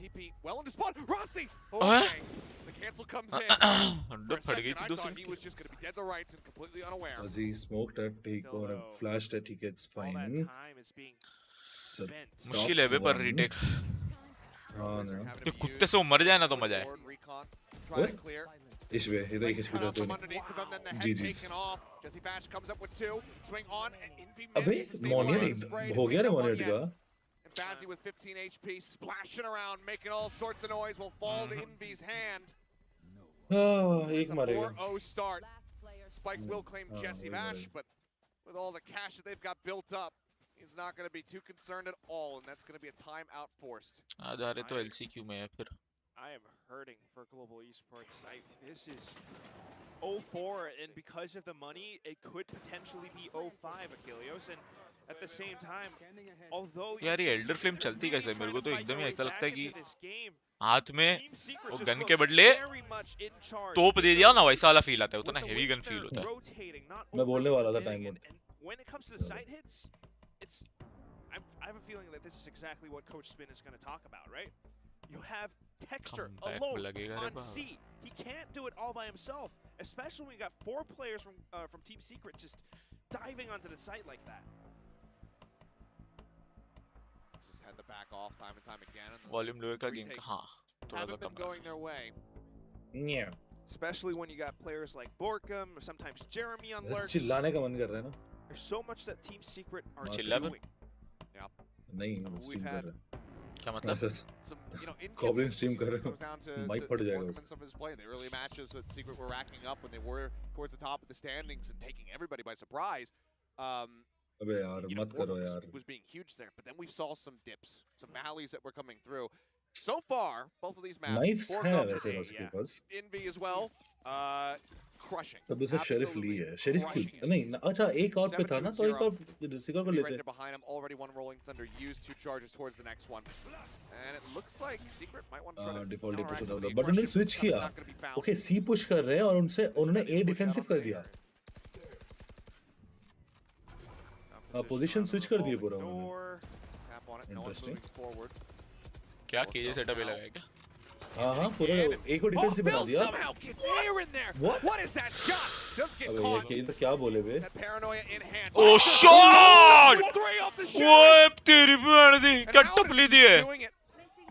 TP well into spot. Rossi. Huh? Okay. The cancel comes in. For a under फट गई second, थी I 2 thought he was second. just going to be dead to rights and completely unaware. He smoked it. He Still though, flashed it. He gets All that fine. time is being It's a spent. मुश्किल है बे पर one. Retake. हाँ ना. ये कुत्ते से वो मर जाए ना तो मजा है. Try to clear. इस वे इधर एक HP Cut out जाते from हैं. underneath of them, then the head GG's. taken off. Jesse Bash comes up with 2. Swing on, and Envy अबे manages to stay मोनियट alive. Spray to हो गया pick रे up on मोनियट the का. end. And Bazzi with 15 HP, splashing around, making all sorts of noise, will fall to Envy's hand. हाँ एक It's a मारेगा. 4-0 start. Last player Spike will claim Oh, Jesse wait, Bash, wait. but with all the cash that they've got built up, he's not going to be too concerned at all, and that's going to be a timeout forced. आ जा रहे तो LCQ में है फिर. I am hurting for Global Esports. This is 0-4, and because of the money, it could potentially be 0-5, Achilleos. And at the same time, although यार ये Elder flame चलती कैसे है? मेरे को तो एकदम ही ऐसा लगता है कि game, हाथ में Team Secret वो just गन looks के बदले very much in charge. तोप दे दिया ना, वैसा वाला फील आता है. With उतना the heavy way gun that feel they're होता है. rotating, not मैं बोलने वाला था overcommitting, time and when it comes to the side hits, it's I have a feeling that this is exactly what Coach Spin is going to talk about, right? You have Texture Comeback alone लगेगा रे on Baba. C. He can't do it all by himself, especially when you got 4 players from Team Secret just diving onto the site like that. Just had to back off time and time again. And the volume लोए का game retakes का. हाँ थोड़ा सा haven't been come going रहा. their way. Yeah. Especially when you got players like Borkum or sometimes Jeremy on lurks. चिल्लाने का मन कर रहा है ना. There's so much that Team Secret are चिल्ला doing. नहीं We've स्ट्रीम कर had- रहा है. क्या मतलब? Some, you know, Goblin stream inconsistencies कर रहे when it हो. comes down to Mic फट जाएगा Borkum and some of his play. The early matches with Secret were racking up when they were towards the top of the standings and taking everybody by surprise. अबे यार You know, मत करो Borkum यार. was being huge there, but then we saw some dips, some valleys that were coming through. So far, both of these maps, knifes 4 है goals वैसे today, बस के yeah. पास. Envy as well, crushing. तब उसे sheriff ली Absolutely है. Sheriff की crushing it. नहीं ना, अच्छा एक और पे था ना, तो एक 7-2-0. और रिसीवर को Right लेते. there behind him, already one Rolling Thunder used 2 charges towards the next one. And it looks like Secret might want to try to default counteract default some of the but उन्होंने aggression. Switch That's किया. not gonna be found. Okay C push कर रहे हैं और उनसे उन्होंने ए defensive कर दिया. पोजीशन स्विच कर दिए पूरा उन्होंने. Door. Tap on it, no one's Interesting. moving forward. क्या केजे सेटअप लगाया क्या? हाँ हाँ पूरा ए को डिफेंसिव बना Phil दिया. somehow gets air in there. What? What is that shot? Does get अबे ये caught. केजे तो क्या बोले बे. That paranoia in hand. Oh, shot! 3 off the shot. ओए तेरी भैन दी And क्या how टपली is दी he है. doing it?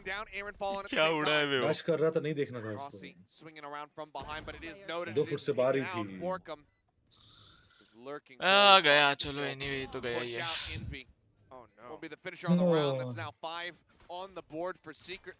him down. Aaron falling at the क्या same उड़ा है time. बे वो? डैश कर रहा था, नहीं देखना था Rossi उसको। swinging around from behind, but it is noted. 2 It foot is से बाहर taken ही out. थी। Borkham is lurking. Uh forward गया towards the चलो kill. anyway तो गया Push ही है. out Envy Oh no. will be the finisher on the round. That's now 5 on the board for Secret,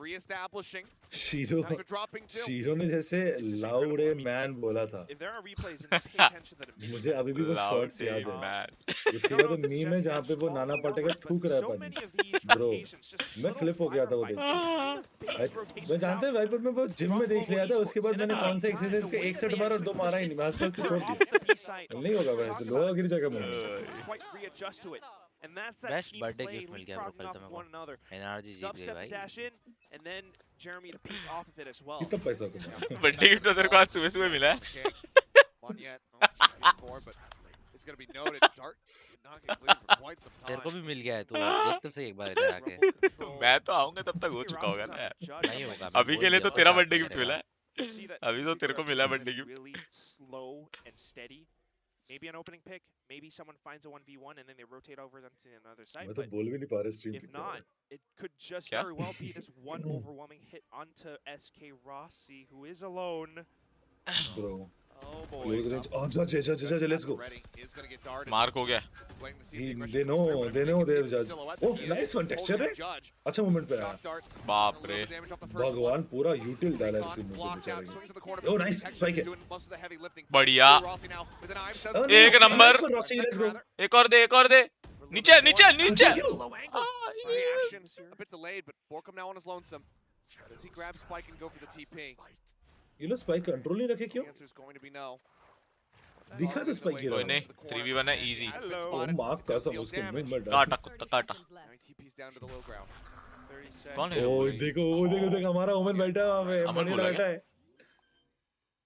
reestablishing. Shero After dropping 2. Shero ने जैसे This is loud incredible. I mean, man बोला था, If there are replays, then pay attention to the mini मुझे अभी भी वो Loud shots day, याद है. man. उसके I don't बाद know if this meme is है just जहाँ पे वो small Nana or Patekar not, थूक but रहा है so पानी. many of these Bro, rotations, just मैं little flip हो गया था वो fire देख bites. के. Even the base rotations मैं जानते हैं out. वाइपर में वो जिम में देख लिया था, उसके बाद मैंने And कौन सा at the same exercise time, के the way एक that सेट they मारा और actually 2 मारा ही push नहीं, मैं आसपास पे it छोड़ off दिया. the B side. नहीं होगा We're वैसे, talking लोहा about गिर जाएगा it. मुझे. Just quite readjust to it. And that's that Best team birthday play, gift मिल गया bro leapfrogging कल off तो of मेरे one another. को. एनर्जी जीत गई Dubstep to भाई. dash in, and then Jeremy to peek off of it as well. कितना पैसा कमाया. बर्थडे गिफ्ट तो तेरे को आज सुबह सुबह मिला है. One yet. Oh, she's getting more, but it's going to be noted. Dart did not get cleared for quite some तेरे को time. भी मिल गया है तू देख तो सही एक बार इधर आके. तो मैं तो आऊंगा तब तक हो चुका होगा ना यार. नहीं होगा. मैं अभी बोल के लिए दिया तो था तेरा साथ बर्थडे में गिफ्ट करेगा. मिला है. You see that अभी Team तो Secret तेरे को are मिला taking birthday this gift. really slow and steady. Maybe an opening pick, maybe someone finds a 1v1 and then they rotate over onto another side. मैं तो But बोल भी नहीं पा रहा स्ट्रीम if पे क्या हो रहा not, it could just क्या? very well be this one overwhelming hit onto SK Rossi, who is alone. है. Bro, Oh boy. close range. अच्छा, let's go. Ready is going to get darted. Mark हो गया. Waiting to see He- if the they aggression know- goes through, but they you know can see their the judge. silhouette Oh, that he is nice one, holding texture that है. judge. अच्छा moment पे आया. Shock darts. बाप A little रे. bit of damage off the first one. भगवान पूरा यूटिल डाला है Recon उसके मुंह पे blocked out, बेचारे swings के. to the corner, Oh, but nice, Texture spike is it. doing most of the heavy lifting. बढ़िया. Rossi now with an eye, says- Oh, एक no, number. nice one, Rossi, let's go. एक और दे, एक और दे. नीचे नीचे नीचे. Low angle. Reaction a bit delayed, but Borkum now on his lonesome. Does he grab Spike and go for the TP? ये लोग स्पाइक कंट्रोल नहीं रखे क्यों? The answer is going to be no. दिखा तो स्पाइक कोई गिरा. नहीं. 3v1 है easy. वो मार्क कसम उसके मुंह में डाल. काटा कुत्ता काटा. Now he TP's down to the low ground. 30 seconds. कौन है? ओ देखो हमारा ओमन बैठा है वहाँ पे. अमन मनीड बोला बैठा है.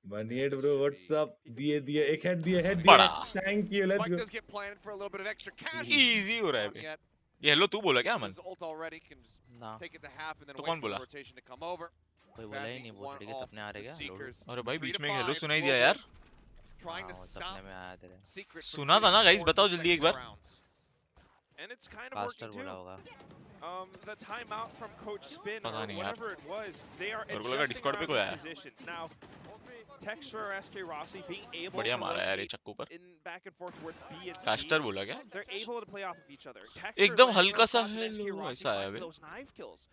मनीड ब्रो व्हाट्स अप. दिए एक हेड दिए. बड़ा. Thank you, let's Spike go. does get planted for a little bit of extra cash. Easy हो रहा है Not बे. yet. ये हेलो तू बोला क्या अमन? His ult already can just ना take it to half and then तो wait कौन for the बोला? rotation to come over. कोई बोला ही नहीं. बहुत तरीके सपने आ रहे क्या लोडस. अरे भाई 3 बीच to में हेलो 5 सुनाई दिया यार. Trying to हाँ, stop सपने में आया तेरे. Secret from सुना था ना getting guys, more बताओ in the जल्दी एक second बार. rounds. And it's kind of caster working बोला too. होगा. The timeout from Coach Spin or पता नहीं यार. whatever it was, they are मेरे को लगा adjusting Discord पे around कोई these आया. positions. Now, Texture or SK Rossi being able बढ़िया to मारा यार ये rotate चक्कू पर. in back and forth towards B and C. Caster बोला क्या? They're able to play off of each other. Texture एकदम landing हल्का those सा shots and SK hello Rossi ऐसा आया finding बे. those knife kills.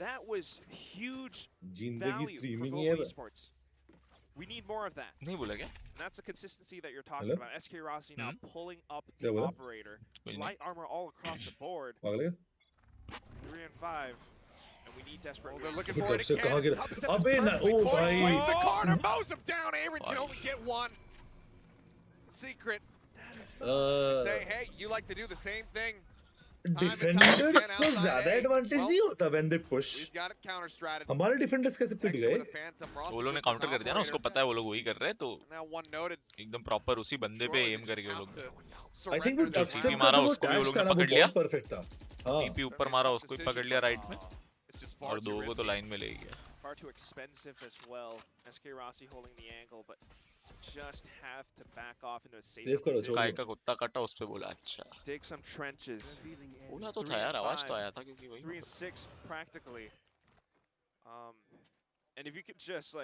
That was huge जिंदगी value for streaming ही global है. esports. We need more of that. नहीं बोला क्या? And that's the consistency that you're talking Hello? about. SK Rossi now pulling up क्या the बोला? operator. कोई नहीं. Light armor all across the board. पागल है? 3 and 5. And we need desperate Oh, they're moves. looking Good for it dubstep, कहाँ again. गिरा? Dubstep is अबे ना, perfectly ओ poised, भाई. swings the corner, Oh. mows him down. Aaron can भाई. only get one. Secret Uh, say, hey, you like to do the same thing. Defenders को ज्यादा advantage नहीं होता when they push. We've got a counter strategy. हमारे defenders कैसे पिट Texture गए? with a phantom. Rossi वो लोग ने with his काउंटर कर दिया ना, उसको operator. पता है वो लोग वही कर रहे हैं तो Now one noted. एकदम प्रॉपर उसी बंदे पे Surely एम they करके just वो have लोग. to आई थिंक वो surrender their डबस्टेप round. का मारा, जो उसको भी वो डैश लोग था ने ना वो पकड़ लिया. बहुत परफेक्ट था. हाँ. टीपी ऊपर मारा, उसको ही पकड़ लिया राइट में It's just far और too दो को तो risky. लाइन में ले गया. Far too expensive as well. SK Rossi holding the angle, but just have to back off into a safe Save करो, position. काय का कुत्ता काटा उस पे बोला अच्छा. Dig some trenches. बोला तो था यार, आवाज तो आया था क्योंकि 3 वही. and 6 practically. And if you could just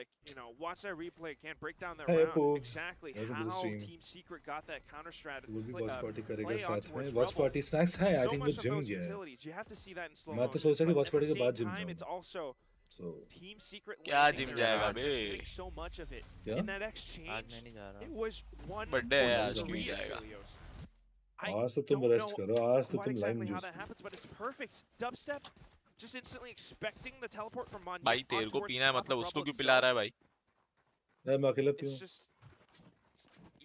watch that replay again, break down that Hey, round, Pooh. exactly Welcome to the how stream. Team Secret got that counter strategy. वो भी वॉच पार्टी करेगा play on साथ में. towards watch Rebel. Party snacks है. आई So think वो much of gym those गया है. utilities, you have to see that in slow मैं तो motion. सोचा कि But watch at party the के बाद same gym time, जाऊँ. it's also So Team Secret क्या landing जिम their जाएगा shots, bay? getting so much of it. क्या? In that आज exchange, मैं नहीं जा it रहा. was one Birthday है for आज, क्यों three जाएगा? Helios. I आज तो तुम don't रेस्ट know करो. आज तो quite तुम line exactly how juice. that happens, but it's perfect. Dubstep, just instantly expecting the teleport from Manya. भाई तेरे को पीना है मतलब उसको क्यों पिला रहा है भाई? मैं अकेला It's पीऊँ. just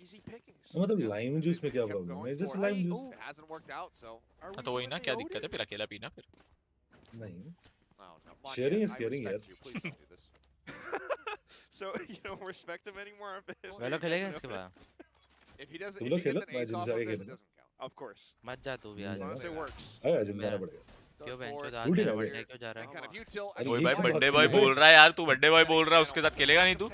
easy pickings. मतलब लाइम जूस में क्या Kept प्रॉब्लम है? going just for it. Lime juice. It hasn't worked out, so Are हाँ we तो वही ना, really क्या दिक्कत है loaded? फिर अकेला पीना फिर. नहीं. no, no. Manya, Sharing is I caring, respect यार. you. Please don't do this. So you don't respect him anymore? वेलो खेलेगा इसके बाद. If he doesn't, तुम if लोग he gets खेलो, an मैं ace जिम off से of आके this, it खेलूंगा. doesn't count. Of course. मत जा तू भी As आज. long as it works. आया जिम जाना पड़ेगा. क्यों Dart बेंचो forward. आज Duty मेरा ना बर्थडे क्यों जा रहा And है? kind of util. I अरे think ये भाई क्या बर्थडे बात बॉय की बोल है? रहा है यार, तू बर्थडे बॉय बोल रहा है, उसके साथ खेलेगा नहीं तू?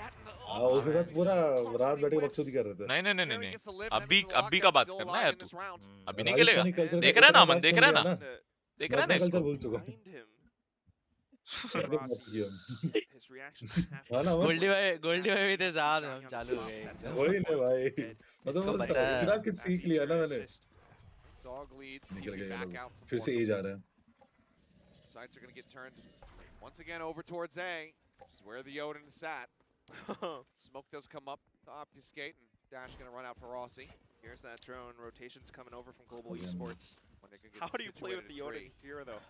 हाँ उसके साथ पूरा रात बैठे के बकचोदी कर रहे थे. नहीं नहीं नहीं Jeremy नहीं gets to live, अभी Evans and अभी Lockdown का बात still करना alive यार in तू. this round. अभी नहीं खेलेगा. राजस्थानी कल्चर देख का रहा है ना इतना अमन, बात देख सुन रहा है लिया ना, ना. देख रहा है ना मैं अपना इसको. कल्चर भूल चुका. Behind him. अपना मत किया. His reactions have हाँ ना, to वो- गोल्डी भाई भी थे साथ हम चालू हो गए वही ना भाई, इसको मतलब पता है। इतना कुछ सीख लिया ना मैंने। Dog leads. निकल TV गए ये back लोग, out from फिर से Borkum. ए जा रहे हैं। Sides are going to get turned once again over towards A, which is where the Odin sat. Smoke does come up to obfuscate, and Dash going to run out for Rossi. Here's that drone. Rotations coming over from Global Again. Esports. When they can get How do you play with situated the in Odin tree. here, though?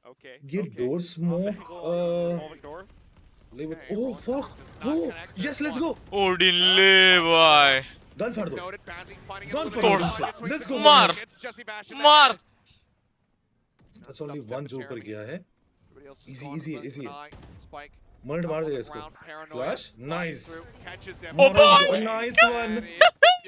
Okay. ये okay. door smoke, Revolving door. leave it. Okay, Oh Rolling fuck! does not Oh connect. There's yes, let's one. go. Odin ले भाई Gun फाड़ दो. Noted, Bazzi finding it Gun a for little bit Odin. hard. Gets Let's wings go, to Mar. the gets Jesse Bash in the मार head. That's only Dubstep one to जो ऊपर Jeremy. गया है. Everybody else just Easy, gone easy, with easy. an eye. Spike. Murder मार Up on देगा the इसको. ground, paranoia. Flash, Flies nice. through, catches him. Oh boy! Nice one. And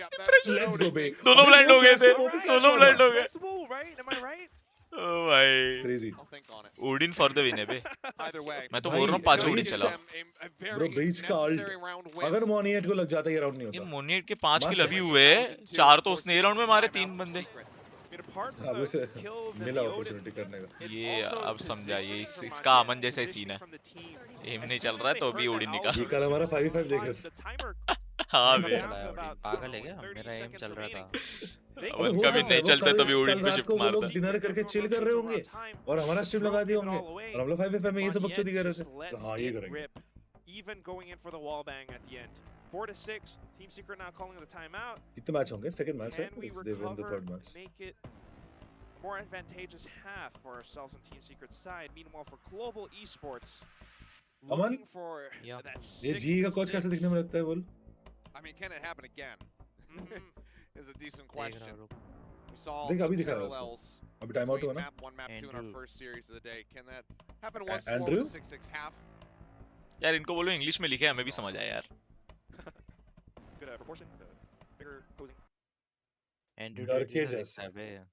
yeah, that's Let's go, Odin. babe. दोनों blind हो गए थे Alright, दोनों blind हो गए respectable, right? Am I right? ओ भाई Crazy. I'll think on it. Odin for the win है बे Either way. मैं तो भाई, बोल रहा हूँ 5 भाई, ओडिन Gives चलाओ them a very Bro, breach का ult. necessary round win. अगर मोनिएट को लग जाता ये राउंड नहीं ये होता. मोनिएट के 5 किल मार अभी कैसे? हुए 4 तो उसने राउंड में मारे 3 बंदे I mean, apart हाँ, from उसे the kills and मिला the Odin, opportunity करने का. it's ये also अब समझा ये positioning from इसका Anya, अमन जैसा ही positioning सीन है from the team. एम As नहीं soon चल as रहा है they तो अभी heard ओडिन that निकाल ये Alpha, कल हमारा as soon as 5v5 they देख रहे realized the timer हाँ came bay down to about, पागल है I क्या don't know, 30 मेरा एम seconds चल रहा remaining. था They अवन हो का भी सकता नहीं है, वो चलता कल- तभी ओडिन कल पे रात शिफ्ट को वो मारता लोग डिनर करके चिल कर रहे होंगे और हमारा स्ट्रीम लगा दिए होंगे और हम लोग 5v5 में ये सब बकचोदी कर रहे थे. हाँ ये करेंगे. Even going in for the wall bang at the end. 4-6. Team Secret now calling the timeout. कितने मैच होंगे? सेकंड मैच है. Can we If they win the recover third and match. make it a more advantageous half for ourselves on Team Secret's side? Meanwhile, for Global Esports, Aman? looking for Yeah. that ये जी का coach कैसे दिखने में लगता है बोल? I mean, can it happen again? Mhm. Is a decent देख रहा question. रुक We saw देख, अभी दिखा रहा है parallels अभी टाइम आउट हुआ between ना? map 1, map 2 in our Andrew. first series of the day. Can that happen once more Andrew? with the 6-6 half? यार इनको बोलो इंग्लिश में लिखे हमें भी समझ आए यार Good proportion, bigger posing. Andrew डर टेड के जैसा जैसा. दिखता है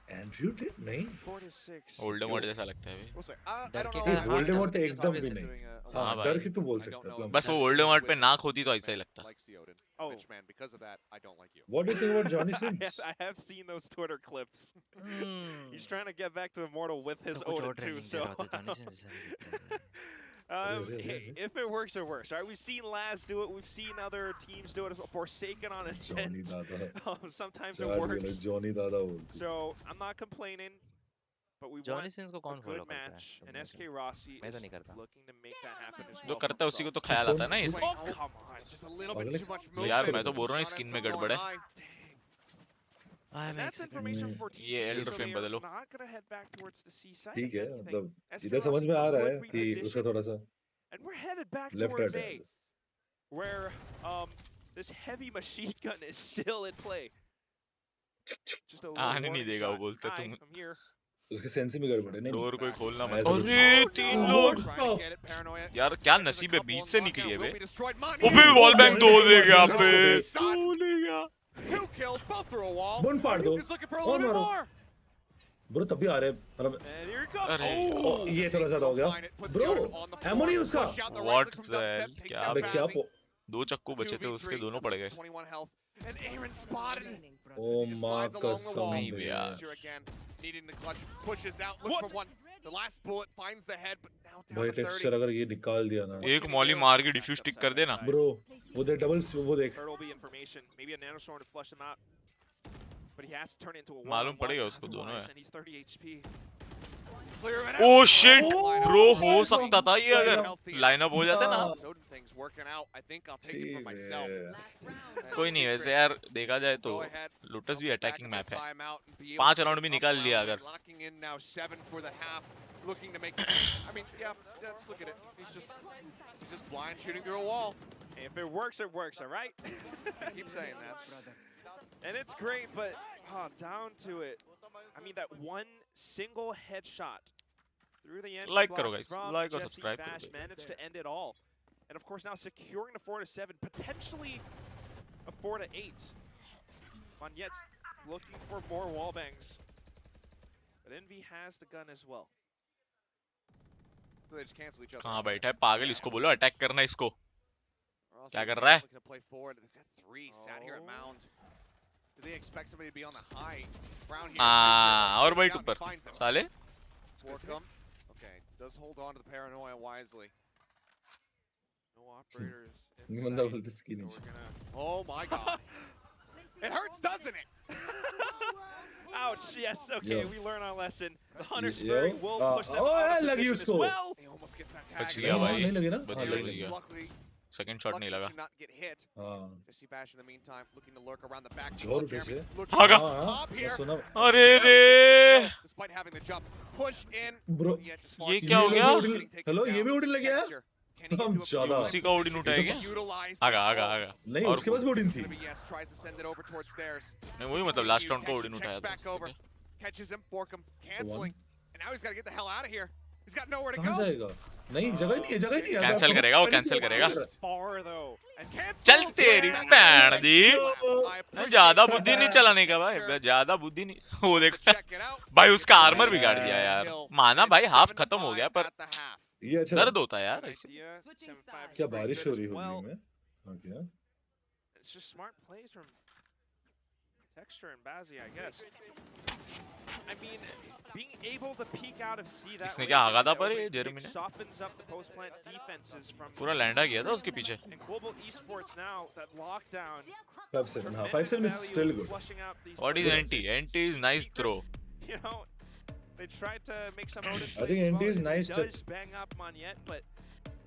बे एंड्रयू टेड नहीं. 4-6. ओल्डेमॉर्ट जैसा लगता है बे We'll say. डर I don't के know. क्या? I- वोल्डेमॉर्ट तो I- एकदम I- भी is नहीं. doing a हाँ हाँ डर भाई। की तू बोल I सकता don't है. know. plum. बस वो वोल्डेमॉर्ट पे नाक होती तो ऐसा ही लगता Likes the Odin. Oh. Rich man, because of that, I don't like you. What do you think about Johnny I Sins? have, I have seen those Twitter clips. Hmm. He's trying to get back to Immortal with his तो कुछ Odin और too, training दे so रहा होता Johnny Sins जैसा नहीं दिखता है. hey, if it works, it works. Right? We've seen Laz do it. We've seen other teams do it as well. Forsaken on Johnny Ascent. दादा. Sometimes it चार works. बोले Johnny दादा बोल. So I'm not complaining, but we Johnny want since को a कौन follow good करता match, है? and SK Rossi मैं तो is नहीं करता. looking to make that happen as जो well. करता है उसी को तो ख्याल आता है ना इस Oh, come on. Just a little Pagal bit है? too much तो movement. यार मैं तो बोल रहा हूँ Shot स्किन at में someone गड़बड़ है high. I And am that's information for Team ये Secret, elder so flame they are बदलो. not gonna head back towards the C side. ठीक if है anything. मतलब SK इधर समझ में आ Rossi रहा है could कि reposition, उसका थोड़ा सा and we're headed back left towards right A, है. where this heavy machine gun is still in play. Just a little आने नहीं warning देगा वो shot. बोलते Hi, तुम I'm here. उसके सेंस में गड़बड़ है. नहीं डोर कोई खोलना मत. ऐसा कुछ अरे नहीं. 3 लोग Trying to get it, paranoia. यार क्या There's a नसीब है couple बीच on से lockdown, निकली है will बे. be destroyed. Mine ओबे here. वॉल बैंक 2 दे गया Let's पे. go, son. 2 ले गया. 2 kills, both through a wall. बन फाड़ दो. He's looking for a और little bit मारो. more. ब्रो तब भी आ रहे हैं. मतलब And here it comes. अरे. Oh! ओ, ये थोड़ा ज्यादा हो गया. Find it, puts Bro, the Odin on the ammo नहीं floor, उसका. push out the What right click from the dubstep, hell? takes क्या down अबे क्या Bazzi. 2 चक्कू बचे थे उसके 2v3, दोनों पड़ गए. 21 health. And Aaron spotted. O He just माँ slides along the wall. कसम नहीं बे. भैया. Here again, needing the clutch, pushes out, looks What? for one. The last bullet finds the head, but now down भाई to 30. Texture अगर ये निकाल दिया ना. एक मॉली मार के डिफ्यूज टिक कर देना. ब्रो वो देख डबल वो देख. Third will be information. Maybe a nanostorm to flush him out. But he has to turn it into a मालूम one-on-one पड़ेगा उसको दोनों otherwise, है. and he's 30 HP. Clear it ओ out. Shit Line up. Bro हो सकता था ये अगर Healthy. लाइनअप हो जाता ना. Odin thing's working out. I think I'll take it for C myself. Bay. As कोई नहीं वैसे Secret यार देखा जाए तो go ahead, लोटस भी they'll get back attacking in map the है. timeout and be able 5 to round भी up निकाल लिया round, अगर. locking in now 7 for the half, looking to make. I mean, yeah, let's look at it. He's just blind shooting through a wall. If it works, all right? Keep saying that. And it's great, but down to it. I mean, that one single headshot through the end Like करो guys, from like और Jesse subscribe करो Bash guys. managed to end it all. And of course now securing the 4-7, potentially a 4-8. Monyet's looking for more wall bangs. But Envy has the gun as well. So they just cancel each other. कहाँ बैठा है पागल. इसको बोलो attack करना इसको. Also, क्या कर again, रहा है? looking to play forward. They've got 3 sat here at Oh. mound. Do they expect somebody to be on the high ground here? हाँ और Sits बैठ down, ऊपर finds him. साले. Borkum. Okay, Does hold on to the paranoia wisely. No operators. नहीं in बंदा sight, बोलते skin so issue. we're gonna. Oh my god. It hurts, doesn't it? Ouch, yes, okay, Yo. we learn our lesson. The Hunter Yo. Spurry will push them Oh, out of लगी position as उसको. well. He almost gets that बच tag. गया हाँ, भाई नहीं लगी ना? बच हाँ, गया लगी, बच गया Luckily, सेकंड शॉट नहीं लगा to not get hit. हाँ. Jesse Bash in the meantime looking to lurk around the back. जोर उठे से. looking भागा. up हाँ, top मैं here. सुना. अरे रे Despite having the jump, push in. Bro, Yet just ये far क्या हो too गया? late. Getting taken हेलो, ये down. भी उड़ने लग गया? Texture. Can he get हम to a ज्यादा. prime उसी का ओडिन position उठाया to क्या? utilize आगा this आगा ult? आगा नहीं, और उसके पास भी उड़ीन थी. Yes tries to send it over towards stairs. नहीं वही मतलब लास्ट राउंड को ओडिन उठाया था Back over. उसने. Catches him, Borkum canceling. And now he's got to get the hell out of here. He's got nowhere to कहाँ go. जाएगा? नहीं, जगह ही नहीं है, जगह ही नहीं है. कैंसिल करेगा वो कैंसिल करेगा Far though. And cancels. चल तेरी भैन दी I नहीं appreciate ज्यादा that. बुद्धि नहीं चलाने का भाई ज्यादा बुद्धि नहीं वो देख Check it out. भाई उसका आर्मर बिगाड़ दिया यार माना भाई हाफ खत्म हो गया पर ये अच्छा. दर्द होता है यार ऐसे Idea, Switching 7-5 क्या is very बारिश good हो as रही है well. हुबली में? Okay. It's just smart plays from Texture and Bazzi, I guess. I mean, being able to peek out of C that इसने way क्या आगा था with पर the ये opening जेरेमी kick ने softens up the post plant defenses from पूरा lambda किया था उसके पीछे and Global Esports now that lockdown. 5-7. हाँ, tremendous 5-7 is value still in good. flushing out these What is players. NT? NT is nice Secret, throw. You know, they tried to make some Odin I think plays as NT well, is and nice he to- does bang up Moniette, but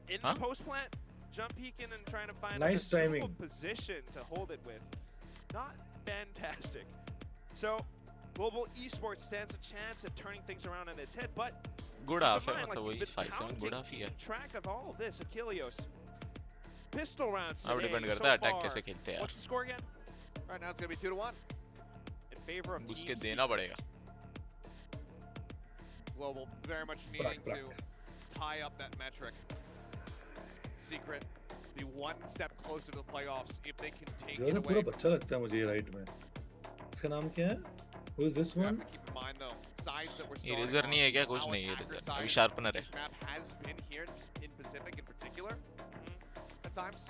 in Huh? the post plant, jump peeking and trying to find Nice a suitable timing. position to hold it with. Not fantastic. So, Global Esports stands a chance at turning things around on its head, but good keep half in है mind, मतलब like, वही you've been 5-7 good half ही है keeping track of all of this, Achilleos. Pistol rounds अब today depend so करता है attack far. कैसे खेलते हैं यार What's the score again? Right now it's going to be 2-1. In favor of उसके Team देना पड़ेगा Global very much needing to tie up that metric. Secret be one step closer to the playoffs if they can take जो it ना पूरा away. बच्चा लगता है मुझे ये राइट में. इसका नाम क्या है? Who is this You have one? to keep in mind though, sides that we're starting eraser नहीं है on, क्या कुछ how नहीं है attacker इरेजर अभी side शार्पनर है this map has been here in Pacific in particular at times,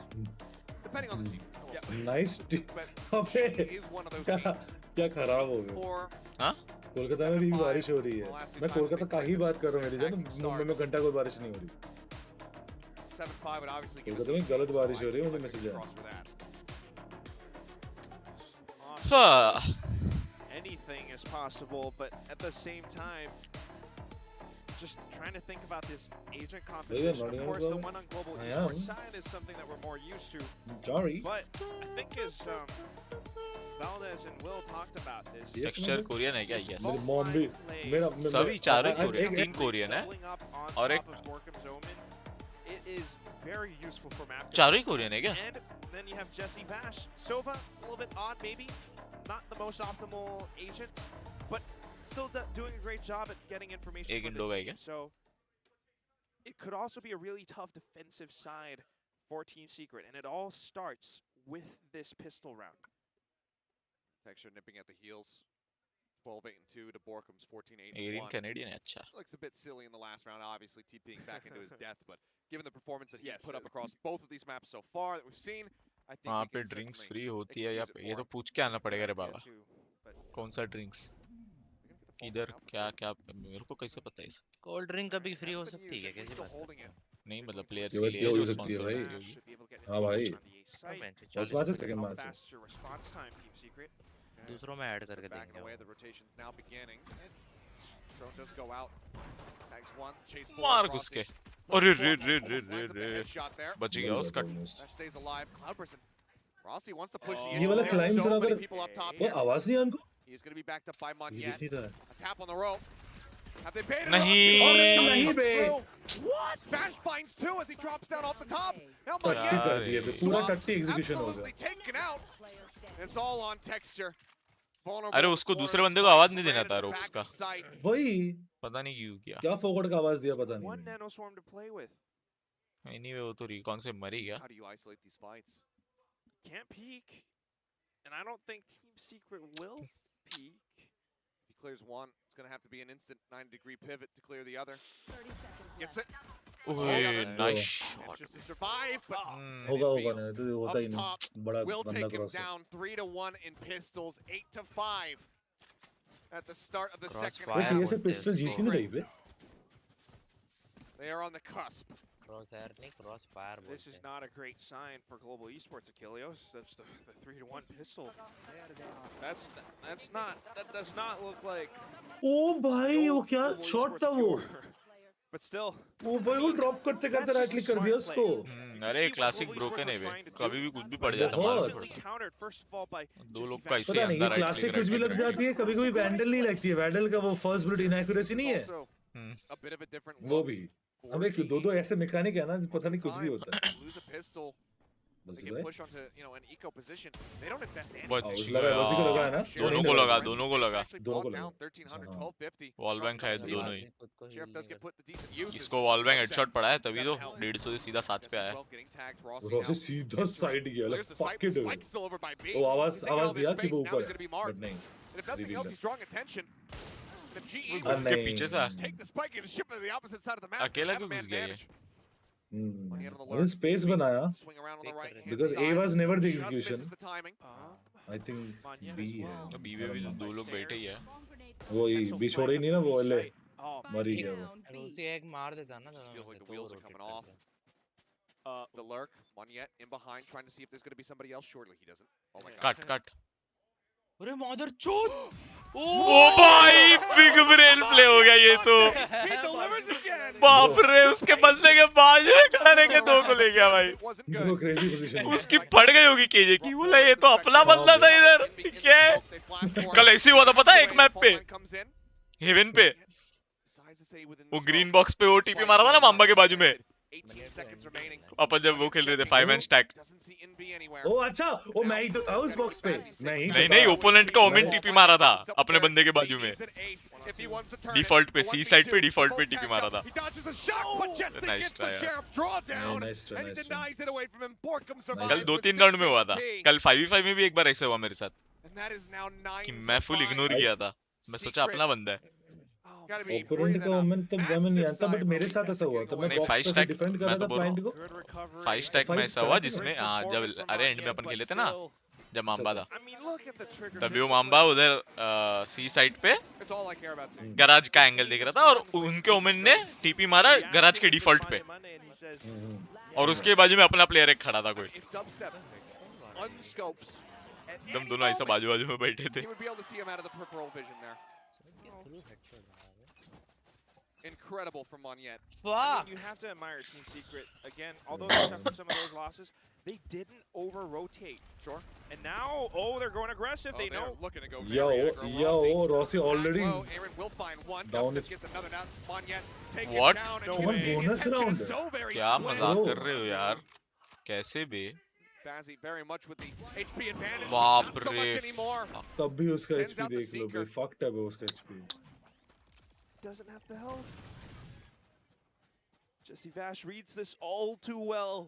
depending on the team. Nice. But अबे she is one of those क्या teams क्या खराब हो गया. for हाँ कोलकाता में भी बारिश हो रही है. मैं कोलकाता का ही बात कर रहा हूँ मेरी जान. मुंबई में घंटा कोई बारिश नहीं हो रही. 7-5 would obviously give us Kolkata में गलत बारिश हो रही है मुझे मैसेज आया. cross for that. हाँ Anything is possible, but at the same time, just trying to think about this agent composition. not Of even course, the well. one on Global I Esports am. side is something that we're more used to. Sorry. But I think as Valdez and Will talked about this, Yes, texture मतलब Korean है क्या yes मेरी mom भी मेरा सभी चारों ही Korean एक- तीन कोरियन है doubling up on और top एक- of Borkum's Omen, it is very useful for map चारों ही कोरियन है क्या And then you have Jesse Bash. Sova, a little bit odd maybe. Not the most optimal agent, but still doing a great job at getting information एक from Indo the का है team. क्या? So it could also be a really tough defensive side for Team Secret. And it all starts with this pistol round. Texture nipping at the heels. 12-8-2 to Borkum's 14-8-1. Erin Canadian है अच्छा Looks a bit silly in the last round, obviously TPing back into his death, but given the performance that he's Yes, put up across both of these maps so far that we've seen, I think वहाँ we पे can drinks certainly free होती है या excuse it ये for तो him. पूछ के आना पड़ेगा रे बाबा Too, but कौन सा drinks We're gonna get the full इधर thing out क्या before क्या मेरे को कैसे पता है इस कोल्ड ड्रिंक कभी फ्री हो it's been सकती है used, क्या and we're कैसी still बात है? holding it. नहीं मतलब प्लेयर्स ये के बात लिए ये हो जो सकती है स्पॉन्सर भाई. होती होगी should be able to get हाँ भाई. information on the A site. Comment, बस 40 बात है second. Second How match. fast is your response time, Team Secret? दूसरों में ऐड करके Backing देंगे away, वो। the rotation's now beginning. Drone does go out. Tags one, chase मार forward, घुस के crossing. अरे रे Almost रे lands रे up रे the रे headshot there. बच गया उसका That stays alive. Cloud person. Rossi wants to push the Oh. issue. ये वाला There's climb so करा many कर- people up top वो here. आवाज नहीं है उनको. He's going to be backed up by ये Moniette. दिख नहीं रहा है. A tap on the rope. Have they baited नहीं. Rossi? अरे नहीं बे. What? Bash finds two as he drops down off the top. Now टट्टी Moniette कर दिए पे पूरा swapped, टट्टी एग्जीक्यूशन हो absolutely गया. taken out. Player standing. It's all on Texture. Vulnerable अरे in the उसको corner दूसरे of बंदे को Spike, आवाज नहीं देना straight था at the रोक्स back का of sight. वही पता नहीं क्यों किया क्या फोकट का आवाज दिया पता One नहीं. nanoswarm to play with. Anyway वो तो रिकॉन से मर ही गया How do you isolate these fights? Can't peek. And I don't think Team Secret will peek. If he clears one, it's going to have to be an instant 90-degree pivot to clear the other. 30 seconds Gets left. it. ओए nice Manages to survive, but होगा होगा नहीं तो होता ही up top, नहीं. बड़ा will बंदा take him cross है. down 3-1 in pistols, 8-5 at the start of the second Crossfire वो half. पीएसए बोलते हैं पिस्टल उसको। जीती नहीं रही बे. They are on the cusp. Crossfire नहीं crossfire This is not a great sign for Global Esports, Achilleos. That's the 3-1 pistol. That does not look like ओ भाई वो क्या Global शॉट Esports था वो pure. But still, वो भाई वो drop करते करते राइट क्लिक कर दिया उसको अरे क्लासिक ब्रोकन है बे कभी भी कुछ भी पड़ जाता बहुत। है instantly countered first of all by दो लोग Jesse का Vash. ऐसे पता नहीं ये अंदर राइट क्लासिक क्लिक कुछ भी लग जाती है कभी कभी वैंडल नहीं लगती है वैंडल का वो फर्स्ट बुलेट इनएक्यूरेसी नहीं है Also, Hmm. a bit of a different वो look भी for अब एक दो GES. ऐसे मैकेनिक है ना पता नहीं कुछ भी होता है Lose a pistol. बस They get भाई pushed onto, an eco position. They don't invest any. बहुत उस अच्छी लगा उसी को लगा है ना दोनों को लगा दोनों को लगा Actually दोनों brought को down लगा। 1300, हाँ। 1250. वॉल बैंक है दोनों ही Sheriff does get put the decent uses. इसको वॉल बैंक हेडशॉट पड़ा है तभी तो 150 से सीधा 7 पे आया Getting tagged. Rossi Rossi now. सीधा साइड गया Clears the fuck site. It Spike's still over by B. वो आवाज He's taking all आवाज this दिया कि space. वो Now ऊपर he's gonna be है marked. बट नहीं And if nothing reveal else, that. he's drawing attention. The GE हाँ, उसके नहीं। पीछे से take the spike and ship it to the opposite side of the map. अकेला Have a क्यों घुस man गया ये? manage. He had on the उन्होंने lurk. स्पेस बनाया Swing around on the right hand because A side. was never the Just execution misses the timing. I think Manya B as है well. तो B में भी दो लोग बैठे ही है वो ही Potential बी flank छोड़े ही नहीं ना वो on अल्ले site. Oh, मर ही गया वो उसी एक मार देता ना Just feels like the तो wheels are rotate coming off. करता। The lurk, Monyet in behind, trying to see if there's going to be somebody else. Surely he doesn't. Oh my god. Cut cut अरे mother चोद ओ भाई big brain play हो गया ये तो He delivers again. बाप रे उसके बंदे के बाजू में खड़े के दो को ले गया भाई It wasn't वो good. क्रेजी पोजीशन उसकी पड़ गई होगी केजे की बोला ये तो अपना बंदा था इधर क्या है? कल ऐसे ही हुआ था पता है एक मैप पे हेवन पे वो ग्रीन बॉक्स पे वो टीपी मारा था ना माम्बा के बाजू में 18 seconds remaining. अपन जब वो खेल रहे थे 5 man stack Doesn't see NB anywhere. ओ अच्छा वो मैं ही तो था उस बॉक्स पे मैं ही नहीं नहीं ओपोनेंट का ओमेन टीपी मारा था अपने बंदे के बाजू में डिफॉल्ट डिफॉल्ट पे सी साइड पे डिफॉल्ट पे टीपी मारा था नाइस try, nice try. कल 2-3 राउंड में हुआ था कल 5v5 में भी एक बार ऐसे हुआ मेरे साथ कि मैं फुल इग्नोर किया था मैं सोचा अपना बंदा है ओपोनेंट का ओमेन तो मैं नहीं जानता बट मेरे साथ ऐसा हुआ था मैं नहीं, बॉक्स five पे stack, डिफेंड कर मैं रहा तो था बोल रहा पॉइंट को 5 स्टैक में five ऐसा हुआ stack जिसमें जब अरे एंड में अपन खेले थे ना जब माम्बा था I mean, look at the trigger. तभी वो माम्बा उधर सी साइड पे That's all I care about seeing. Garage का एंगल देख रहा था और उनके ओमेन ने टीपी मारा गराज के डिफॉल्ट पे और उसके बाजू में अपना प्लेयर एक खड़ा था कोई If dubstep unscopes, at एकदम any दोनों ऐसा moment, बाजू बाजू में बैठे थे you would be able to see him out of the peripheral vision there. Incredible from Monyet. I Fuck. mean, you have to admire Team Secret. Again, although they suffered some of those losses, they didn't over-rotate. Sure. And now, oh, they're going aggressive. They know. Looking to go yo very aggro. Yo Rossi. Rossi already Low, Aaron will find one. Down Dubstep is- gets another down. Monyet take What? it down. No And you way. can see the Bonus attention round. is so very क्या split. मजाक Bro. कर रहे हो यार कैसे बे Bazzi very much with the HP advantage. but बाप not so रे much anymore. तब भी उसका Sends एचपी out the देख लो बे seeker. फक्ड है बे उसका HP Doesn't have the help. Jesse Vash reads this all too well.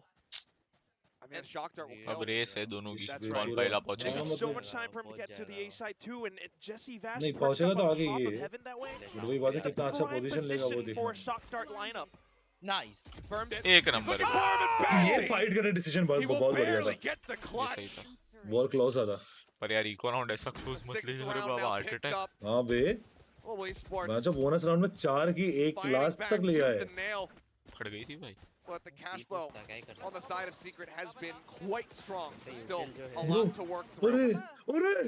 I mean, shock dart will अब kill. Race है दोनों की That's कौन right. पहला Taking पहुंचेगा so मतलब- much time for him to get to the A side too, and Jesse Vash नहीं, perched पहुंचेगा up तो on आगे top ये of है। heaven that way. बट वही बात है कितना अच्छा Prime पोजीशन लेगा वो position for a देखना shock dart lineup. Nice. Confirmed it. एक नंबर Look है at Marvin ये Bagley. फाइट करने डिसीजन बहुत He will बहुत बढ़िया barely था get the ये सही clutch. था बहुत क्लोज था पर यार इको राउंड ऐसा क्लोज The मत sixth लीजिए अरे round बाबा now heart picked attack up. हाँ बे Global मैं Esports जो बोनस राउंड में 4 की एक fighting लास्ट back तक ले tooth आए and nail. फट गई थी भाई But the cash flow क्या ही कर on the side of Secret has been quite strong. So Hey, still Util a jo lot hai. to work अरे through. अरे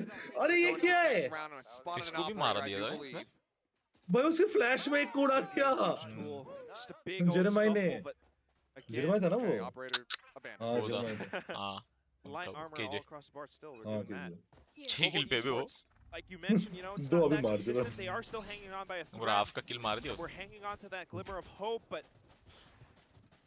अरे ये Going to क्या the है next round and spotted an इसको भी operator, मारा I दिया do था इसने believe. भाई उसके फ्लैश में एक कूड़ा किया Cool. Just a big old Jeremiah ने- scuffle, but again, जिरमाई था ना वो Okay, operator abandoned. हाँ वो था। जिरमाई हाँ light मतलब armor all KJ across the board still. They're हाँ doing that. कीजिए 6 किल पे भी वो Esports, like you mentioned, it's दो not अभी that मार दिया consistent. They are still hanging on by a और thread. हाफ का किल मार दिया We're उसने hanging on to that glimmer of hope, but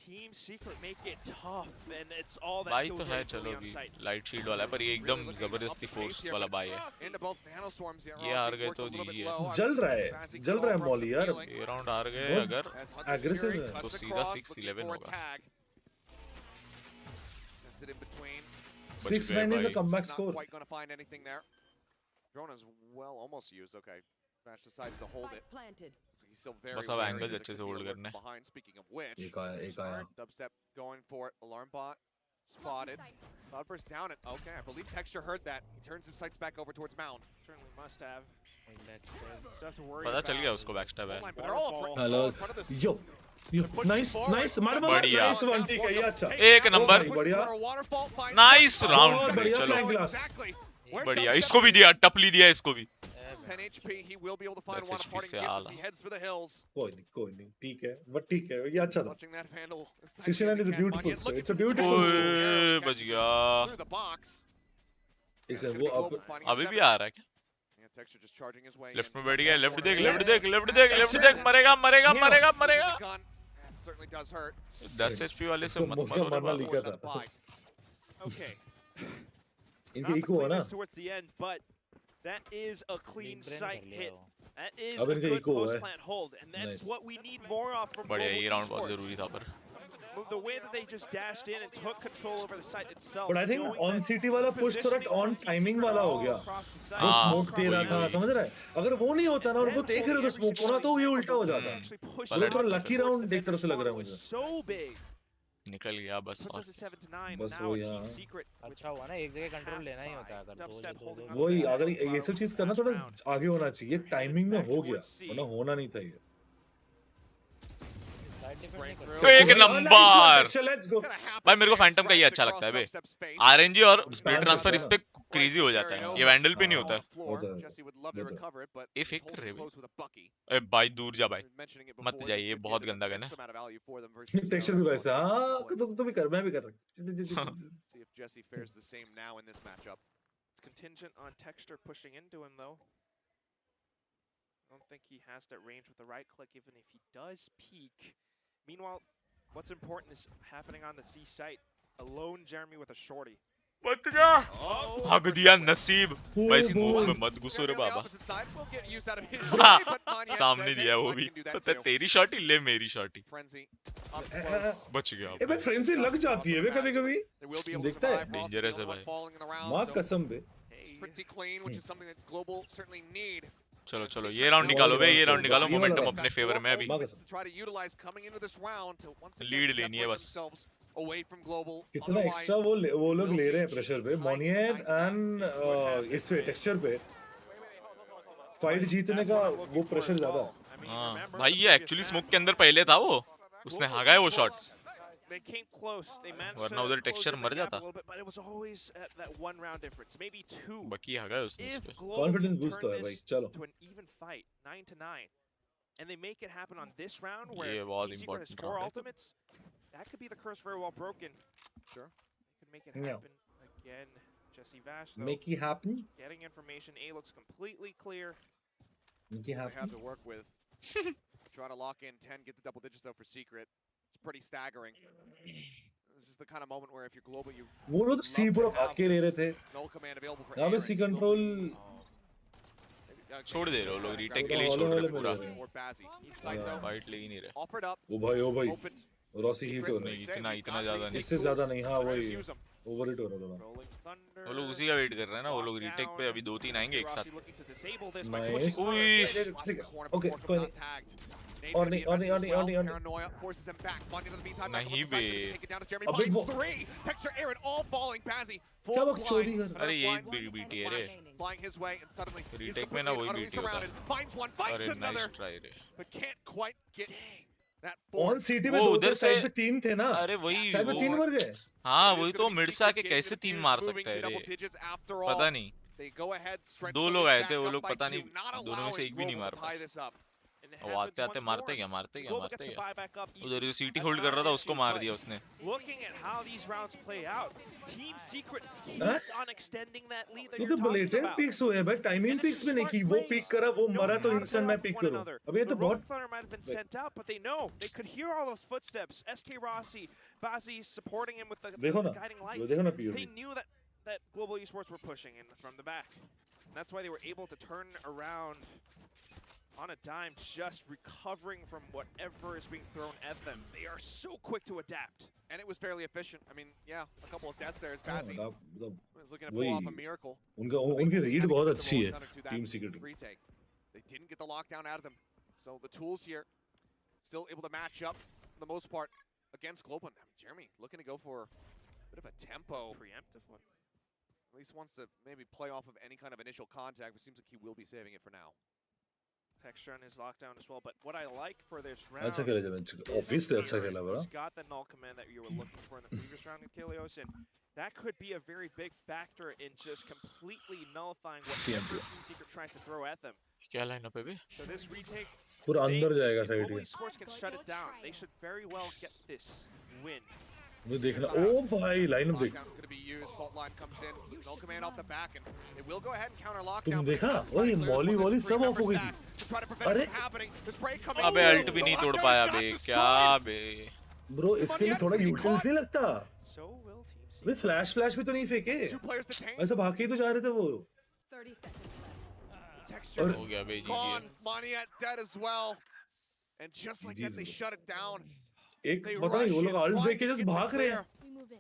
Team Secret make it tough, and it's all that by goes तो है right for चलो the अभी onside. Light shield वाला है पर ये एकदम जबरदस्ती फोर्स वाला बाई है Into both Nanoswarms here. ये Rossi हार गए worked a तो little bit GG है। low. जल रहा है Bazzi जल रहा है cut off मॉली from यार healing. ये राउंड हार गए वो- अगर As Hunter Aggressive Fury है। cuts तो सीधा across, 6-11 looking for a होगा। tag. Sends it in between. बच 6-9 गए is a भाई comeback Not score quite going to find anything there. Drone is well almost used. Okay. Vash decides to hold it. planted. Looks like he's still very बस अब wary angles that अच्छे there से could be hold a lurk करने। behind. Speaking of which, एक आया Dubstep going for it. Alarm bot spotted. Cloudburst down it. Okay, I believe Texture heard that. He turns his sights back over towards Mound. Certainly must have. Stuff to worry पता चल गया about. उसको backstab है Hold line, but they're all Waterfall. all hello in front of this. Yo nice nice मार मार बढ़िया। Nice one ठीक है ये अच्छा एक नंबर। बढ़िया नाइस राउंड बहुत प्ले, बढ़िया चलो फ्लैंक ग्लास बढ़िया। इसको भी दिया, टपली दिया इसको भी। 10 HP, he will be able to find 10 one HP parting से gift as आला। he heads for the hills. कोई नहीं ठीक है बट ठीक है ये अच्छा था Watching that handle. as tightly 69 as is he a can. beautiful Monyet score. looking It's a for the beautiful jump. score. Arrow ओए catches बच गया। through the box. Exactly, It's वो gonna be अब Global finding a अभी भी seven. आ रहा है क्या? Yeah, Texture just charging his way left in. में बैठ गया, लेफ्ट देख, लेफ्ट Left. देख, लेफ्ट देख, लेफ्ट देख, मरेगा मरेगा Neo. मरेगा Uses मरेगा। the gun. That certainly does hurt. 10 HP वाले से उसको मत उसका मरो रे मरना बाबा। लिखा Another था buy. Okay. इनके Not the इको है ना cleanest towards the end, but that is a clean sight hit. That is अब a इनका good इको है post plant hold, and that's Nice. what we need more of from बढ़िया, Global ये round बहुत Esports. जरूरी था पर। The way that they just dashed in and took control over the site itself. But I think knowing on that city वाला push थोड़ा positioning on from Team timing Secret वाला हो all गया across the site, वो हाँ, smoke दे रहा वही, था वही। समझ रहा है अगर वो नहीं होता ना और वो देख रहे थे स्मोक को ना तो ये उल्टा हो जाता actually push पलट it थोड़ा onto लकी Sports राउंड एक defender's तरफ से लग रहा है spawn was मुझे so big. निकल गया बस। Puts और us at 7 to 9. बस Now वो a यहाँ। Team Secret with अच्छा हुआ ना, एक जगह कंट्रोल लेना ही होता है अगर Dubstep holding on to वही that अगर bottom ये सब चीज करना last थोड़ा round. आगे होना चाहिए टाइमिंग में हो गया वरना होना नहीं था ये एक नंबर। लेट्स गो भाई मेरे को फैंटम का ये अच्छा लगता है बे। आरएनजी और स्प्लिट ट्रांसफर इस पे क्रेजी हो जाता है, ये वैंडल पे नहीं होता है। ये फेक कर रहे भाई। ए भाई दूर जा भाई, मत जाइए, बहुत गंदा गन है। टेक्सचर भी वैसा हां तो भी कर मैं भी कर रहा See if Jesse fares the same now in this matchup. It's contingent on Texture pushing into him though. I don't think he has that range with the right click even if he does peek. Meanwhile, what's important is happening on the C site. A lone Jeremy with a shorty. मत जा, भाग दिया नसीब। भाई smoke में मत घुसो रे बाबा। सामने दिया वो भी, पता है तेरी शॉट ही ले मेरी शॉट ही। बच गया। ए भाई फ्रेंजी लग जाती है वे कभी-कभी दिखता है डेंजरस है भाई। मां कसम बे Pretty clean, which is something that Global certainly need. चलो चलो ये राउंड निकालो बे, ये राउंड निकालो, मोमेंटम अपने फेवर में अभी। लीड लेनी है बस। कितना एक्स्ट्रा वो लोग ले रहे हैं प्रेशर पे मोनियट एंड इस पे टेक्सचर पे फाइट जीतने का वो प्रेशर ज्यादा हाँ भाई ये एक्चुअली स्मोक के अंदर पहले था वो, उसने हागा है वो shot. They came close. They managed वरना to उधर close टेक्सचर in the मर gap जाता। a little bit, but it was always at that 1 round difference, maybe 2. बाकी हागा है उसने If उस पे। Global Confidence can boost turn तो है भाई, this चलो। to an even fight, 9 to 9, and they make it happen on this round ये where बहुत Team Secret has important 4 round है। ultimates, that could be the curse very well broken. Sure. They could make it Yeah. happen again. Jesse Vash though, make it happen getting information. A looks completely clear. Make it They have happen to work with. Trying to lock in 10, get the double digits though for Secret. It's pretty staggering. This is the kind of moment where if you're Global, you वो लोग सी पूरा भाग के ले रहे थे null command available for यहाँ पे Aaron. सी कंट्रोल छोड़ दे रहे हो लोग, रीटेक के पूरा लिए छोड़ हौले रहे हौले पूरा। मिल रहे हैं Or Bazzi. Each side though, fight ले ही नहीं रहे। offered up, ओ भाई opened. रॉसी ही तो नहीं, इतना ज्यादा नहीं। इससे ज्यादा नहीं हाँ Let's वही use 'em. ओवर हिट हो रहा था Rolling Thunder. वो लोग उसी का वेट कर रहे हैं ना, वो लोग रीटेक पे अभी 2-3 आएंगे एक साथ। Rossi looking to disable this by Nice. pushing hard. उई, ठीक है Corner ओके before कोई comes नहीं out tagged. Nate और gonna नहीं be और नहीं और invested नहीं as और नहीं well. और नहीं Paranoia forces him back. Bundy in the meantime, नहीं back up on the side, bay. take it down to Jeremy. अबे Finds वो- 3. Texture Aaron all falling. Bazzi क्या full वो चोरी blind. कर अरे यही Blind. बीटी है रे। Flying his way and suddenly he's retake में ना completely वही utterly बीटी होता है। surrounded. Finds one, अरे finds another, नाइस ट्राई रे। but can't quite get that on forward. City में वो दो उधर थे से- साइड पे तीन थे ना अरे वही साइड पे वो, तीन मर गए हाँ It is वही gonna तो be मिड से Secret आके getting कैसे the 3 fuse, मार moving सकता है to double रे। digits after all. पता नहीं, They go ahead, stretch दो the लोग lead आए थे, back वो up लोग by पता 2, नहीं, not दोनों में से allowing एक भी नहीं Global मार to पाए। tie this up. And it वो happens आते आते once मारते more. क्या मारते क्या Global मारते gets to क्या। buy back up. उधर जो सीटी That's होल्ड not कर रहा था an उसको issue, मार but दिया उसने। looking at how these rounds play out, Team Secret Huh? keeps on extending that lead that ये you're तो talking ब्लेटेंट about. पिक्स हुए हैं भाई timing And it's pics just में नहीं smart की वो plays. पिक करा वो Know मरा तो how to इंस्टेंट play मैं off पिक one करूं another. अब ये The तो Rolling बहुत Thunder might have been sent out, but they know they could hear all those footsteps. SK Rossi, Bazzi supporting him with the देखो ना guiding वो lights. देखो ना They POV knew that Global Esports were pushing in from the back. And that's why they were able to turn around on a dime, just recovering from whatever is being thrown at them. They are so quick to adapt. And it was fairly efficient. I mean, yeah, a couple of deaths there as Bazzi मतलब was looking to pull off a वही miracle. उनका They उनकी had read to बहुत get the अच्छी है Rolling Thunder to that team secret की retake. They didn't get the lockdown out of them. So the tools here still able to match up for the most part against Global. Jeremy looking to go for a bit of a tempo. Preemptive one. At least wants to maybe play off of any kind of initial contact, but seems like he will be saving it for now. Texture on his lockdown as well, but what I like for this round, अच्छा खेला जब obviously अच्छा खेला बड़ा. he's got the null command that you were looking for in the previous round with Kilios, and that could be a very big factor in just completely nullifying whatever Team Secret tries to throw at them. क्या lineup है बे? So this retake, पूरा अंदर जाएगा if side Global के. Esports can shut it down, they should very well get this win. मुझे देखना. ओ भाई lineup देख. Lockdown going to be used. Fault line comes in. Null command off the back, and they will go ahead and counter तुम lockdown. देखा? ओए Molly volley सब of हो गई थी. अरे अबे अल्ट भी नहीं तोड़ पाया बे. क्या बे? ब्रो इसके लिए थोड़ा यूटिल्स नहीं लगता. So will Team Secret. Way flash भी तो नहीं फेंके. ऐसे भाग के ही तो जा रहे थे वो. 30 seconds left. Texture हो गया बे gone. GG. Moniette dead as well. And just like that, they shut it down. एक पता नहीं वो लोग अल्ट ब्रेक के जस्ट भाग रहे हैं.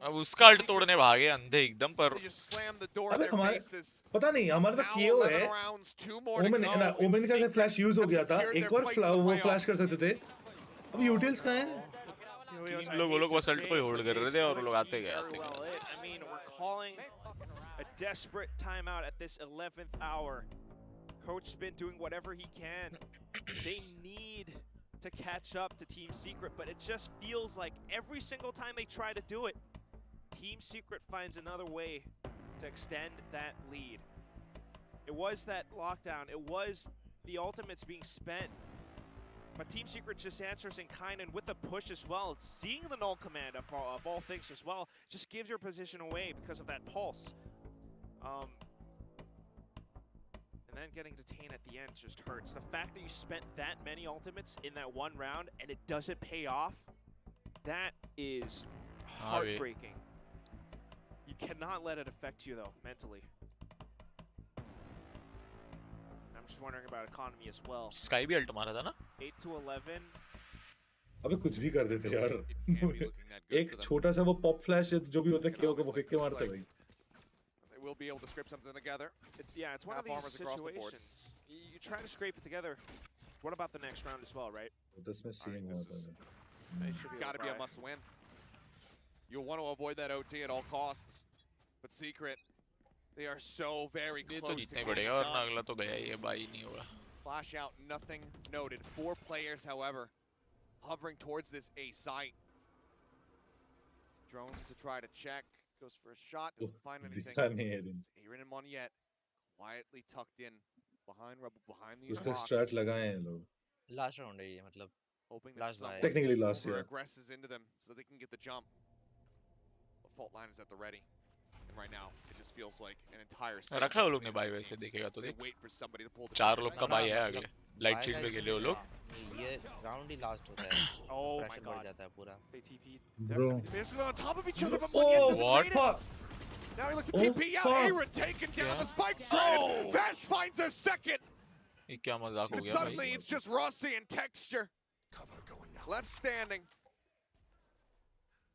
अब उसका अल्ट तोड़ने भागे अंधे एकदम पर. They just slammed the door in अबे their हमारे faces. पता नहीं हमारा तो Now कियो 11 है. rounds, 2 more to Omen go. Omen का Secret फ्लैश यूज हो have गया था. secured एक their और place in the वो फ्लैश कर playoffs. सकते थे. अब यूटिल्स कहाँ हैं? Kilios, तीन लोग वो लोग बस अल्ट को ही होल्ड कर rहे थे और वो लोग आते गए आते Very well गए. it. I mean, we're calling a desperate timeout at this 11th hour. Coach's been doing whatever he can. They need to catch up to Team Secret, but it just feels like every single time they try to do it, Team Secret finds another way to extend that lead. It was that lockdown, it was the ultimates being spent, but Team Secret just answers in kind and with the push as well. Seeing the null command of all things as well just gives your position away because of that pulse. And then getting detained at the end just hurts. The fact that you spent that many ultimates in that one round and it doesn't pay off, that is heartbreaking. You cannot let it affect you though, mentally. I'm just wondering about economy as well. Sky भी alt मारा था ना? 8 to 11. अबे कुछ भी कर देते यार. एक छोटा सा वो पॉप फ्लैश जो भी होता है कियो को वो फेंक के मारते भाई. They will be able to scrape something together. It's one of these situations. You try to scrape it together. What about the next round as well, right? Lotus में सेम हुआ था. They should be Got to be a able to must win. You'll want to avoid that OT at all costs. But Secret, they are so very ये close तो to जीतना ही getting पड़ेगा it और ना done. अगला तो गया ही है बाई नहीं होगा. Flash out, nothing noted. 4 players, however, hovering towards this A site. Drone to try to check. Goes for a shot, doesn't find anything. दिखा नहीं है. Aaron and Moniette quietly tucked in behind Rebel, behind these उससे rocks. Straight लगाए हैं लोग. Last round है ये मतलब. Hoping that Last someone night. Technically last year. agresses into them so they can get the jump. The fault line is at the ready. And right now, it just feels like an entire city रखा वो लोग ने between by these वैसे teams. देखेगा तो They देख. wait for somebody to pull the चार trigger. लोग का बाई है अगले. लाइट शीट पे खेले वो लोग. ये राउंड ही लास्ट होता है. Oh my प्रेशर बढ़ god. जाता है पूरा. They TP'd. Bro. They're basically on top of each other, but Oh, Moniette doesn't what? read it. Fuck. Now he looks to Oh, TP out. fuck. Aaron taken down. Yeah. The spike stranded. Vash finds a second. ये क्या मजाक हो And गया suddenly भाई. it's just Rossi and Texture. Left standing.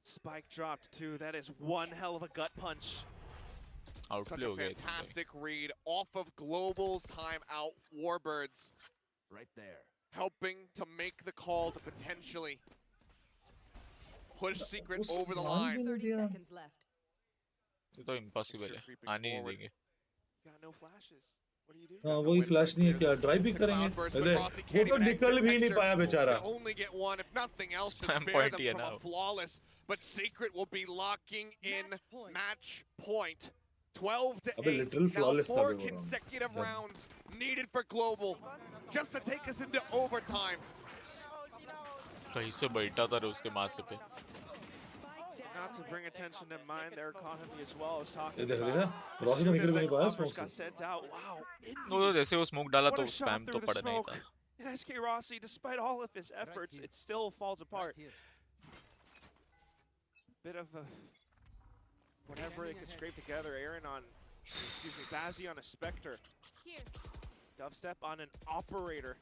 Spike dropped too. That is one hell of a gut punch. Such Outplay a हो गया ये तो. fantastic read off of Global's timeout. Warbirds Right there. helping to make the call to potentially push Secret उस over the मान भी line. नहीं 30 दिया. seconds left. ये तो इम्पॉसिबल है. आने ही नहीं देंगे. Got no flashes. What do you do? हाँ वही फ्लैश नहीं है क्या ड्राइव भी करेंगे. अरे वो तो निकल भी नहीं पाया बेचारा. They only get one, if nothing else, to Spam spare point them ही है from ना a वो. flawless. But Secret will be locking in Match point. match point. 12 to अबे 8. literal Now flawless था 4 वो round. consecutive Yeah. rounds needed for Global just to take us into overtime. सही से बैठा था रे उसके माथे पे. Not to bring attention to mind their economy as well as ये talking देखा about. देखा. रॉसी तो निकल भी नहीं पाया Clubbers स्मोक got से. sent out. Wow. वो तो जैसे वो स्मोक डाला What तो a shot स्पैम तो through the पड़ना ही smoke. था. And SK Rossi, despite all of his efforts, it still falls apart. Right here. Bit of a whatever they could scrape together. Aaron on, excuse me, Bazzi on a Spectre. Dubstep on an operator.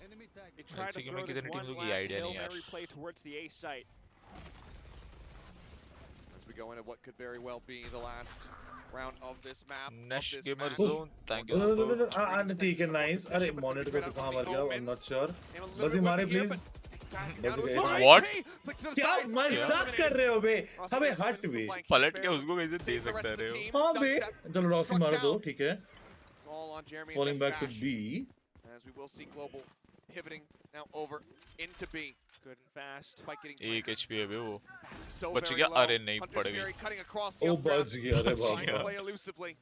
Enemy tag. They try to ऐसे कि throw मैं this कितने one टीमों की last idea Hail नहीं यार. Mary play towards the A site. As we go into what could very well be the last round of this map. Nesh of this Gamer match. Zone, thank you. ठीक है nice. अरे monitor को तो कहाँ मार गया? I'm not sure. बस ही मारे please. What? क्या मजाक कर रहे हो बे? अबे हट बे. पलट के उसको कैसे दे सकते रहे हो? हाँ बे. चलो रॉसी मार दो ठीक है. It's all on Jeremy and Falling back to Bash. B. As we will see Global pivoting now over into B. Good and fast. Spike getting 1 planted. HP है बे वो So बच very गया low. अरे नहीं Hunter's पड़ गई Fury cutting across the O updraft. बच गया अरे Trying to बाप play elusively.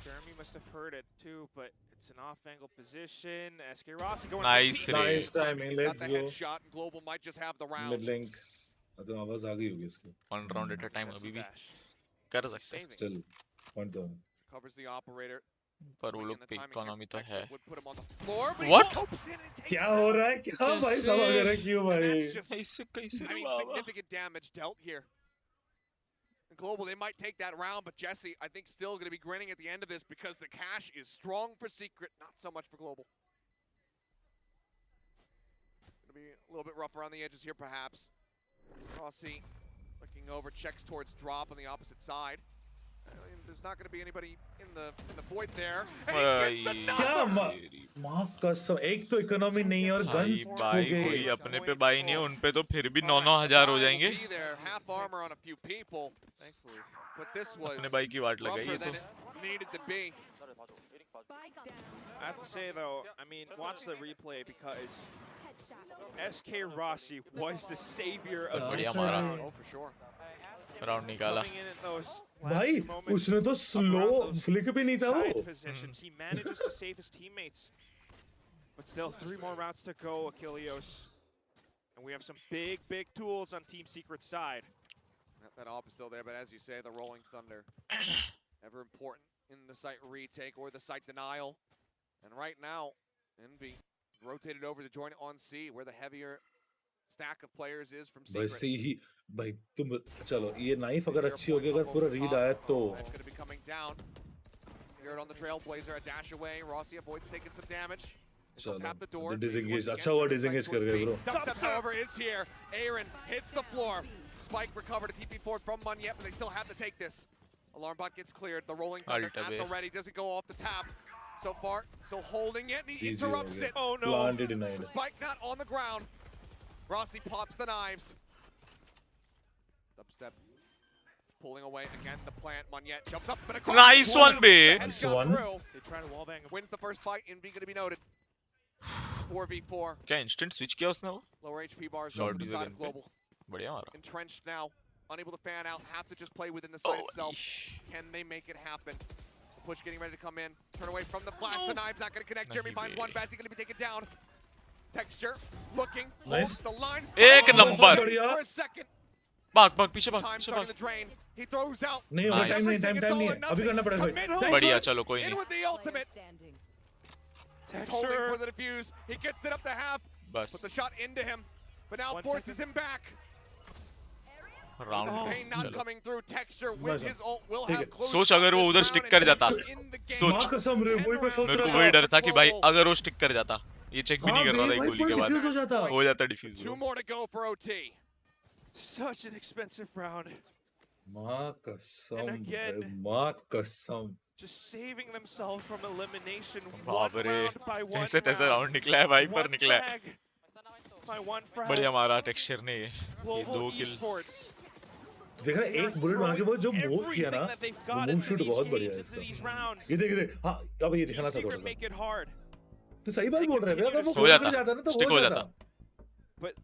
Jeremy must have heard it too, but it's an off-angle position. SK Rossi going Nice for the रे Nice timing, He's got let's the go. headshot, and Global might just have the round. Mid link. तो आवाज आ गई होगी इसकी. 1 round at a time That's अभी the भी dash. कर सकते हैं Saving. Still point तो. Covers the operator. पर वो Swinging लोग the पे timing इकोनॉमी तो here. है Would put him on the floor, but What? he scopes in and takes क्या it हो out. रहा है क्या भाई कैसे? समझ रहे क्यों And भाई? that's just, कैसे कैसे I mean, Baba significant damage dealt here. And Global, they might take that round, but Jesse, I think, still going to be grinning at the end of this because the cash is strong for Secret, not so much for Global. Going to be a little bit rough around the edges here, perhaps. Rossi looking over, checks towards drop on the opposite side. I mean, there's not going to be anybody in the void there. And he gets क्या another! माँ कसम एक तो economy नहीं है और भाई guns हो भाई गए. कोई अपने पे बाई नहीं है उन पे तो फिर भी 9-9 Alright, हजार the हो buy जाएंगे will be there, half armor on a few people, thankfully. But this was अपने भाई की वाट लगाई rougher ये तो than it needed to be. Spike down. I have to say though, I mean, watch the replay because Headshot. SK Rossi was the savior of बढ़िया this मारा round. Oh, for sure. Round निकाला Coming in at those last भाई few moments उसने तो up slow around those flick भी नहीं था side वो. positions, he manages to save his teammates. But still, 3 more rounds to go, Achilleos. And we have some big, big tools on Team Secret's side. That op is still there, but as you say, the Rolling Thunder, ever important in the site retake or the site denial. And right now, Envy rotated over to join on C, where the heavier stack of players is from Secret. वैसे ही भाई तुम चलो ये knife अगर अच्छी होगी अगर पूरा रीड आया तो That's going to be coming down. Here on the Trailblazer, a dash away. Rossi avoids taking some damage. He'll tap the door. Disengage अच्छा हुआ डिसएंगेज कर गए bro. Dubstep, however, is here. Aaron hits the floor. Spike recovered a TP forward from Munyet, but they still have to take this. Alarm bot gets cleared. The Rolling Thunder Ulta at the ready. Doesn't go off the tap. So far, still holding it. And he GG interrupts हो it. Oh no! Planted denied. Spike not on the ground. Rossi pops the knives. Dubstep pulling away again. The plant. Munyet jumps up and across. Nice the one, wall. babe. Headshot Nice one. through. They try to wallbang him. Wins the first fight. Envy going to be noted. 4v4. क्या instant switch किया उसने वो Lower HP bars Short over the user side of gun पे. Global. बढ़िया मारा Entrenched now. Unable to fan out. Have to just play within the site itself. इश, Can they make it happen? The push getting ready to come in. Turn away from the flash. The knives not going to connect. Jeremy Nahi finds be. one. Bazzi going to be taken down. Texture. Looking. Nice. Holds the line. एक Oh, number. For a second. भाग भाग पीछे भाग Time पीछे starting भाग to drain. He throws out. नहीं होगा Nice. Time नहीं Everything, टाइम it's नहीं all है or अभी करना पड़ेगा nothing. भाई. Commit. बढ़िया चलो कोई In नहीं with the ultimate. Standing. He's holding for Texture. the defuse. He gets it up the half. बस Puts a shot into him. But now 1 forces second. him back. Round The pain not चलो coming through. Texture with Nice. his ult will ठीक have है. closed सोच out अगर वो this उधर round stick and कर जाता. in the game. सोच. माँ कसम रे वही मैं सोच मेरे को रहा वही था. डर था कि भाई अगर वो स्टिक कर जाता ये चेक भी हाँ नहीं कर रहा था भाई एक वही गोली के पूरा बाद डिफ्यूज हो जाता. हो जाता diffuse 2 more to go for OT. Such an expensive round. माँ कसम again- भाई, माँ कसम. Just saving themselves from elimination. बाप One रे round by one जैसे तैसे round. राउंड निकला है भाई पर One निकला है frag by one frag. बढ़िया मारा टेक्सचर ने ये Global 2 किल Esports. देख रहा है एक बुलेट मार के वो जो मूव किया ना Everything that they've वो got move into shoot these बहुत games, बढ़िया है into these इसका. rounds. ये देख हाँ अब ये दिखाना था थोड़ा Secret सा. make it hard. तो सही बात बोल रहे हैं अगर वो हो गोल जाता, पे जाता ना तो stick हो हो जाता. But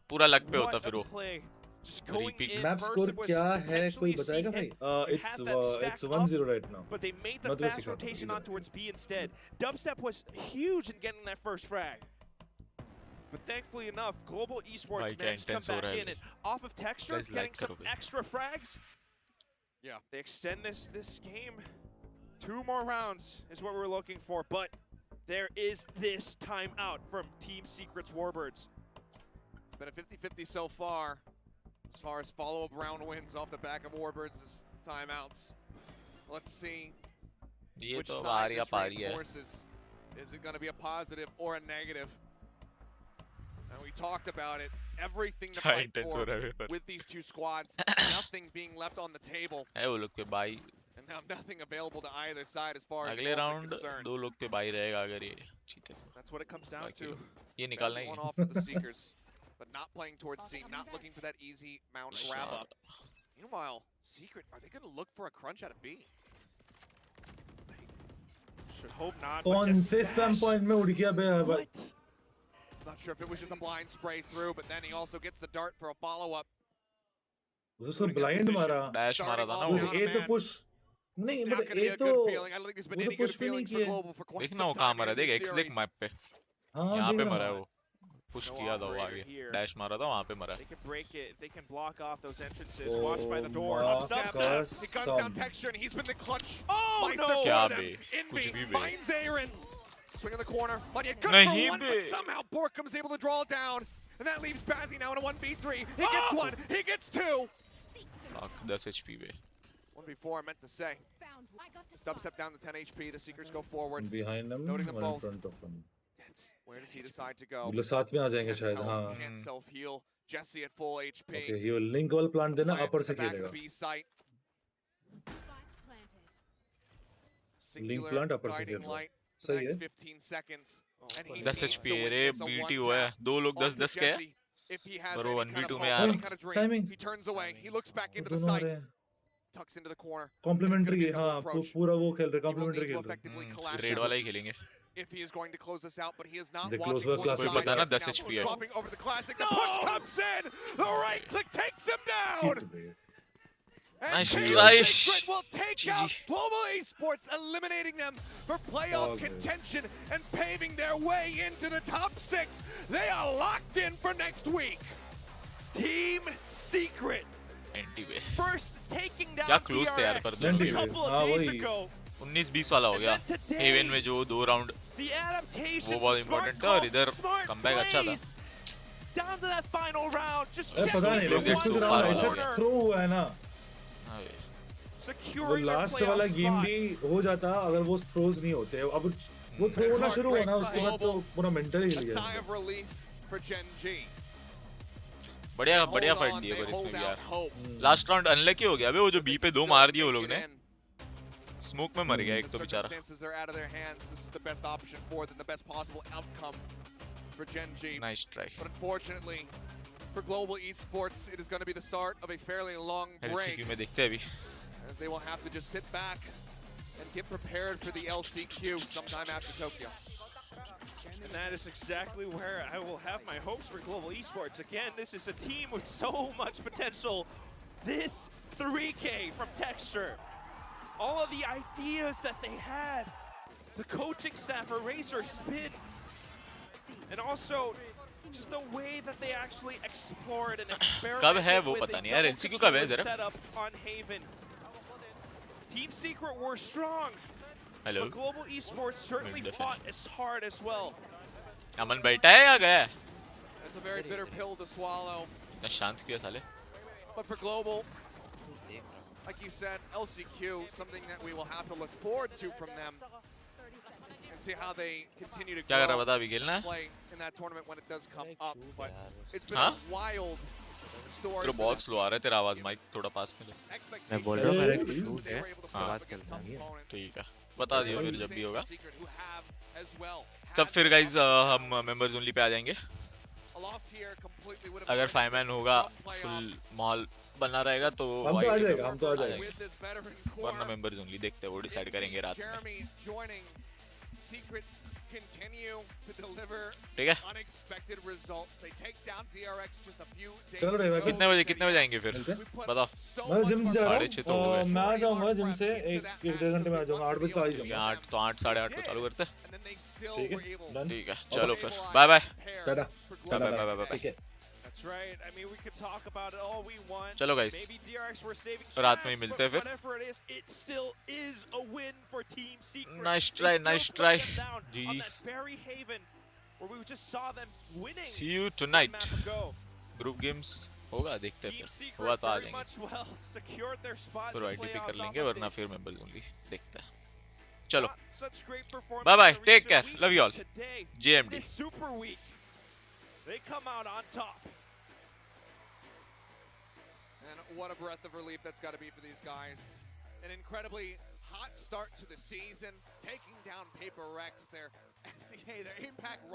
पूरा लक पे what होता a फिर वो play. Just going Repeat. in map first, score it was क्या है कोई potentially a बताएगा C भाई? hit. They It's had that it's stack 1-0 right now. But they made the मैं तुम्हें fast सिखाता हूँ, rotation इधर. on towards B instead. Dubstep was huge in getting that first frag. But thankfully enough, Global Esports भाई क्या managed to intense come हो रहा back है in अभी. and off of Texture, Guys, getting like some करो भाई. extra frags. Yeah. They extend this game. 2 more rounds is what we're looking for, but there is this timeout from Team Secret's Warbirds. It's been a 50-50 so far as follow-up round wins off the back of Warbirds' timeouts. Let's see ये which तो side बाहर या this पारी है reinforces. Is it going to be a positive or a negative? And we talked about it. Everything to क्या fight intense हो for रहा है पर with these two squads. Nothing being left on the table. है वो लोग पे by And now nothing available to either side as far as अगले ults are राउंड concerned. 2 लोग पे बाई रहेगा अगर ये जीते तो That's what it comes down बाकी to. लोग ये That's निकालना one he off for the Seekers, but not playing towards C, not looking for that easy mount grab up. Meanwhile, Secret, are they going to look for a crunch out of B? Should hope not. कौन से spam point में उड़ गया बे? What? Not sure if it was just a blind spray through, but then he also gets the dart for a follow-up. उसको blind मारा. Dash मारा था ना उस वो. A तो push. नहीं, It's but not going to be A a तो good feeling. I don't think there's been वो any तो good push भी नहीं feelings for किए. Global for quite देखना some वो कहाँ time मरा in देख this X देख series. map पे. हाँ यहाँ पे देख मरा रहा है हूँ. वो. पुश No किया था वो operator आगे. here. Dash मारा था वहाँ पे मरा. They can break it. They can block off those entrances. Oh Watch by the door. my Step God. back. He guns down Texture, and he's been the clutch. Oh, Slicer no. for क्या them. बे? कुछ Envy भी बे. finds Aaron. Swing in the corner. Manya good नहीं for one, bay. but somehow Borkham's able to draw it down. And that leaves Bazzi now in a 1v3. He gets one. He gets two. Fuck, 10 HP bay. 1v4, I meant to say. Dubstep down to 10 HP. The Seekers go forward. Behind them, Noting one them in both. front of him. Where does he decide to go? ये लोग साथ में आ जाएंगे 10 शायद. health, हाँ. Can't self-heal. Jesse at full HP. Okay, he will link wall plant देना Plant upper at से the back of खेलेगा. the B site. Link Singular plant upper से guiding खेल रहा. light for the सही है. next 15 seconds. And he 10 needs to HP win रे this a BT one हुआ है. tap दो लोग 10 onto 10 के हैं. Jesse. If he has पर any वो kind of 1v2 hope, में आ any रहा. kind of dream, Timing. he turns away. He looks back into the दोनों आ site, रहे हैं. tucks into the corner. Complimentary है. double हाँ, approach. पूरा वो खेल रहे. He will Complimentary need to खेल रहे. effectively collapse रेड now वाला ही खेलेंगे. if he is going to close this out, but he is not They watching close were for classic. the कोई पता ना side. 10 Now HP है. dropping over the classic. The push comes in. The right click takes him down. Hit बे. And Nice Team try. Secret will take GG. out Global Esports, eliminating them for playoff Okay. contention and paving their way into the top 6. They are locked in for next week. Team Secret. Anti पे. First taking down क्या close थे यार DRX पर just दोनों a पे. couple हाँ, of days वही. ago. 19-20 वाला हो गया. And then today, हेवन में जो 2 राउंड The adaptation. वो बहुत important था और इधर comeback अच्छा था. Down to that final round. Just अरे पता नहीं Look लेकिन at कुछ so राउंड far ऐसे वाला थ्रो हुआ है ना. हाँ बे. वो securing their लास्ट playoff वाला गेम spot. भी हो जाता अगर वो थ्रोज नहीं होते. अब वो थ्रो होना शुरू हुआ ना उसके बाद तो पूरा mental he A hill sigh गया. of relief for Gen G. बढ़िया Hold बढ़िया on, फाइट दी है they पर इसमें hold भी out यार. hope. लास्ट राउंड अनलकी हो गया बे. वो जो बी पे 2 मार दिए वो लोग Make ने. it in. स्मोक में मर गया एक The तो बेचारा. circumstances are out of their hands. This is the best option for them, the best possible outcome for Gen G. Nice try. But unfortunately, for Global Esports, it is going to be the start of a fairly long break, एलसीक्यू में देखते हैं अभी. as they will have to just sit back and get prepared for the LCQ sometime after Tokyo. And that is exactly where I will have my hopes for Global Esports. Again, this is a team with so much potential. This 3K from Texture. All of the ideas that they had. The coaching staff, Eraser, Spin. And also, just the way that they actually explored and कब है experimented वो with पता a नहीं यार. double एलसीक्यू कब है controller जरा. setup on Haven. Team Secret were strong. Hello. But Global Esports certainly Window fought as hard as well. अमन बैठा है या गया? It's a very bitter pill to swallow, इतना शांत किया साले. but for Global, like you said, LCQ, something that we will have to look forward to from them and see how they continue to क्या कर रहा grow बता अभी खेलना है? play in that tournament when it does come up. But it's been Huh? a wild story. तेरा बहुत slow आ रहा है तेरा आवाज. माइक थोड़ा पास में ले. मैं बोल रहा हूँ मेरा एक Expectations शूट they है. were able to उसके put up बाद against खेलना tough है. opponents. ठीक है. बता दियो फिर जब भी होगा. Secret, who have as well तब had फिर their गाइज हम मेंबर्स ओनली पे आ जाएंगे. A loss here completely would have अगर been 5 मैन होगा tough playoffs. फुल माहौल बना रहेगा तो हम तो आ वाइट जाएगा. हम तो आ जाएंगे. With this veteran वरना core, मेंबर्स ओनली देखते हैं. वो डिसाइड करेंगे रात में. Jeremy joining Secret continue to deliver ठीक है. unexpected results. They take down DRX just a few days चलो रे भाई. ago. कितने बजे आएंगे फिर? मिलते हैं. We put बताओ. so मैं much जिम से जा रहा 6:30 तो हो हूँ. गए. मैं आ जाऊंगा जिम से 1-1.5 घंटे में आ जाऊंगा. 8 बजे तो आ ही ठीक है. जाऊंगा. 8 तो 8 8:30 को चालू करते हैं. And then they still ठीक were है. able done. ठीक है. चलो to फिर. stabilize bye bye. and prepare टाटा. for टाटा. Global. Bye bye. ठीक है. That's right. I mean, we could talk about it all we want. चलो guys. Maybe DRX were saving रात में ही tracks, मिलते हैं but फिर. whatever it is, it still is a win for Team Secret. Nice They try, still nice put try. them down on GES. that very Haven where we just saw them winning See you one tonight. map ago. Group games होगा देखते हैं Team फिर. Secret हुआ तो आ very जाएंगे. much well secured their spot फिर in the ITP कर playoffs लेंगे off of वरना this. फिर मेंबर्स ओनली देखते हैं. चलो. Such great performance Bye bye. in the Take recent care. weeks, Love you all. but today, JMD. this Super Week, they come out on top. And what a breath of relief that's got to be for these guys. An incredibly hot start to the season, taking down Paper Rex, their SCA, their Impact